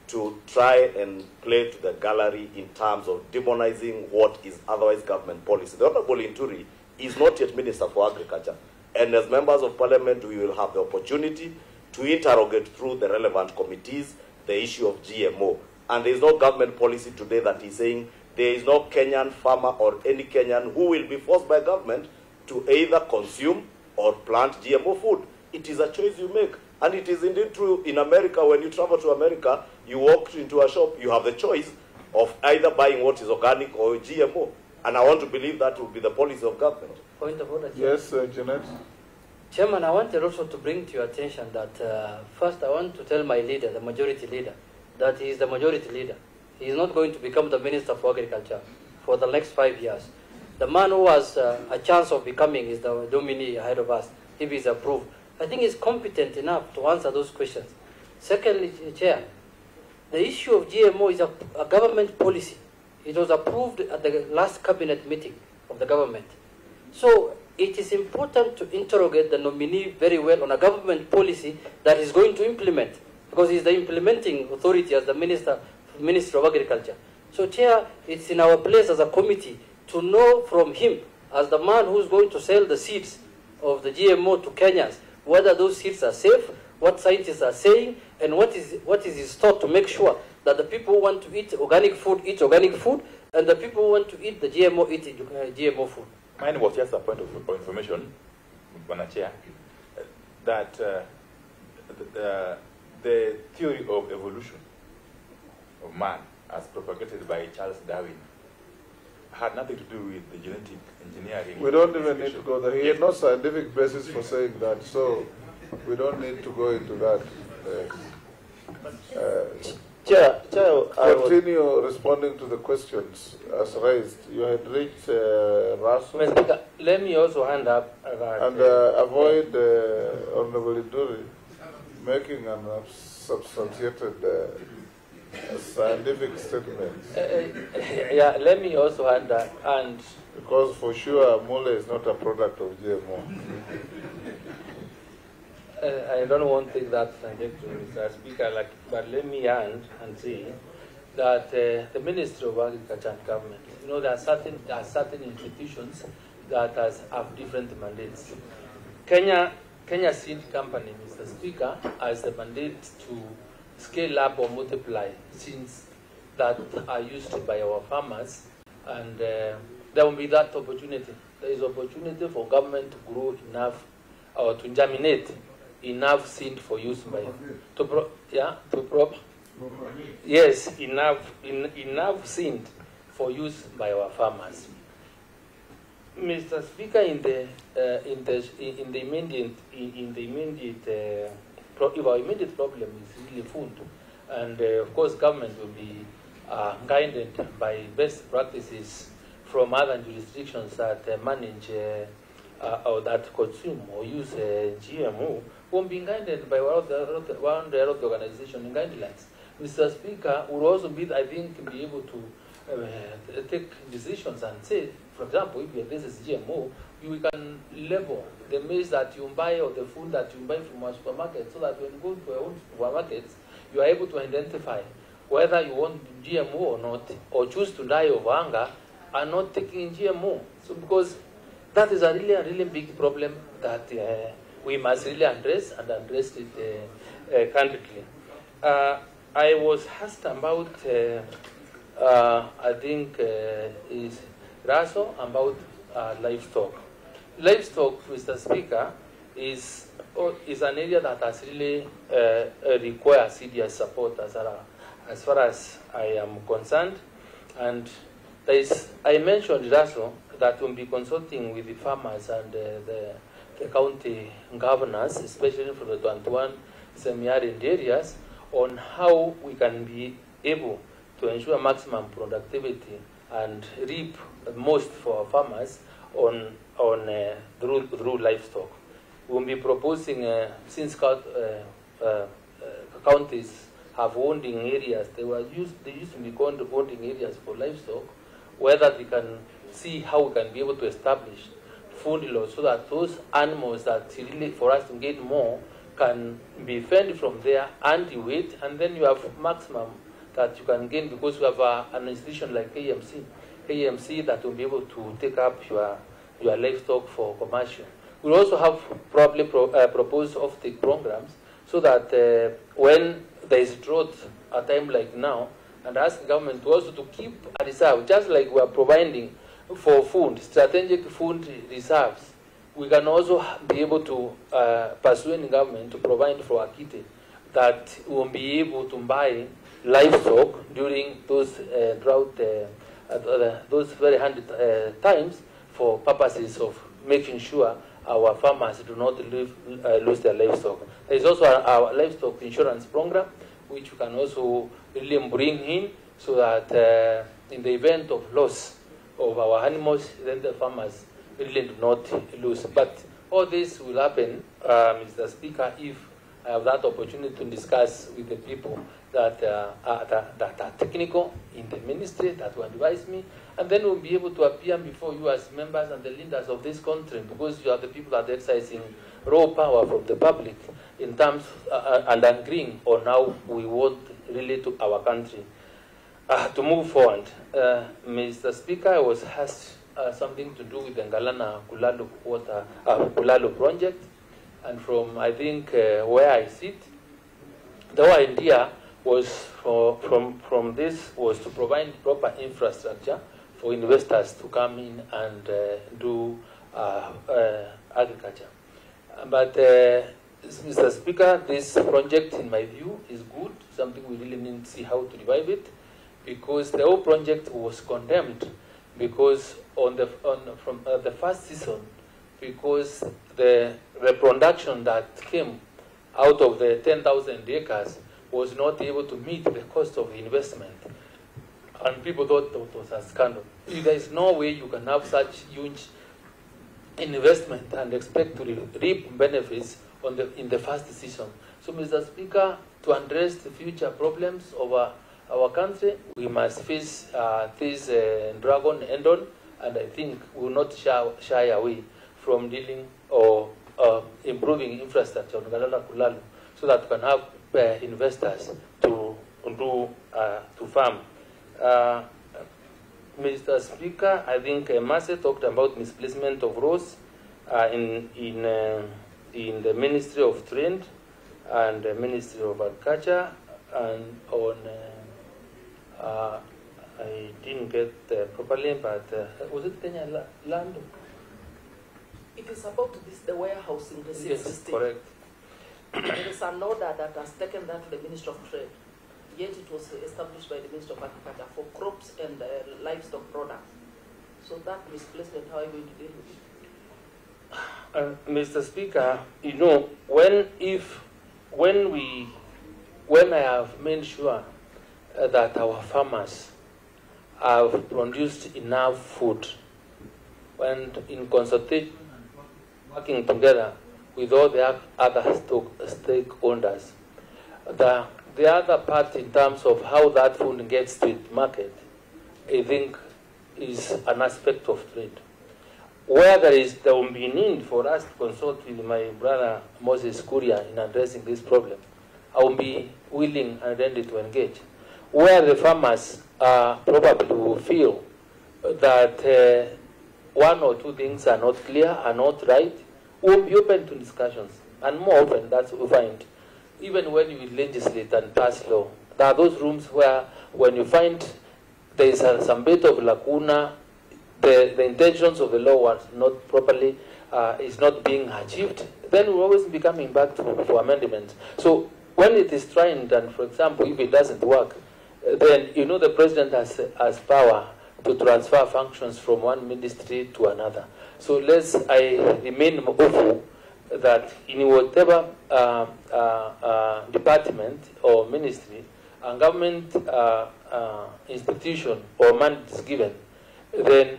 to try and play to the gallery in terms of demonizing what is otherwise government policy. The Honorable Linturi is not yet Minister for Agriculture, and as members of Parliament, we will have the opportunity to interrogate through the relevant committees the issue of GMO. And there is no government policy today that is saying there is no Kenyan farmer or any Kenyan who will be forced by government to either consume or plant GMO food. It is a choice you make. And it is indeed true in America. When you travel to America, you walk into a shop, you have the choice of either buying what is organic or GMO. And I want to believe that will be the policy of government. Point of order. Yes, Jeanette. Chairman, I wanted also to bring to your attention that first I want to tell my leader, the majority leader, that he is the majority leader. He is not going to become the Minister for Agriculture for the next 5 years. The man who has a chance of becoming is the nominee ahead of us, if he is approved. I think he's competent enough to answer those questions. Secondly, Chair, the issue of GMO is a government policy. It was approved at the last cabinet meeting of the government. So it is important to interrogate the nominee very well on a government policy that is going to implement, because he's the implementing authority as the Minister of Agriculture. So, Chair, it's in our place as a committee to know from him, as the man who's going to sell the seeds of the GMO to Kenyans, whether those seeds are safe, what scientists are saying, and what is his thought to make sure that the people who want to eat organic food, and the people who want to eat the GMO, eat GMO food. Mine was just a point of information, Madam Chair, that the theory of evolution of man, as propagated by Charles Darwin, had nothing to do with the genetic engineering. We don't even need to go there. He had no scientific basis for saying that, so we don't need to go into that. Continue responding to the questions as raised. You had reached Russell. Let me also hand up and avoid Honorable Linturi making an substantiated scientific statements. Yeah, let me also hand up. And because for sure, Mule is not a product of GMO. I don't want to take that trajectory, Mr. Speaker, but let me end and say that the Ministry of Agriculture and Government, there are certain institutions that have different mandates. Kenya Seed Company, Mr. Speaker, has the mandate to scale up or multiply seeds that are used by our farmers, and there will be that opportunity. There is opportunity for government to grow enough or to germinate enough seed for use by enough seed for use by our farmers. Mr. Speaker, our immediate problem is really food, and of course government will be guided by best practices from other jurisdictions that manage or that consume or use GMO, won't be guided by one of the organization guidelines. Mr. Speaker, will also be, I think, be able to take decisions and say, for example, if this is GMO, you can label the maize that you buy or the food that you buy from a supermarket, so that when you go to your own supermarkets, you are able to identify whether you want GMO or not, or choose to die of hunger and not taking GMO. So because that is a really big problem that we must really address, and address it candidly. I was asked about, I think, is Raso about livestock. Livestock, Mr. Speaker, is an area that has really required serious support as far as I am concerned. And I mentioned Raso that will be consulting with the farmers and the county governors, especially for the 21 semi-arid areas, on how we can be able to ensure maximum productivity and reap most for our farmers through livestock. We'll be proposing, since counties have holding areas, they used to be called holding areas for livestock, whether they can see how we can be able to establish food laws so that those animals that really for us to get more can be fed from there and you wait, and then you have maximum that you can gain because you have an institution like KMC that will be able to take up your livestock for commercial. We'll also have probably proposed off-take programs so that when there is drought at a time like now, and ask the government to also to keep a reserve, just like we are providing for food, strategic food reserves. We can also be able to persuade the government to provide for Akite that will be able to buy livestock during those drought, those very hard times for purposes of making sure our farmers do not lose their livestock. There is also our livestock insurance program, which we can also really bring in so that in the event of loss of our animals, then the farmers really do not lose. But all this will happen, Mr. Speaker, if I have that opportunity to discuss with the people that are technical in the ministry, that will advise me, and then we'll be able to appear before you as members and the leaders of this country, because you are the people that are exercising raw power from the public in terms and agreeing on how we want really to our country to move forward. Mr. Speaker, I was asked something to do with the Ngalana Kulalo project, and from I think where I sit, the whole idea was from this was to provide proper infrastructure for investors to come in and do agriculture. But Mr. Speaker, this project, in my view, is good. Something we really need to see how to revive it, because the whole project was condemned because from the first season, because the production that came out of the 10,000 acres was not able to meet the cost of investment, and people thought that was a scandal. There is no way you can have such huge investment and expect to reap benefits in the first season. So, Mr. Speaker, to address the future problems of our country, we must face this dragon head-on, and I think we will not shy away from dealing or improving infrastructure on Galala Kulalo so that we can have investors to farm. Mr. Speaker, I think Mase talked about misplacement of roads in the Ministry of Trade and the Ministry of Agriculture, and on I didn't get properly, but was it Kenya Land? It is about the warehousing, the Yes, system. correct. There is an order that has taken that to the Ministry of Trade. Yet it was established by the Ministry of Agriculture for crops and livestock products. So that misplacement, how are you going to deal with it? Mr. Speaker, you know, when I have made sure that our farmers have produced enough food, and in consultation, working together with all the other stakeholders, the other part in terms of how that food gets to the market, I think, is an aspect of trade. Where there will be need for us to consult with my brother Moses Kuria in addressing this problem, I will be willing and ready to engage. Where the farmers probably will feel that one or two things are not clear, are not right, we'll be open to discussions. And more often, that's what we find. Even when you legislate and pass law, There are those rooms where when you find there is some bit of lacuna, the intentions of the law was not properly, is not being achieved, then we'll always be coming back for amendments. So when it is trying, and for example, if it doesn't work, then you know the president has power to transfer functions from one ministry to another. So I remain hopeful that in whatever department or ministry a government institution or mandate is given, then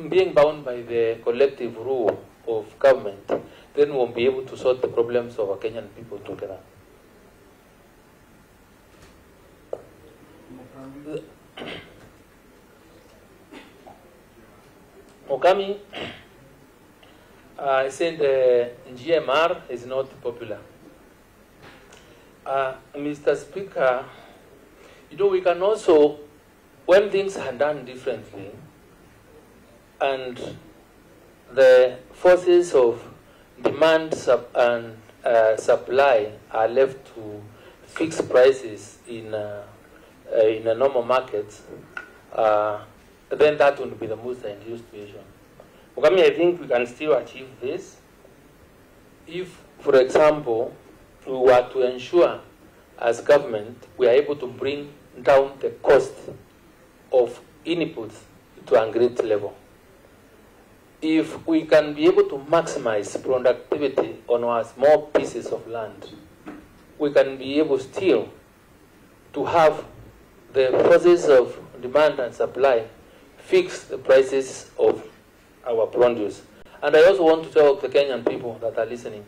being bound by the collective rule of government, then we'll be able to solve the problems of our Kenyan people together. Okami said GMR is not popular. Mr. Speaker, you know, we can also, when things are done differently, and the forces of demand and supply are left to fix prices in a normal market, then that would be the most ideal situation. I think we can still achieve this if, for example, we were to ensure as government we are able to bring down the cost of inputs to a great level. If we can be able to maximize productivity on our small pieces of land, we can be able still to have the forces of demand and supply fix the prices of our produce. And I also want to tell the Kenyan people that are listening,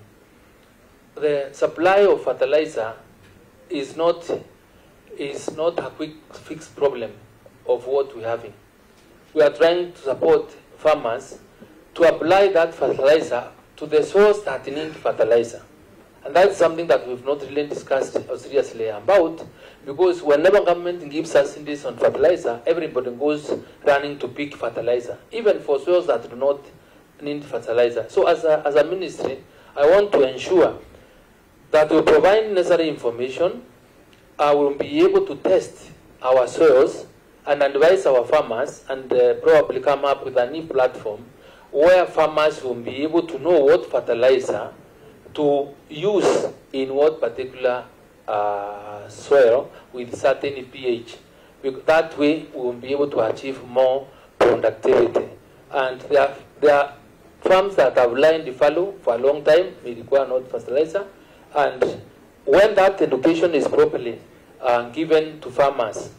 the supply of fertilizer is not a quick fix problem of what we're having. We are trying to support farmers to apply that fertilizer to the source that need fertilizer. And that's something that we've not really discussed seriously about, because whenever government gives subsidies on fertilizer, everybody goes running to pick fertilizer, even for soils that do not need fertilizer. So as a ministry, I want to ensure that we provide necessary information, will be able to test our soils and advise our farmers, and probably come up with a new platform where farmers will be able to know what fertilizer to use in what particular soil with certain pH. That way we will be able to achieve more productivity. And there are farms that have lined the fallow for a long time, may require not fertilizer. And when that education is properly given to farmers,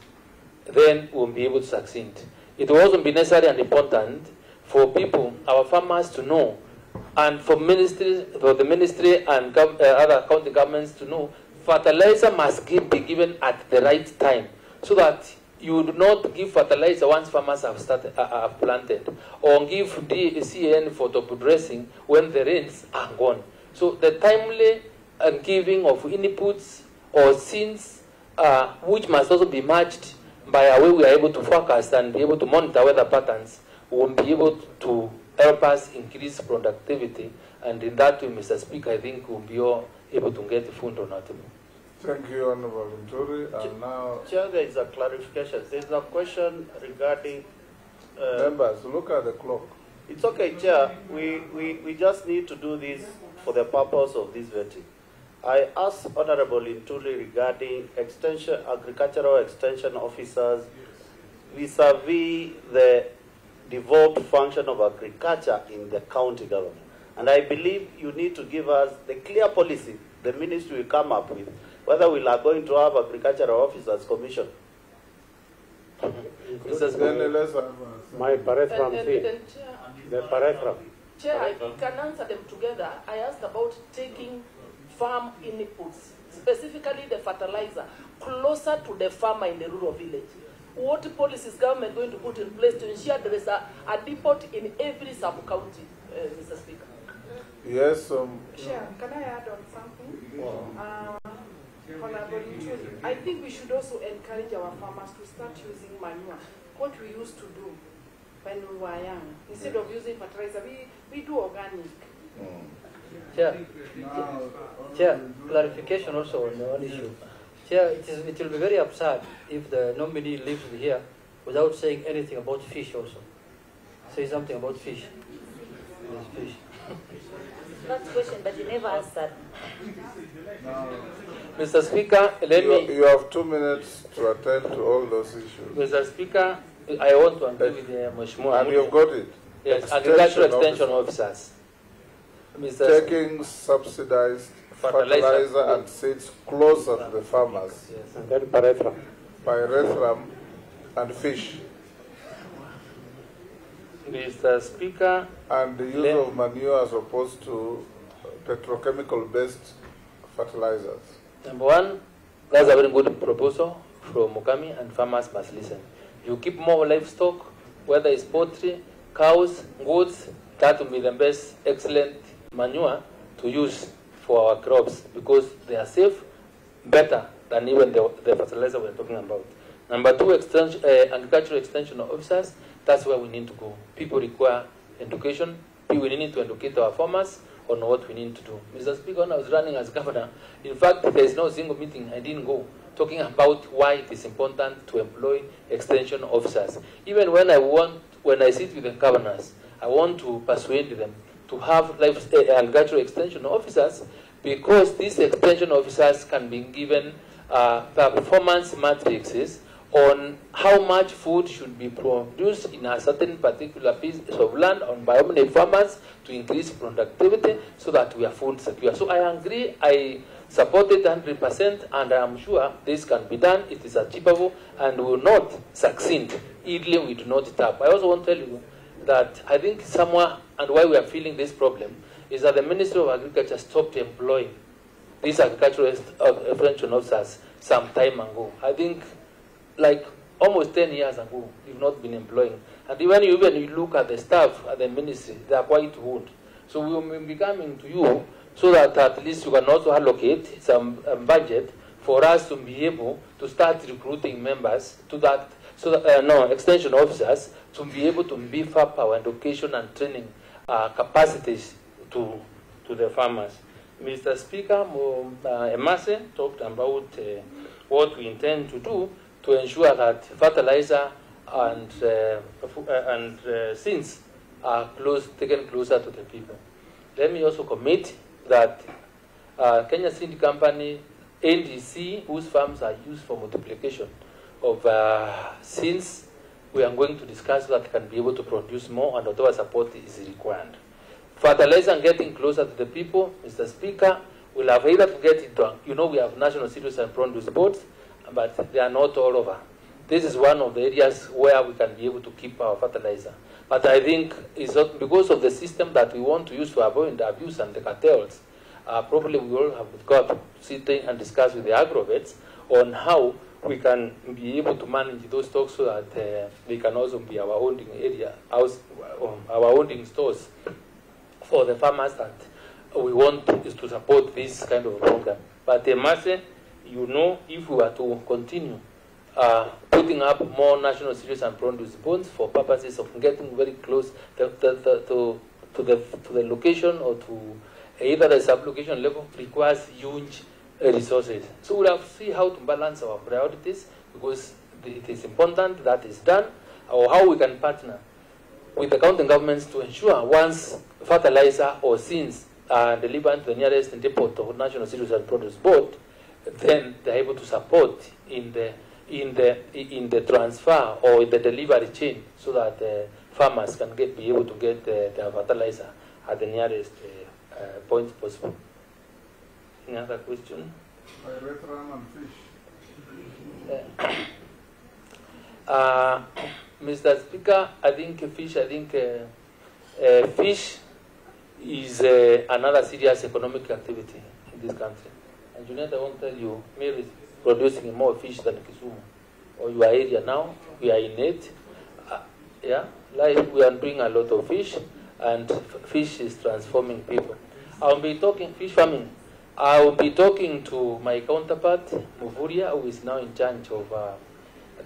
then we'll be able to succeed. It will also be necessary and important for people, our farmers, to know, and for the ministry and other county governments to know, fertilizer must be given at the right time, so that you do not give fertilizer once farmers have planted, or give CAN for top dressing when the rains are gone. So the timely giving of inputs or seeds, which must also be matched by a way we are able to forecast and be able to monitor weather patterns, will be able to help us increase productivity. And in that way, Mr. Speaker, I think we'll be all able to get the food on our table. Thank you, Honorable Linturi. And now, Chair, there is a clarification. There is a question regarding... members, look at the clock. It's okay, Chair. We just need to do this for the purpose of this vetting. I asked Honorable Linturi regarding agricultural extension officers vis-a-vis the devolved function of agriculture in the county government. And I believe you need to give us the clear policy the ministry will come up with, whether we are going to have agricultural officers commission. My paragraph, the paragraph. Chair, I can answer them together. I asked about taking farm inputs, specifically the fertilizer, closer to the farmer in the rural village. What policy is government going to put in place to ensure there is a depot in every sub-county, Mr. Speaker? Yes. Chair, can I add on something? I think we should also encourage our farmers to start using manure, what we used to do when we were young. Instead of using fertilizer, we do organic. Chair, clarification also on one issue. Chair, it will be very absurd if the nominee leaves here without saying anything about fish also. Say something about fish. Yes, fish. Not question, but you never answered. Mr. Speaker, You have 2 minutes to attend to all those issues. Mr. Speaker, I want to agree with Mheshimiwa. And you've got it. Yes, agricultural extension officers. Taking subsidized fertilizer and seeds closer to the farmers. Yes. And then pyrethrum and fish. Mr. Speaker. And the use of manure as opposed to petrochemical-based fertilizers. Number one, that's a very good proposal from Mukami, and farmers must listen. You keep more livestock, whether it's poultry, cows, goats, that will be the best, excellent manure to use for our crops because they are safe, better than even the fertilizer we're talking about. Number two, agricultural extension officers, that's where we need to go. People require education. We need to educate our farmers on what we need to do. Mr. Speaker, when I was running as governor, in fact, there is no single meeting I didn't go talking about why it is important to employ extension officers. Even when I sit with the governors, I want to persuade them to have agricultural extension officers because these extension officers can be given performance matrices on how much food should be produced in a certain particular piece of land owned by many farmers to increase productivity so that we are food secure. So I agree, I support it 100%, and I am sure this can be done. It is achievable and will not succeed idly we do not tap. I also want to tell you that I think somewhere, and why we are feeling this problem, is that the Ministry of Agriculture stopped employing these agricultural extension officers some time ago. I think like almost 10 years ago, we've not been employing. And even you look at the staff at the ministry, they are quite old. So we will be coming to you so that at least you can also allocate some budget for us to be able to start recruiting members to that, so that, extension officers to be able to beef up our education and training capacities to the farmers. Mr. Speaker, Emase talked about what we intend to do to ensure that fertilizer and seeds are taken closer to the people. Let me also commit that Kenya Seed Company, NDC, whose farms are used for multiplication of seeds, we are going to discuss so that they can be able to produce more and whatever support is required. Fertilizer and getting closer to the people, Mr. Speaker, we'll have either to get it done. You know, we have national cereals and produce boards, but they are not all over. This is one of the areas where we can be able to keep our fertilizer. But I think it's not because of the system that we want to use to avoid the abuse and the cartels. Probably we will have got to sit and discuss with the agrovets on how we can be able to manage those stocks so that they can also be our holding area, our holding stores for the farmers that we want is to support this kind of program. But you know, if we were to continue putting up more national cereals and produce bonds for purposes of getting very close to the location or to either the sub-location level requires huge resources. So we'll have to see how to balance our priorities because it is important that is done, or how we can partner with the county governments to ensure once fertilizer or seeds are delivered to the nearest depot of National Cereals and Produce Board, then they're able to support in the transfer or in the delivery chain so that farmers can be able to get their fertilizer at the nearest point possible. Any other question? Mr. Speaker, I think fish is another serious economic activity in this country. And Juliet, I won't tell you, Mary is producing more fish than Kisumu. Or your area now, we are in it. Like we are doing a lot of fish, and fish is transforming people. I'll be talking fish farming. I will be talking to my counterpart, Muvuria, who is now in charge of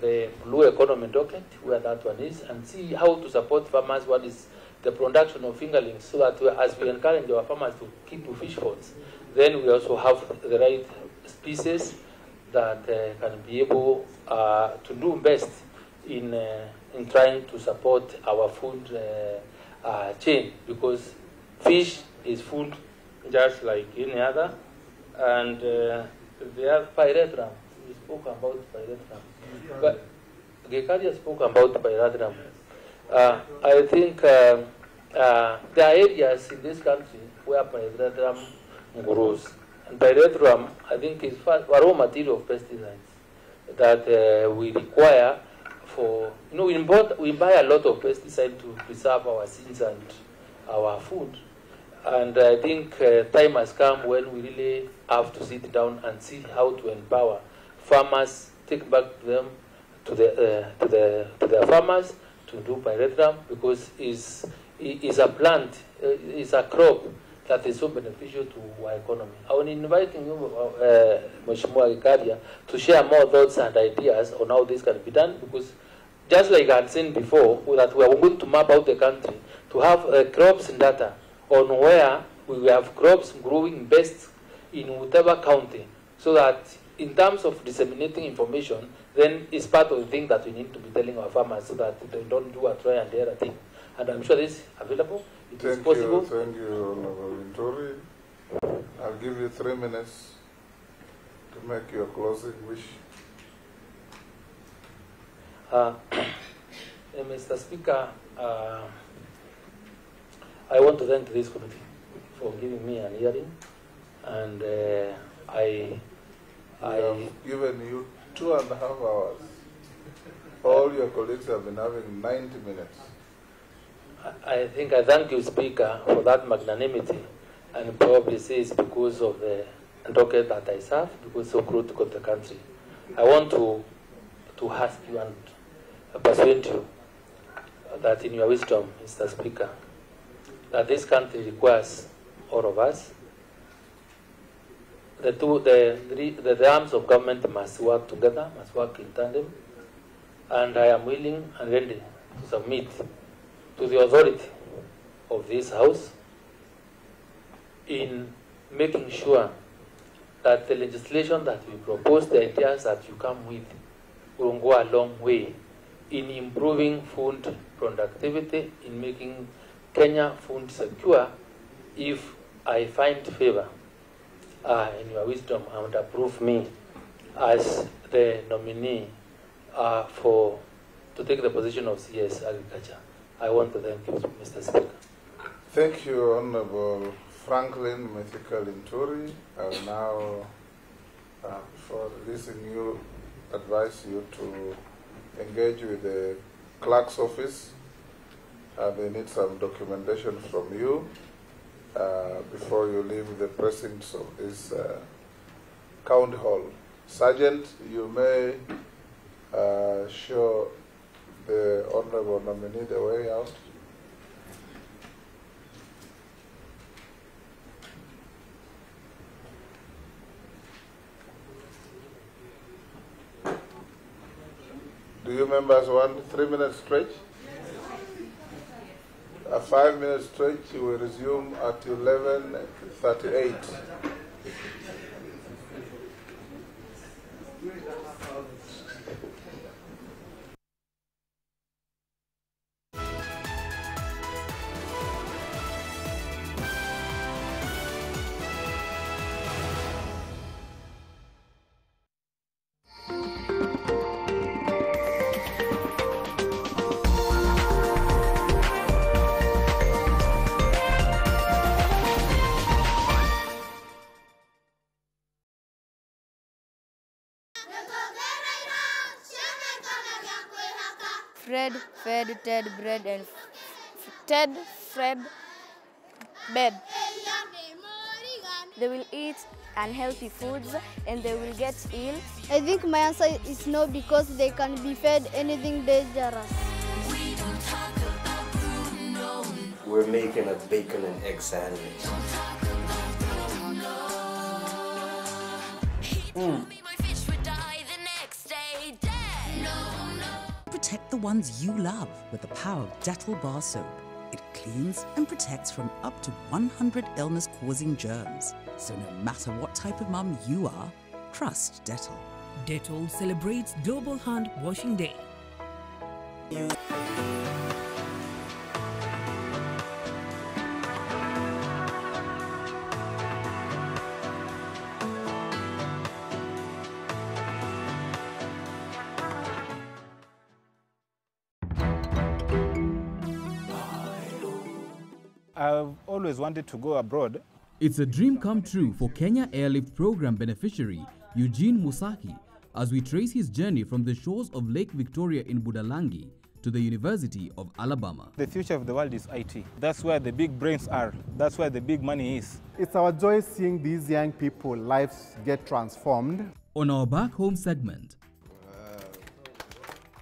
the blue economy docket, where that one is, and see how to support farmers, what is the production of fingerlings, so that as we encourage our farmers to keep fish ponds, then we also have the right species that can be able to do best in trying to support our food chain, because fish is food just like any other, and they have pyrethrum. We spoke about pyrethrum, but Gekaria spoke about pyrethrum. I think there are areas in this country where pyrethrum grows, and pyrethrum, I think, is a raw material of pesticides that we require for, we buy a lot of pesticide to preserve our seeds and our food. And I think time has come when we really have to sit down and see how to empower farmers, take back them to the farmers to do pyrethrum, because it's a plant, it's a crop that is so beneficial to our economy. I was inviting you, Mheshimiwa Gekaria, to share more thoughts and ideas on how this can be done, because just like I had seen before, that we are going to map out the country to have crops data on where we have crops growing best in whatever county, so that in terms of disseminating information, then it's part of the thing that we need to be telling our farmers, so that they don't do a try and error thing. And I'm sure this is available. It is possible. Thank you, Honorable Linturi. I'll give you 3 minutes to make your closing wish. Mr. Speaker, I want to thank this committee for giving me an hearing, and I have given you 2.5 hours. All your colleagues have been having 90 minutes. I think I thank you, Speaker, for that magnanimity, and probably say it's because of the docket that I serve, because it's so critical to the country. I want to ask you and persuade you that in your wisdom, Mr. Speaker, that this country requires all of us. The arms of government must work together, must work in tandem, and I am willing and ready to submit to the authority of this House in making sure that the legislation that we propose, the ideas that you come with, will go a long way in improving food productivity, in making Kenya food secure. If I find favor in your wisdom, and approve me as the nominee to take the position of CS Agriculture. I want to thank you, Mr. Speaker. Thank you, Honorable Franklin Mithika Linturi. I will now, before releasing you, advise you to engage with the clerk's office. They need some documentation from you before you leave the precincts of this county hall. Sergeant, you may show the honorable nominee the way out. Do you members want 3 minutes stretch? A 5 minute stretch will resume at 11:38. Fred, fed, Ted, bread, and Ted, Fred, bed. They will eat unhealthy foods and they will get ill. I think my answer is no, because they can be fed anything dangerous. We're making a bacon and egg sandwich. Protect the ones you love with the power of Dettol bar soap. It cleans and protects from up to 100 illness-causing germs. So no matter what type of mum you are, trust Dettol. Dettol celebrates Global Hand Washing Day. I've always wanted to go abroad. It's a dream come true for Kenya Airlift Program beneficiary Eugene Musaki as we trace his journey from the shores of Lake Victoria in Budalangi to the University of Alabama. The future of the world is IT. That's where the big brains are. That's where the big money is. It's our joy seeing these young people lives get transformed. On our back home segment,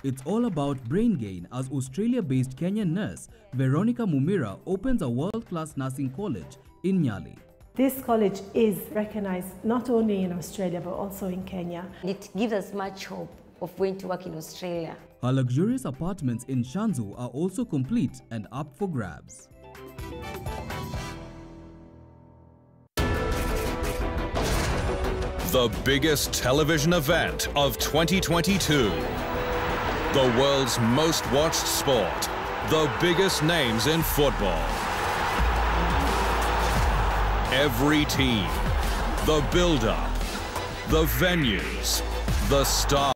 it's all about brain gain as Australia-based Kenyan nurse Veronica Mumira opens a world-class nursing college in Nyali. This college is recognized not only in Australia but also in Kenya. It gives us much hope of going to work in Australia. Her luxurious apartments in Shanzu are also complete and up for grabs. The biggest television event of 2022. The world's most watched sport. The biggest names in football. Every team. The build-up. The venues. The stars.